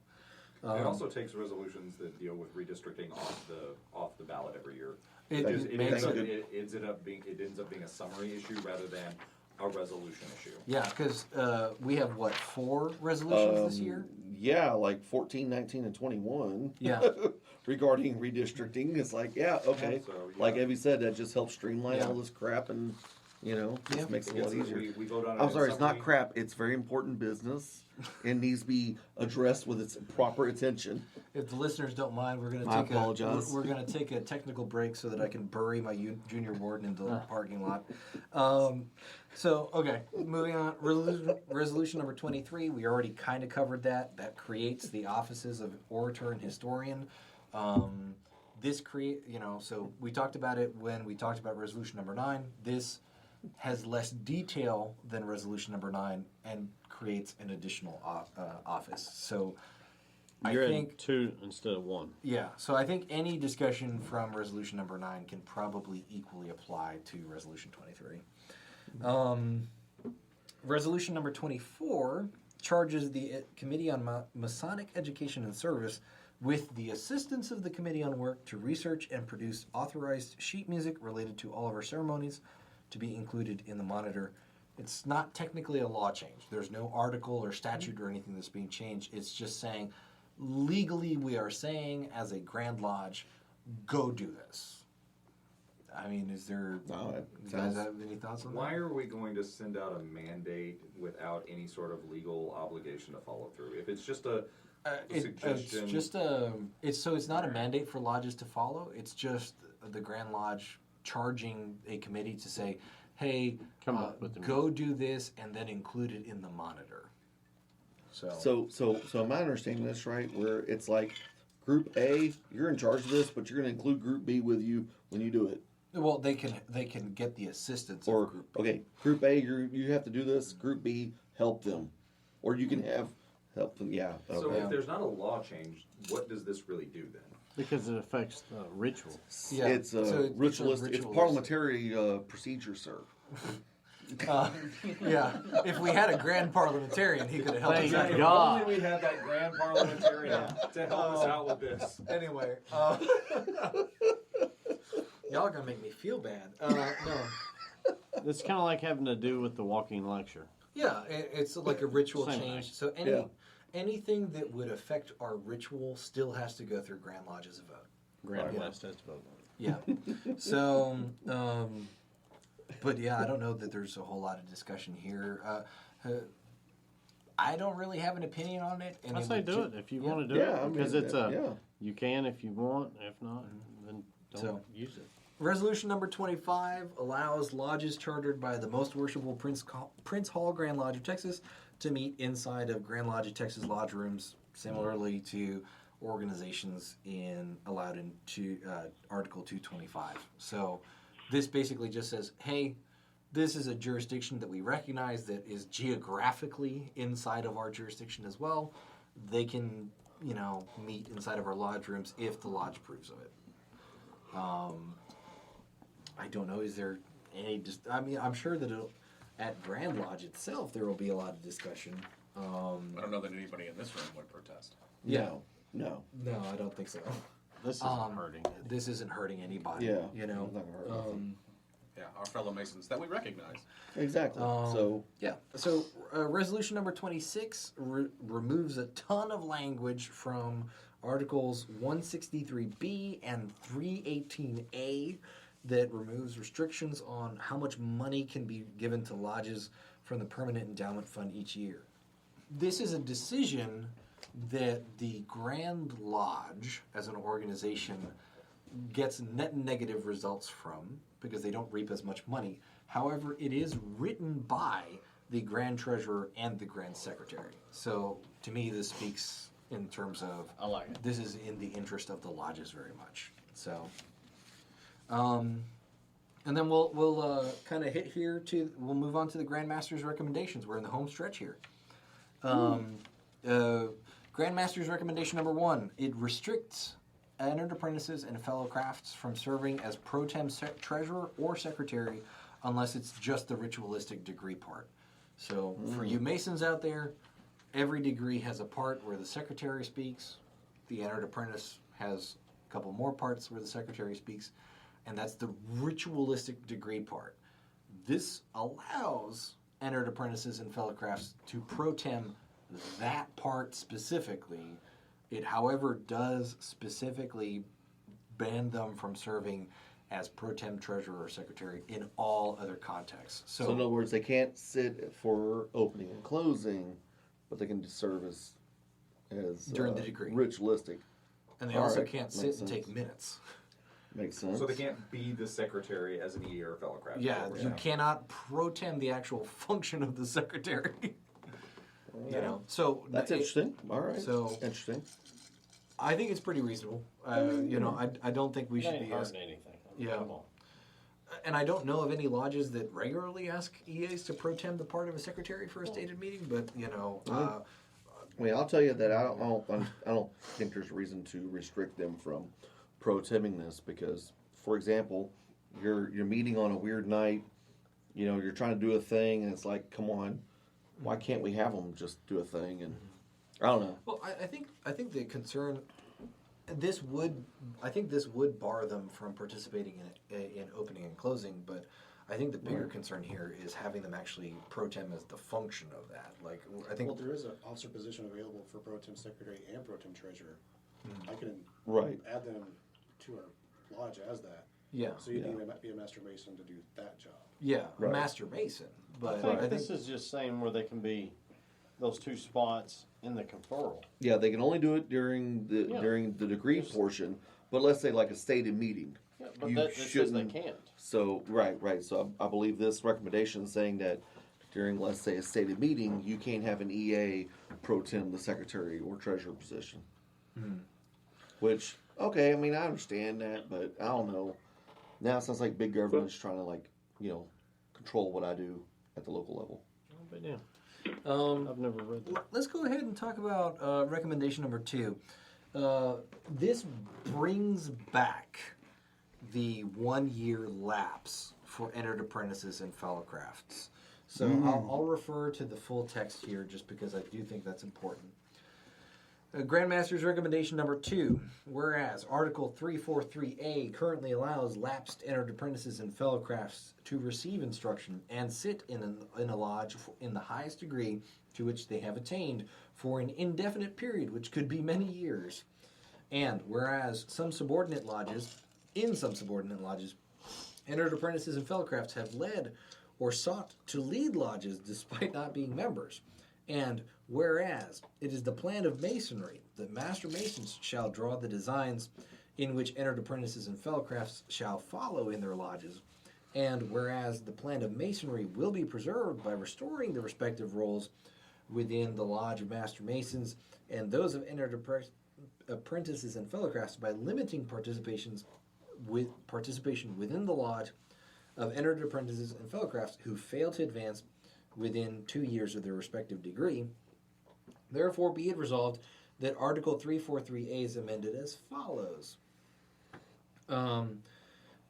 E: It also takes resolutions that deal with redistricting off the ballot every year.
B: It
J: makes
E: It ends up being a summary issue rather than a resolution issue.
B: Yeah, because we have, 4 resolutions this year?
J: Yeah, like 14, 19, and 21.
B: Yeah.
J: Regarding redistricting, it's like, yeah, okay.
E: So, yeah.
J: Like Evie said, that just helps streamline
B: Yeah.
J: all this crap and, just makes it a lot easier.
E: We vote on it
J: I'm
E: in
J: sorry, it's not
E: summary.
J: crap. It's very important business and needs to be addressed with its proper attention.
B: If the listeners don't mind, we're going
J: I
B: to
J: apologize.
B: we're going to take a technical break so that I can bury my junior warden into the parking lot. Okay, moving on. Resolution number 23. We already kind of covered that. That creates the offices of orator and historian. This so we talked about it when we talked about resolution number 9. This has less detail than resolution number 9 and creates an additional office. So
H: You're
B: I think
H: in 2 instead of 1.
B: yeah, so I think any discussion from resolution number 9 can probably equally apply to resolution 23. Resolution number 24 charges the Committee on Masonic Education and Service with the assistance of the Committee on Work to research and produce authorized sheet music related to all of our ceremonies to be included in the monitor. It's not technically a law change. There's no article or statute or anything that's being changed. It's just saying legally we are saying as a Grand Lodge, go do this. I mean, is there?
J: No,
B: you guys have any thoughts on that?
E: Why are we going to send out a mandate without any sort of legal obligation to follow through? If it's just a suggestion,
B: It's just a. It's not a mandate for lodges to follow. It's just the Grand Lodge charging a committee to say, "Hey,
H: Come up with the
B: go do this," and then include it in the monitor.
J: So am I understanding this right? Where it's like Group A, you're in charge of this, but you're going to include Group B with you when you do it.
B: Well, they can get the assistance
J: Or
B: of Group B.
J: okay, Group A, you have to do this. Group B, help them, or you can have help them. Yeah.
E: so
J: Okay.
E: if there's not a law change, what does this really do then?
H: Because it affects the ritual.
B: Yeah,
J: It's
B: so it's
J: ritualistic. It's
B: ritualistic.
J: parliamentary procedure, sir.
B: Yeah, if we had a grand parliamentarian, he could have helped us
H: Thank
B: out.
E: If
H: God.
E: only we had that grand parliamentarian to help us out with this.
B: Anyway, y'all are gonna make me feel bad. No,
H: It's kind of like having to do with the walking lecture.
B: yeah, it's like a ritual
H: Same
B: change.
H: thing.
B: So anything that would affect our ritual still has to go through Grand Lodge as a vote.
H: Grand
B: Yeah.
H: West has to vote on it.
B: Yeah. So, but yeah, I don't know that there's a whole lot of discussion here. I don't really have an opinion on it. And
H: I say do it if you want to do
J: Yeah, I
H: it,
J: mean,
H: because it's a.
J: yeah.
H: You can if you want. If not, then don't
B: So-
H: use it.
B: Resolution number 25 allows lodges chartered by the Most Worshipful Prince Hall Grand Lodge of Texas to meet inside of Grand Lodge of Texas lodge rooms, similarly to organizations allowed in Article 225. So this basically just says, hey, this is a jurisdiction that we recognize that is geographically inside of our jurisdiction as well. They can, meet inside of our lodge rooms if the lodge approves of it. I don't know. Is there any? I'm sure that at Grand Lodge itself there will be a lot of discussion.
F: I don't know that anybody in this room would protest.
B: Yeah.
J: No.
B: No, I don't think so.
H: This isn't hurting.
B: This isn't hurting anybody.
J: Yeah.
B: You know.
J: It's not gonna hurt nothing.
F: Yeah, our fellow Masons that we recognize.
J: Exactly.
B: Yeah. So resolution number 26 removes a ton of language from Articles 163B and 318A that removes restrictions on how much money can be given to lodges from the Permanent Endowment Fund each year. This is a decision that the Grand Lodge, as an organization, gets net negative results from because they don't reap as much money. However, it is written by the Grand Treasurer and the Grand Secretary. So, to me, this speaks in terms of
H: I like it.
B: this is in the interest of the lodges very much. So, and then we'll kind of hit here we'll move on to the Grand Master's recommendations. We're in the home stretch here. Grand Master's recommendation number 1, it restricts entered apprentices and fellow crafts from serving as pro tem treasurer or secretary unless it's just the ritualistic degree part. So for you Masons out there, every degree has a part where the secretary speaks. The entered apprentice has a couple more parts where the secretary speaks, and that's the ritualistic degree part. This allows entered apprentices and fellow crafts to pro tem that part specifically. It, however, does specifically ban them from serving as pro tem treasurer or secretary in all other contexts.
J: So in other words, they can't sit for opening and closing, but they can just serve as
B: during the degree.
J: ritualistic.
B: And they
J: All
B: also
J: right,
B: can't
J: makes
B: sit and
J: sense.
B: take minutes.
J: Makes sense.
E: So they can't be the secretary as an EA or fellow craft.
B: Yeah, you cannot pro tem the actual function of the secretary. You know, so
J: That's interesting. All right.
B: So
J: interesting.
B: I think it's pretty reasonable. I don't think we
H: It
B: should
H: ain't
B: be
H: hurting anything.
B: Yeah.
H: Come on.
B: And I don't know of any lodges that regularly ask EAs to pro tem the part of a secretary for a stated meeting, but
J: I mean, I'll tell you that I don't think there's a reason to restrict them from pro temming this because, for example, you're meeting on a weird night. You know, you're trying to do a thing, and it's like, come on, why can't we have them just do a thing? And I don't know.
B: Well, I think the concern this would bar them from participating in opening and closing, but I think the bigger concern here is having them actually pro tem as the function of that. Like, I think
D: Well, there is an officer position available for pro tem secretary and pro tem treasurer. I can add them to our lodge as that.
B: yeah,
D: So you need to be a master mason to do that job.
B: yeah, a master mason. But
H: I think this is just saying where they can be those two spots in the conferral.
J: Yeah, they can only do it during the degree portion, but let's say like a stated meeting.
H: Yeah, but
J: You
H: that says they
J: shouldn't-
H: can't.
J: So, right. So I believe this recommendation is saying that during, let's say, a stated meeting, you can't have an EA pro tem the secretary or treasurer position. Which, okay, I mean, I understand that, but I don't know. Now it sounds like big government's trying to, control what I do at the local level.
H: But yeah,
B: Um,
H: I've never read that.
B: let's go ahead and talk about recommendation number 2. This brings back the 1-year lapse for entered apprentices and fellow crafts. So I'll refer to the full text here just because I do think that's important. Grandmaster's recommendation number 2, whereas Article 343A currently allows lapsed entered apprentices and fellow crafts to receive instruction and sit in a lodge in the highest degree to which they have attained for an indefinite period, which could be many years. And whereas some subordinate lodges, entered apprentices and fellow crafts have led or sought to lead lodges despite not being members. And whereas it is the plan of masonry that master masons shall draw the designs in which entered apprentices and fellow crafts shall follow in their lodges, and whereas the plan of masonry will be preserved by restoring the respective roles within the lodge of master masons and those of entered apprentices and fellow crafts by limiting participation within the lodge of entered apprentices and fellow crafts who fail to advance within 2 years of their respective degree. Therefore, be it resolved that Article 343A is amended as follows.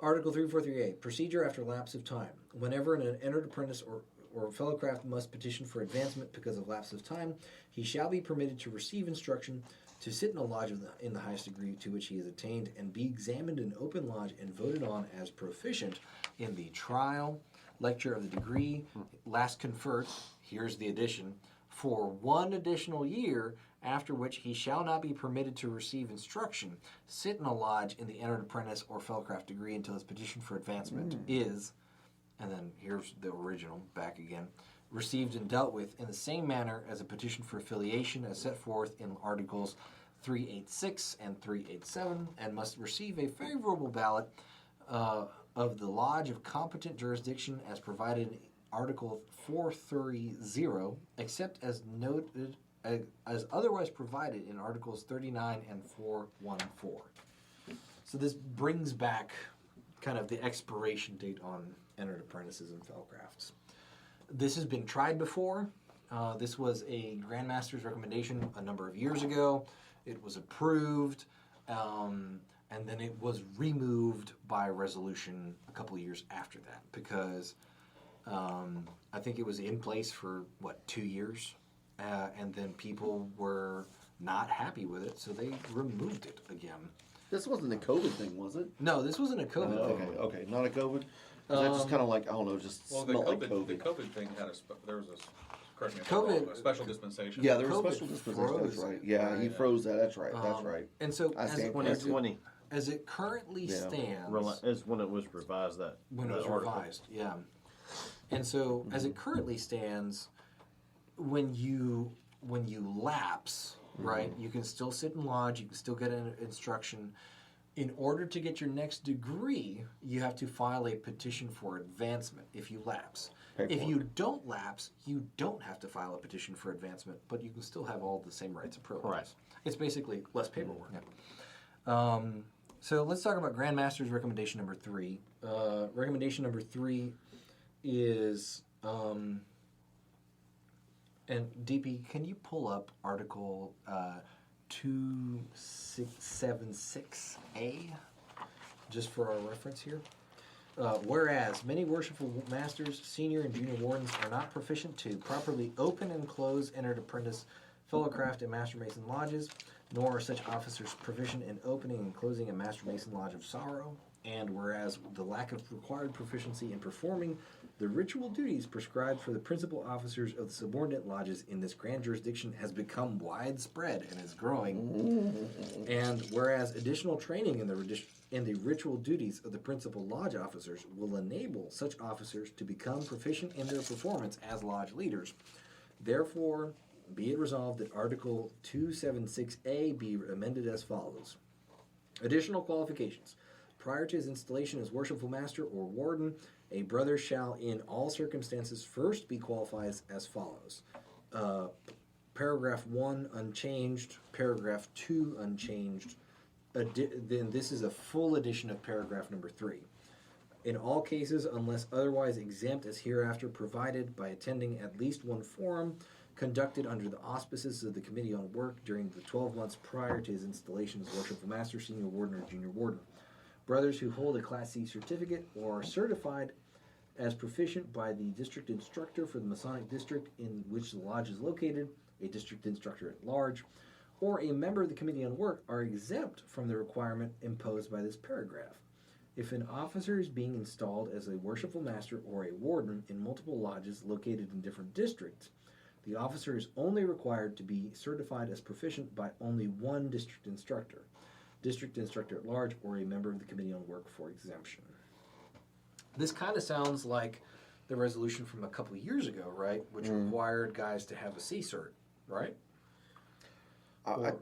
B: Article 343A, procedure after lapse of time. Whenever an entered apprentice or fellow craft must petition for advancement because of lapse of time, he shall be permitted to receive instruction to sit in a lodge in the highest degree to which he has attained and be examined in open lodge and voted on as proficient in the trial, lecture of the degree, last conferred, here's the addition, for 1 additional year, after which he shall not be permitted to receive instruction, sit in a lodge in the entered apprentice or fellowcraft degree until his petition for advancement is, and then here's the original, back again, received and dealt with in the same manner as a petition for affiliation as set forth in Articles 386 and 387, and must receive a favorable ballot of the Lodge of competent jurisdiction as provided in Article 430, except as noted as otherwise provided in Articles 39 and 414. So this brings back kind of the expiration date on entered apprentices and fellowcrafts. This has been tried before. This was a Grandmaster's recommendation a number of years ago. It was approved. And then it was removed by resolution a couple of years after that because I think it was in place for, 2 years? And then people were not happy with it, so they removed it again.
J: This wasn't a COVID thing, was it?
B: No, this wasn't a COVID thing.
J: Okay, not a COVID? That just kind of like, I don't know, just
I: Well,
J: smelled like COVID.
I: the COVID thing had there was correct me if
B: COVID-
I: I'm wrong, a special dispensation.
J: Yeah, there was
B: COVID
J: special dispensation, that's
B: froze
J: right. Yeah, he froze that, that's right, that's right.
B: And so
J: I stand
B: as,
J: corrected.
B: as it currently
J: Yeah.
B: stands,
H: Is when it was revised
B: when it
H: that
B: was
H: article.
B: revised, yeah. And so, as it currently stands, when you lapse, right, you can still sit in lodge, you can still get an instruction. In order to get your next degree, you have to file a petition for advancement if you lapse. If
J: Paperwork.
B: you don't lapse, you don't have to file a petition for advancement, but you can still have all the same rights and privileges.
H: Correct.
B: It's basically less paperwork. So let's talk about Grandmaster's recommendation number 3. Recommendation number 3 is, and DP, can you pull up Article 2676A, just for our reference here? Whereas many worshipful masters, senior and junior wardens are not proficient to properly open and close entered apprentice, fellowcraft, and master mason lodges, nor are such officers proficient in opening and closing a Master Mason Lodge of Sorrow. And whereas the lack of required proficiency in performing the ritual duties prescribed for the principal officers of the subordinate lodges in this grand jurisdiction has become widespread and is growing. And whereas additional training in the ritual duties of the principal lodge officers will enable such officers to become proficient in their performance as lodge leaders. Therefore, be it resolved that Article 276A be amended as follows. Additional qualifications. Prior to his installation as worshipful master or warden, a brother shall in all circumstances first be qualified as follows. Paragraph 1 unchanged, paragraph 2 unchanged. Then this is a full edition of paragraph number 3. In all cases, unless otherwise exempt as hereafter provided by attending at least one forum conducted under the auspices of the Committee on Work during the 12 months prior to his installation as worshipful master, senior warden, or junior warden. Brothers who hold a Class C certificate or are certified as proficient by the district instructor for the Masonic district in which the lodge is located, a district instructor at large, or a member of the Committee on Work are exempt from the requirement imposed by this paragraph. If an officer is being installed as a worshipful master or a warden in multiple lodges located in different districts, the officer is only required to be certified as proficient by only one district instructor at large, or a member of the Committee on Work for exemption. This kind of sounds like the resolution from a couple of years ago, right? Which required guys to have a C cert, right?
J: I'm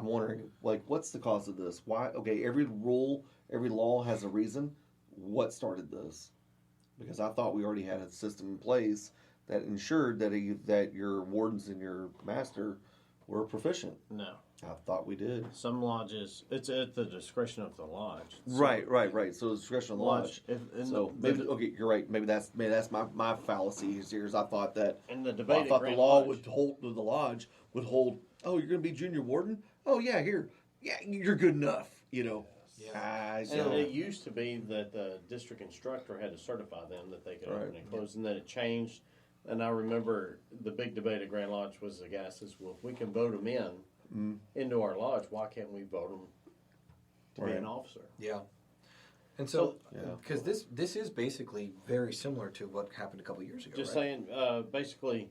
J: wondering, like, what's the cause of this? Why? Okay, every rule, every law has a reason. What started this? Because I thought we already had a system in place that ensured that your wardens and your master were proficient.
H: No.
J: I thought we did.
H: Some lodges, it's at the discretion of the lodge. So
J: Right. So the discretion of the lodge. Maybe you're right. Maybe that's my fallacy here. Is I thought that
H: in the debate,
J: I thought the law would hold the lodge would hold. Oh, you're going to be junior warden. Oh yeah, here. Yeah, you're good enough. You know.
B: Yeah.
H: And it used to be that the district instructor had to certify them that they could open and close, and then it changed. And I remember the big debate at Grand Lodge was the guy says, well, if we can vote them into our lodge, why can't we vote them to be an officer?
B: Yeah. And so, because this is basically very similar to what happened a couple of years ago,
H: Just
B: right?
H: saying, basically,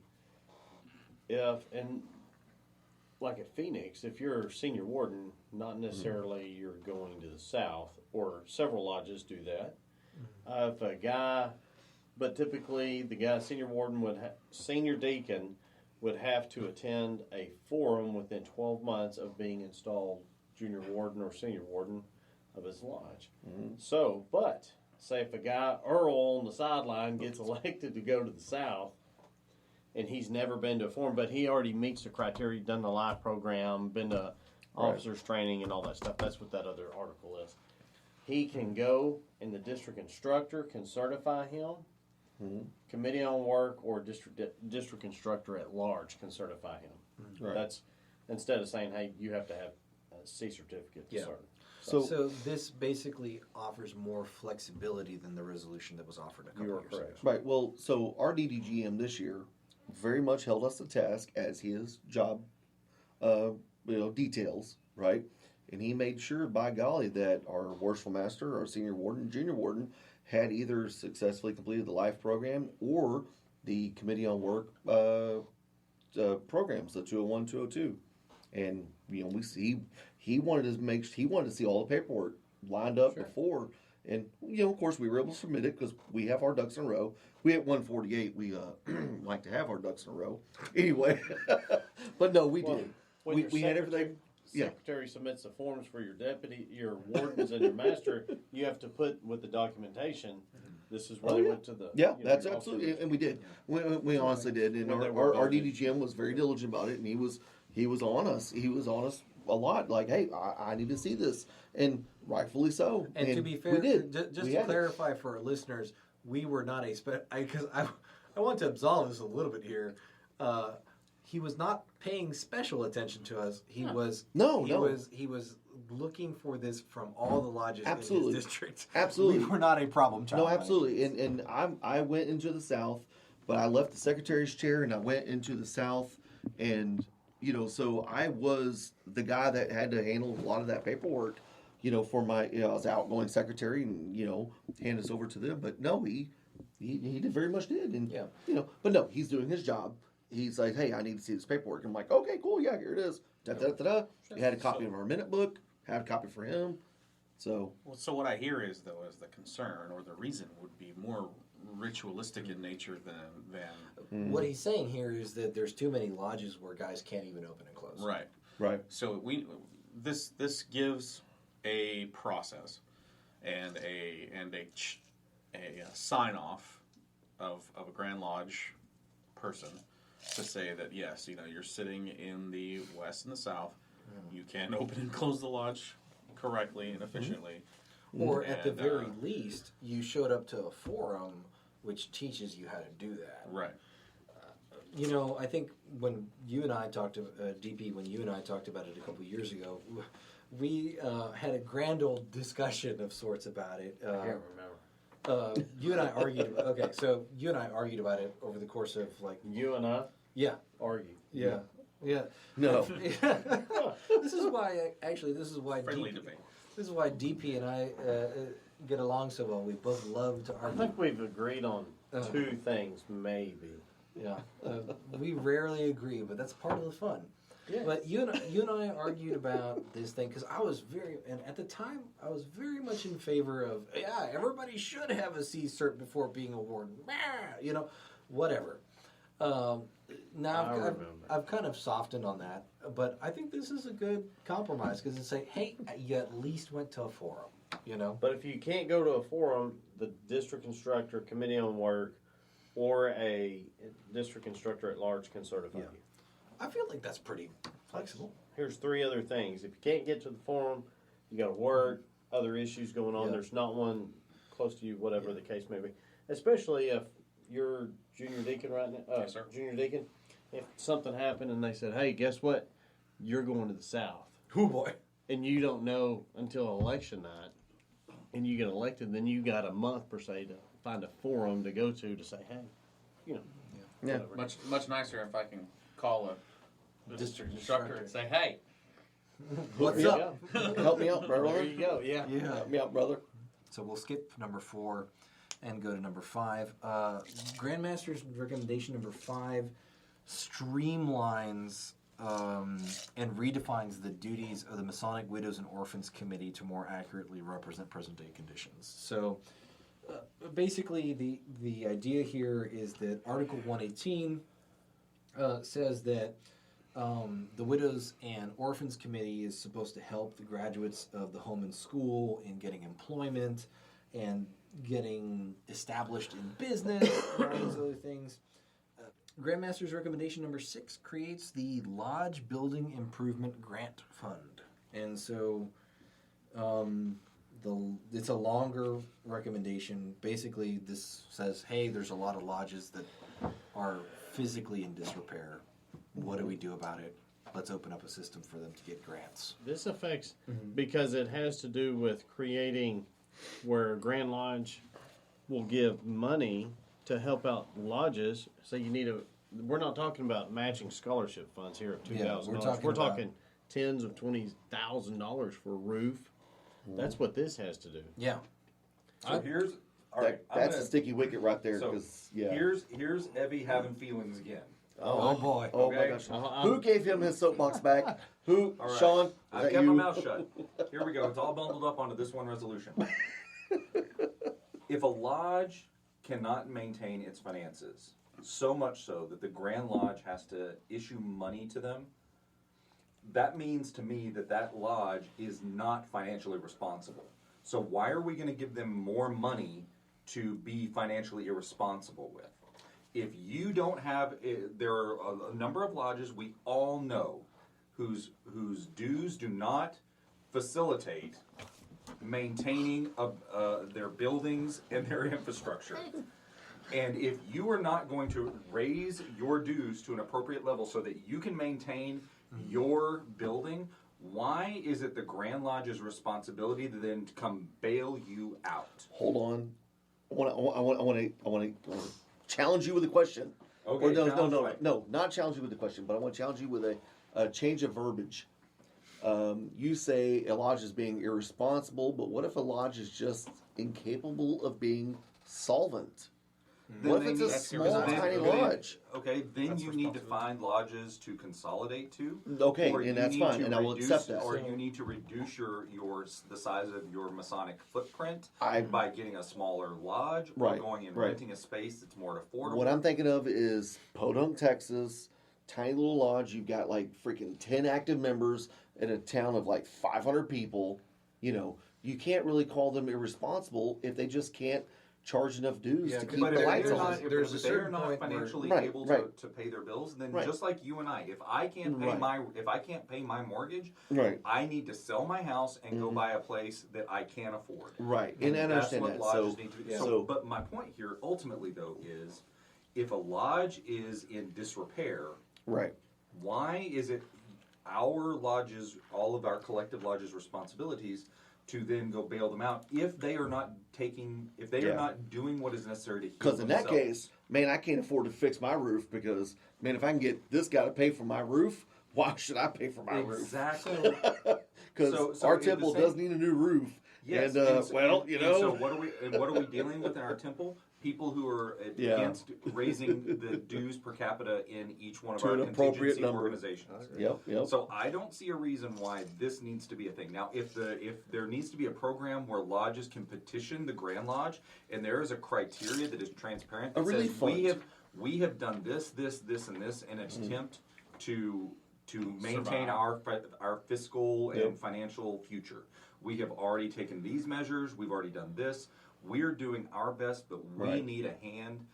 H: like at Phoenix, if you're senior warden, not necessarily you're going to the south, or several lodges do that. If a guy... But typically, the guy, senior warden, senior deacon, would have to attend a forum within 12 months of being installed junior warden or senior warden of his lodge. So, but, say if a guy, Earl, on the sideline gets elected to go to the south, and he's never been to a forum, but he already meets the criteria, done the live program, been to officers training and all that stuff. That's what that other article is. He can go, and the district instructor can certify him. Committee on Work or district instructor at large can certify him. That's instead of saying, "Hey, you have to have a C certificate to serve."
B: So this basically offers more flexibility than the resolution that was offered a couple years ago.
J: Right. Well, so our DDGM this year very much held us to task as his job, details, right? And he made sure, by golly, that our worshipful master, our senior warden, junior warden, had either successfully completed the life program or the Committee on Work programs, the 201, 202. And he wanted to see all the paperwork lined up before, and of course we were able to submit it because we have our ducks in a row. We at 148 we like to have our ducks in a row anyway. But no, we did. We had everything.
H: Secretary submits the forms for your deputy, your wardens, and your master. You have to put with the documentation. This is where they went to the.
J: Yeah, that's absolutely, and we did. We honestly did, and our DDGM was very diligent about it, and he was on us. He was on us a lot. Like, hey, I need to see this, and rightfully so.
B: And to be fair,
J: we did.
B: Just to clarify for our listeners, we were not because I want to absolve us a little bit here. He was not paying special attention to us. He was looking for this from all the lodges in his district.
J: Absolutely,
B: we were not a problem child.
J: No, absolutely. And I went into the south, but I left the secretary's chair and I went into the south, and you know, so I was the guy that had to handle a lot of that paperwork, you know, for my, you know, I was outgoing secretary and, you know, hand us over to them. But no, he did very much did. And,
B: Yeah.
J: you know, but no, he's doing his job. He's like, hey, I need to see this paperwork. I'm like, okay, cool. Yeah, here it is. Da, da, da, da. We had a copy of our minute book, had a copy for him. So,
F: Well, so what I hear is, though, is the concern or the reason would be more ritualistic in nature than
B: What he's saying here is that there's too many lodges where guys can't even open and close.
F: right.
J: right.
F: So this gives a process and a sign off of a Grand Lodge person to say that yes, you know, you're sitting in the west and the south, you can open and close the lodge correctly and efficiently.
B: Or at the
F: And,
B: very least, you showed up to a forum which teaches you how to do that.
F: Right.
B: You know, I think when you and I talked to DP, when you and I talked about it a couple of years ago, we had a grand old discussion of sorts about it.
H: I can't remember.
B: You and I argued. Okay, so you and I argued about it over the course of like.
H: You and I
B: Yeah.
H: argue.
B: Yeah.
J: No.
B: This is why
F: Friendly
B: DP,
F: debate.
B: this is why DP and I get along so well. We both love to
H: I
B: argue.
H: think we've agreed on two things, maybe.
B: Yeah, we rarely agree, but that's part of the fun.
H: Yeah.
B: But you and I argued about this thing because I was at the time I was very much in favor of everybody should have a C cert before being a warden. You know, whatever. Now I've kind of softened on that, but I think this is a good compromise because it's like, hey, you at least went to a forum. You know.
H: But if you can't go to a forum, the district instructor, committee on work, or a district instructor at large can certify you.
B: I feel like that's pretty flexible.
H: Here's three other things. If you can't get to the forum, you got to work, other issues going on.
B: Yeah.
H: There's not one close to you, whatever the case may be. Especially if you're junior deacon right now.
F: Yes, sir.
H: Junior deacon. If something happened and they said, hey, guess what? You're going to the south.
B: Oh boy.
H: And you don't know until election night, and you get elected, then you got a month, per se, to find a forum to go to say, hey, you know.
J: Yeah.
H: whatever.
I: Much nicer if I can call a district instructor and say, hey,
B: What's
H: There you
B: up?
H: go.
J: Help me out, brother.
H: There you go, yeah.
B: Yeah.
J: Help me out, brother.
B: So we'll skip number 4 and go to number 5. Grandmaster's recommendation number 5 streamlines and redefines the duties of the Masonic Widows and Orphans Committee to more accurately represent present-day conditions. So basically the idea here is that Article 118 says that the Widows and Orphans Committee is supposed to help the graduates of the home and school in getting employment and getting established in business and all these other things. Grandmaster's recommendation number 6 creates the Lodge Building Improvement Grant Fund. And so it's a longer recommendation. Basically, this says, hey, there's a lot of lodges that are physically in disrepair. What do we do about it? Let's open up a system for them to get grants.
H: This affects, because it has to do with creating where Grand Lodge will give money to help out lodges. So you need we're not talking about matching scholarship funds here of $2,000. We're talking tens of $20,000 for a roof. That's what this has to do.
B: Yeah.
E: So here's all right.
J: That's a sticky wicket right there.
E: So
J: 'Cause, yeah.
E: here's Evve having feelings again.
B: Oh boy.
J: Oh my
E: Okay.
J: gosh. Who gave him his soapbox back? Who?
E: All right.
J: Sean?
E: I
J: Is that
E: kept
J: you?
E: my mouth shut. Here we go. It's all bundled up onto this one resolution. If a lodge cannot maintain its finances, so much so that the Grand Lodge has to issue money to them, that means to me that that lodge is not financially responsible. So why are we going to give them more money to be financially irresponsible with? If you don't have, there are a number of lodges we all know whose dues do not facilitate maintaining their buildings and their infrastructure. And if you are not going to raise your dues to an appropriate level so that you can maintain your building, why is it the Grand Lodge's responsibility to then come bail you out?
J: Hold on. I want to challenge you with a question.
E: Okay,
J: Or
E: challenge away.
J: no, not challenge you with a question, but I want to challenge you with a change of verbiage. You say a lodge is being irresponsible, but what if a lodge is just incapable of being solvent? What if it's a small, tiny lodge?
E: Okay, then you need to find lodges to consolidate to.
J: Okay,
E: or
J: and
E: you
J: that's
E: need
J: fine,
E: to
J: and I will
E: reduce-
J: accept that.
E: Or you need to reduce the size of your Masonic footprint
J: I-
E: by getting a smaller lodge,
J: Right,
E: or going and
J: right.
E: renting a space that's more affordable.
J: What I'm thinking of is Podunk, Texas, tiny little lodge. You've got like freaking 10 active members in a town of like 500 people. You know, you can't really call them irresponsible if they just can't charge enough dues to keep
E: But
J: the
E: if
J: lights
E: they're
J: on.
E: not,
B: There's a
E: if they're
B: certain
E: not
B: point where-
E: financially
J: Right,
E: able
J: right.
E: to pay their bills, then
J: Right.
E: just like you and I, if I can't pay
J: Right.
E: if I can't pay my mortgage,
J: Right.
E: I need to sell my house and go buy a place that I can't afford.
J: Right, and I
E: That's
J: understand
E: what
J: that.
E: lodges
J: So,
E: need to do.
B: yeah.
E: So, but my point here, ultimately, though, is if a lodge is in disrepair,
J: right.
E: why is it our lodges, all of our collective lodges' responsibilities to then go bail them out if they are not
J: Yeah.
E: not doing what is necessary to heal
J: Because in that
E: themselves?
J: case, man, I can't afford to fix my roof because, man, if I can get this guy to pay for my roof, why should I pay for my roof?
E: Exactly.
J: Because
E: So
J: our
E: in the
J: temple
E: same-
J: does need a new roof.
E: Yes,
J: and,
E: so-
J: well,
E: and-
J: you
E: and
J: know.
E: So what are we dealing with in our temple? People who are
J: Yeah.
E: against raising the dues per capita in each one of
J: To
E: our
J: an appropriate
E: contingency
J: number.
E: organizations.
J: Yep.
E: So I don't see a reason why this needs to be a thing. Now, if there needs to be a program where lodges can petition the Grand Lodge, and there is a criteria that is transparent that
J: A relief
E: says
J: fund.
E: we have done this, and this in an attempt to maintain
F: Survive.
E: our fiscal and
J: Yep.
E: financial future. We have already taken these measures. We've already done this. We're doing our best, but we
J: Right.
E: need a hand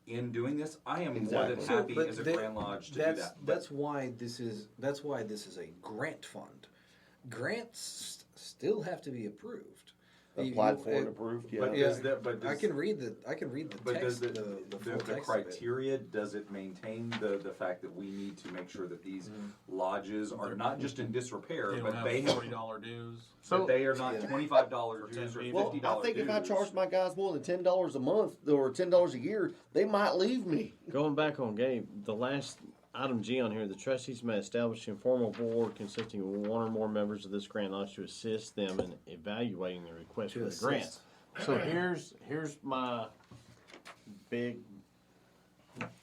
E: in doing this. I am more
J: Exactly.
E: than
J: So,
E: happy
B: but
E: as a
B: they-
E: Grand Lodge to do that. But
B: That's why this is a grant fund. Grants still have to be approved.
J: Applied for and approved. Yeah.
E: But
B: Yeah,
E: does that? But
B: I
E: does,
B: can read the
E: But does
B: text,
E: the
B: the full text of it.
E: criteria, does it maintain the fact that we need to make sure that these lodges are not just in disrepair,
F: They don't
E: but
F: have
E: they have
F: $40 dues.
E: so they are not
B: Yeah.
E: $25 dues or
J: Well,
E: $50
J: I think
E: dues.
J: if I charge my guys more than $10 a month or $10 a year, they might leave me.
H: Going back on Gabe, the last item G on here, the trustees may establish an informal board consisting of one or more members of this grant lodge to assist them in evaluating the request for the grant.
B: assist.
H: So here's my big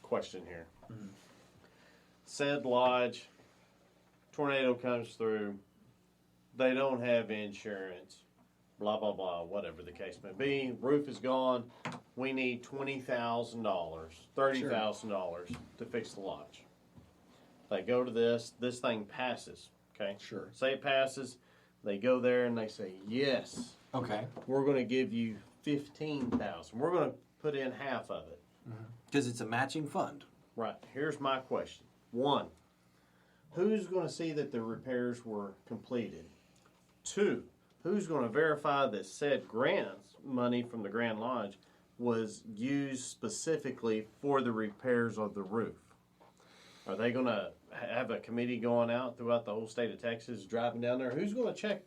H: question here. Said lodge, tornado comes through, they don't have insurance, blah blah blah, whatever the case may be. Roof is gone. We need $20,000, $30,000 to fix the lodge. They go to this thing passes. Okay.
B: Sure.
H: Say it passes. They go there and they say yes.
B: Okay.
H: We're going to give you $15,000. We're going to put in half of it.
B: Because it's a matching fund.
H: Right. Here's my question. One, who's going to see that the repairs were completed? Two, who's going to verify that said grants money from the Grand Lodge was used specifically for the repairs of the roof? Are they going to have a committee going out throughout the whole state of Texas, driving down there? Who's going to check?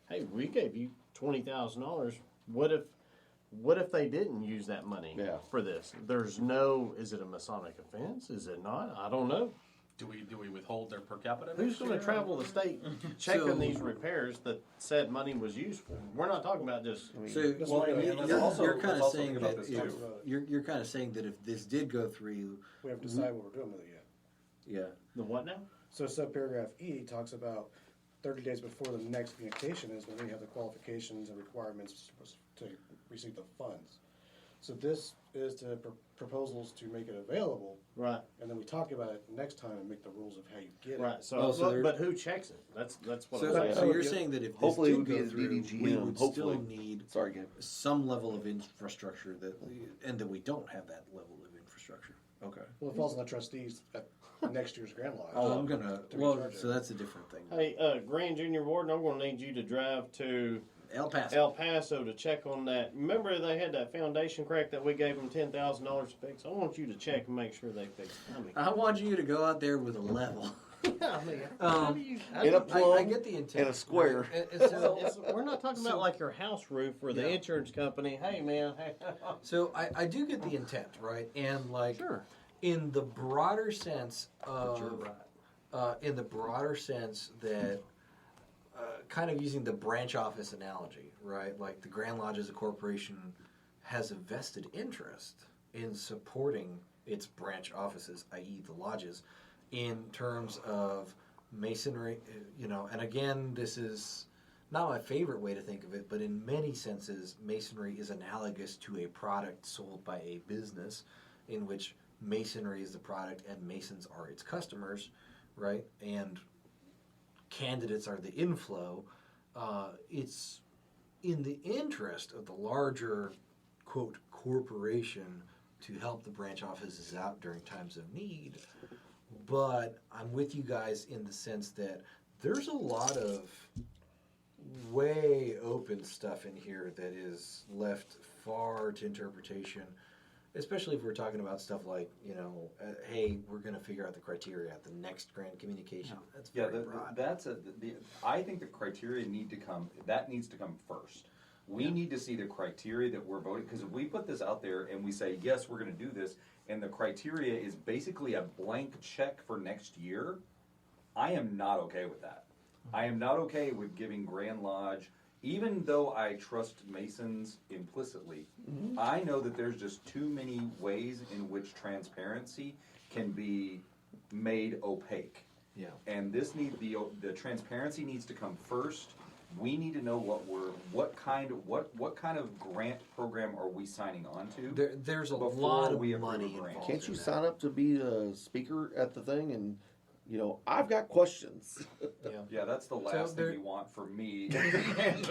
H: Hey, we gave you $20,000. What if they didn't use that money for this? There's no. Is it a Masonic offense? Is it not? I don't know.
F: Do we withhold their per capita?
H: Who's
F: next
H: going to
F: year?
H: travel the state checking
B: So-
H: these repairs that said money was used for? We're not talking about just.
B: So
E: Well, and let's also-
B: you're kind
E: let's
B: of
E: also
B: saying
E: think about
B: that
E: this,
B: if,
E: too.
B: you're kind of saying that if this did go through,
D: We have to decide what we're doing with it yet.
B: yeah.
H: The what now?
D: So subparagraph E talks about 30 days before the next communication is when we have the qualifications and requirements to receive the funds. So this is to proposals to make it available,
H: Right.
D: and then we talk about it next time and make the rules of how you get it.
H: Right. So,
B: Oh, so there-
H: but who checks it? That's what
B: So,
H: I'm saying.
B: so you're saying that if this
J: Hopefully it
B: did
J: would be
B: go
J: the
B: through, we
J: DDGM,
B: would
J: hopefully.
B: still need
J: Sorry, Gabe.
B: some level of infrastructure and that we don't have that level of infrastructure. Okay.
D: Well, it falls on the trustees at next year's Grand Lodge.
B: Oh, I'm gonna.
D: to
B: Well,
D: recharge
B: so
D: it.
B: that's a different thing.
H: Hey, Grand Junior Warden, I'm going to need you to drive to
B: El Paso.
H: El Paso to check on that. Remember they had that foundation crack that we gave them $10,000 to fix? I want you to check and make sure they fix it. I mean,
B: I want you to go out there with a level.
H: I mean, how do you?
J: In a plumb
B: I get the intent.
J: and a square.
B: Right? And so,
H: We're not talking about like your house roof or the
B: Yeah.
H: insurance company. Hey, man. Hey.
B: so I do get the intent, right? And like
H: Sure.
B: in the broader sense
H: But you're
B: of
H: right.
B: in the broader sense that, kind of using the branch office analogy, right? Like the Grand Lodge as a corporation has a vested interest in supporting its branch offices, i.e. the lodges, in terms of Masonry, and again, this is not my favorite way to think of it, but in many senses, Masonry is analogous to a product sold by a business in which Masonry is the product and Masons are its customers, right? And candidates are the inflow. It's in the interest of the larger, quote, corporation to help the branch offices out during times of need. But I'm with you guys in the sense that there's a lot of way open stuff in here that is left far to interpretation, especially if we're talking about stuff like, hey, we're going to figure out the criteria at the next grand communication. That's very broad.
E: I think the criteria needs to come first. We need to see the criteria that we're voting, because if we put this out there and we say, yes, we're going to do this, and the criteria is basically a blank check for next year, I am not okay with that. I am not okay with giving Grand Lodge, even though I trust Masons implicitly, I know that there's just too many ways in which transparency can be made opaque.
B: Yeah.
E: And the transparency needs to come first. We need to know what kind of grant program are we signing on to?
B: There's a lot of money involved.
J: Can't you sign up to be a speaker at the thing and I've got questions.
E: Yeah, that's the last thing you want from me.
J: Grand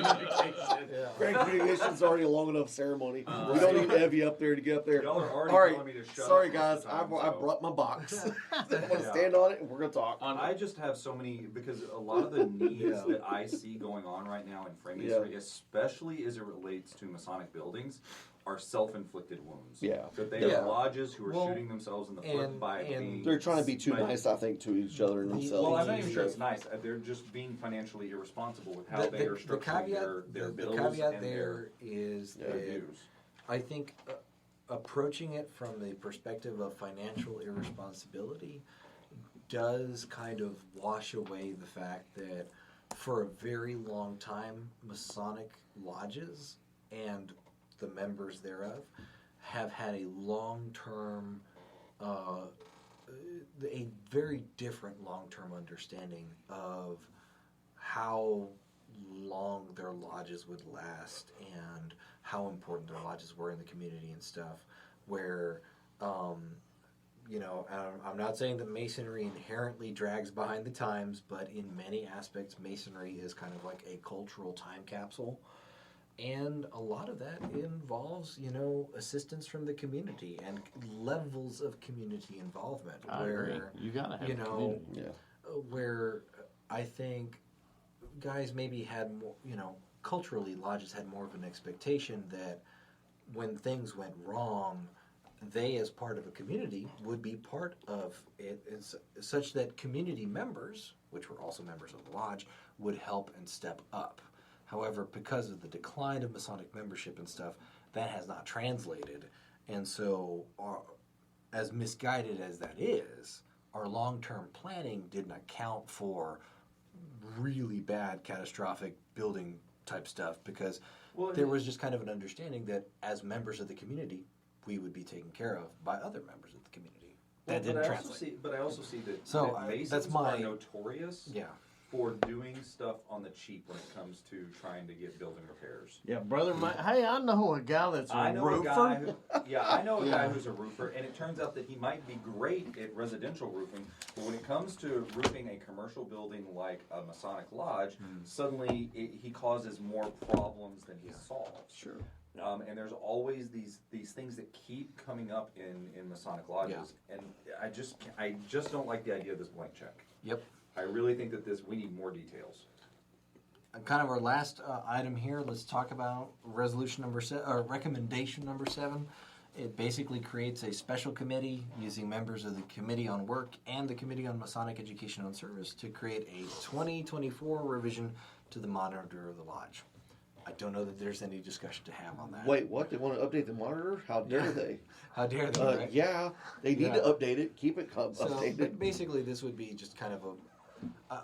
J: communication's already a long enough ceremony. We don't need Evve up there to get up there.
E: Y'all are already
J: All right,
E: telling me to shut
J: sorry
E: up
J: guys, I brought my box. I'm going to stand on it and we're going to talk.
E: I just have so many, because a lot of the needs that I see going on right now in Freemasonry, especially as it relates to Masonic buildings, are self-inflicted wounds.
J: Yeah.
E: That they are lodges who are shooting themselves in the foot by being...
J: They're trying to be too nice, I think, to each other and themselves.
E: Well, I'm not even sure it's nice. They're just being financially irresponsible with how they are structuring their bills
B: the caveat
E: and
B: there is
E: their
B: that
E: dues.
B: I think approaching it from the perspective of financial irresponsibility does kind of wash away the fact that for a very long time, Masonic lodges and the members thereof have had a long-term, a very different long-term understanding of how long their lodges would last and how important their lodges were in the community and stuff, where, I'm not saying that Masonry inherently drags behind the times, but in many aspects, Masonry is kind of like a cultural time capsule. And a lot of that involves, assistance from the community and levels of community involvement.
H: You gotta have community.
B: Where I think guys maybe had more, culturally lodges had more of an expectation that when things went wrong, they as part of a community would be part of it, such that community members, which were also members of the lodge, would help and step up. However, because of the decline of Masonic membership and stuff, that has not translated. And so, as misguided as that is, our long-term planning didn't account for really bad, catastrophic building type stuff, because there was just kind of an understanding that as members of the community, we would be taken care of by other members of the community. That didn't translate.
E: But I also see that,
B: that
E: Masons are notorious
B: Yeah.
E: for doing stuff on the cheap when it comes to trying to get building repairs.
H: Yeah, brother, hey, I know a guy that's a roofer.
E: I know a guy who's a roofer, and it turns out that he might be great at residential roofing, but when it comes to roofing a commercial building like a Masonic lodge, suddenly he causes more problems than he solves.
J: Sure.
E: And there's always these things that keep coming up in Masonic lodges, and I just don't like the idea of this blank check.
B: Yep.
E: I really think that we need more details.
B: And kind of our last item here, let's talk about recommendation number 7. It basically creates a special committee using members of the Committee on Work and the Committee on Masonic Education and Service to create a 2024 revision to the monitor of the lodge. I don't know that there's any discussion to have on that.
J: Wait, what? They want to update the monitor? How dare they?
B: How dare they, right?
J: Yeah, they need to update it. Keep it
B: So
J: updated.
B: basically, this would be just kind of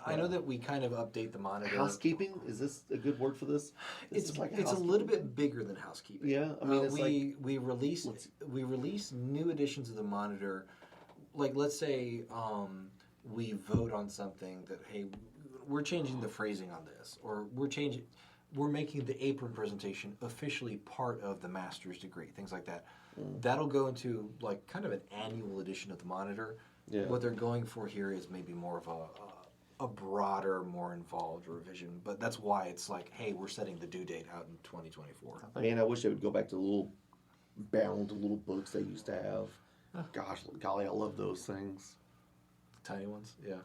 B: I know that we kind of update the monitor.
J: Housekeeping? Is this a good word for this?
B: It's
J: Is like
B: it's a little bit bigger than housekeeping.
J: Yeah, I mean, it's
B: we release new editions of the monitor. Like, let's say we vote on something that, hey, we're changing the phrasing on this, or we're making the apron presentation officially part of the master's degree, things like that. That'll go into like kind of an annual edition of the monitor.
J: Yeah.
B: What they're going for here is maybe more of a broader, more involved revision, but that's why it's like, hey, we're setting the due date out in 2024.
J: Man, I wish they would go back to the little bound little books they used to have. Gosh, golly, I love those things.
B: The tiny ones, yeah.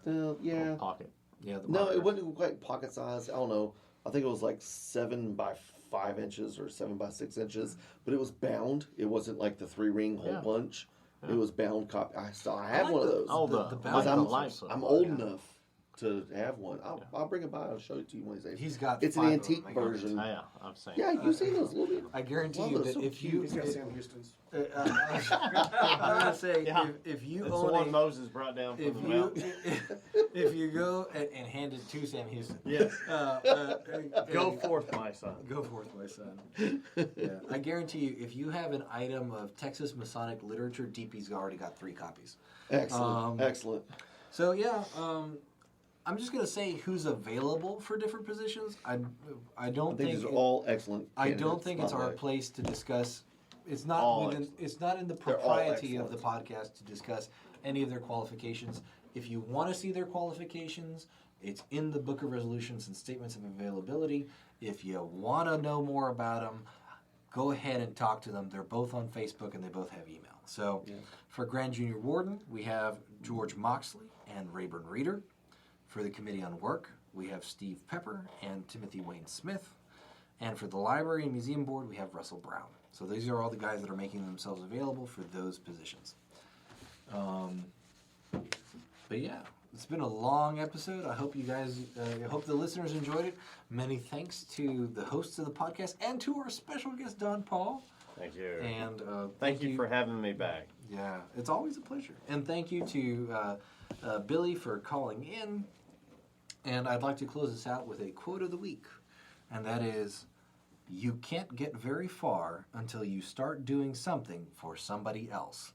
J: Yeah.
H: Pocket.
B: Yeah. The
J: No,
B: monitor.
J: it wasn't quite pocket size. I don't know. I think it was like 7 by 5 inches or 7 by 6 inches, but it was bound. It wasn't like the 3-ring hole punch. It was bound copy. I have
B: like
J: one of
B: the-
J: those.
H: Oh,
B: the
H: the
B: bound
J: I'm,
B: ones.
J: I'm old enough to have one. I'll bring it by. I'll show it to you one of these days.
B: He's got
J: It's an
B: 5 of them.
J: antique
B: I guarantee.
J: version.
H: Yeah, I've seen.
J: Yeah, you've seen those little bit.
B: I guarantee
J: Love
B: you
J: those,
B: that
J: so
B: if
J: cute.
B: you,
D: He's got Sam Houston's.
B: I'm gonna say
H: Yeah.
B: if you
H: It's the
B: own
H: one
B: a,
H: Moses brought down from
B: if
H: the
B: you
H: mountain.
B: if you go and hand it to Sam Houston,
H: Yes. Go
B: and-
H: forth, my son.
B: Go forth, my son. Yeah, I guarantee you, if you have an item of Texas Masonic literature, DP's already got 3 copies.
J: Excellent. Excellent.
B: So yeah, I'm just gonna say who's available for different positions. I don't
J: I think
B: think
J: these are all excellent.
B: I don't
J: candidates,
B: think
J: by
B: it's
J: the
B: our
J: way.
B: place to discuss. It's not
J: All
B: within.
J: excellent.
B: It's not in the
J: They're all
B: propriety of the
J: excellent.
B: podcast to discuss any of their qualifications. If you want to see their qualifications, it's in the Book of Resolutions and Statements of Availability. If you want to know more about them, go ahead and talk to them. They're both on Facebook and they both have email. So for Grand Junior Warden, we have George Moxley and Rayburn Reeder. For the Committee on Work, we have Steve Pepper and Timothy Wayne Smith. And for the Library and Museum Board, we have Russell Brown. So these are all the guys that are making themselves available for those positions. But yeah, it's been a long episode. I hope you guys, I hope the listeners enjoyed it. Many thanks to the hosts of the podcast and to our special guest, Don Paul.
H: Thank you.
B: And
H: Thank you for having me back.
B: Yeah, it's always a pleasure. And thank you to Billy for calling in. And I'd like to close this out with a quote of the week. And that is, you can't get very far until you start doing something for somebody else.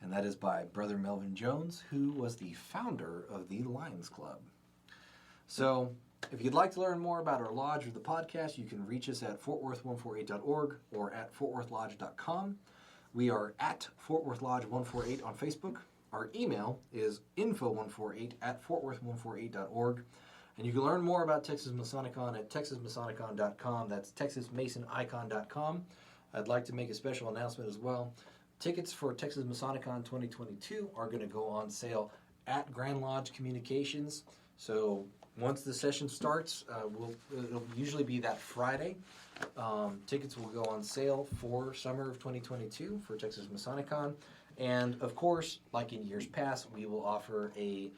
B: And that is by Brother Melvin Jones, who was the founder of the Lions Club. So, if you'd like to learn more about our lodge or the podcast, you can reach us at fortworth148.org or at fortworthlodge.com. We are at Fort Worth Lodge 148 on Facebook. Our email is info148@fortworth148.org. And you can learn more about Texas Masonicon at texasmasonicon.com. That's texasmasonicon.com. I'd like to make a special announcement as well. Tickets for Texas Masonicon 2022 are going to go on sale at Grand Lodge Communications. So once the session starts, it'll usually be that Friday. Tickets will go on sale for summer of 2022 for Texas Masonicon. And of course, like in years past, we will offer a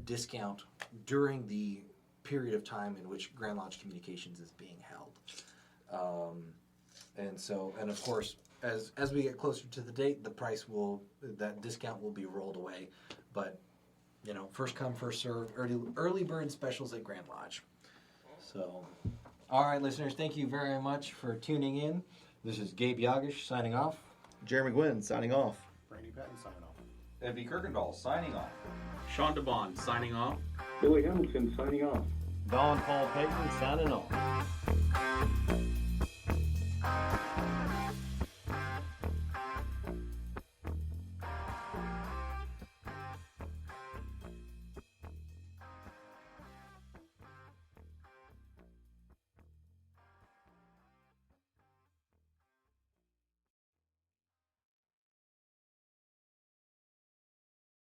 B: discount during the period of time in which Grand Lodge Communications is being held. And of course, as we get closer to the date, that discount will be rolled away. But, first come, first served, early bird specials at Grand Lodge. So, all right, listeners, thank you very much for tuning in. This is Gabe Jagush signing off.
J: Jeremy Gwin signing off.
D: Brandy Patton signing off.
E: Evve Kuykendall signing off.
F: Sean DeBond signing off.
G: Billy Hamilton signing off.
H: Don Paul Payton signing off.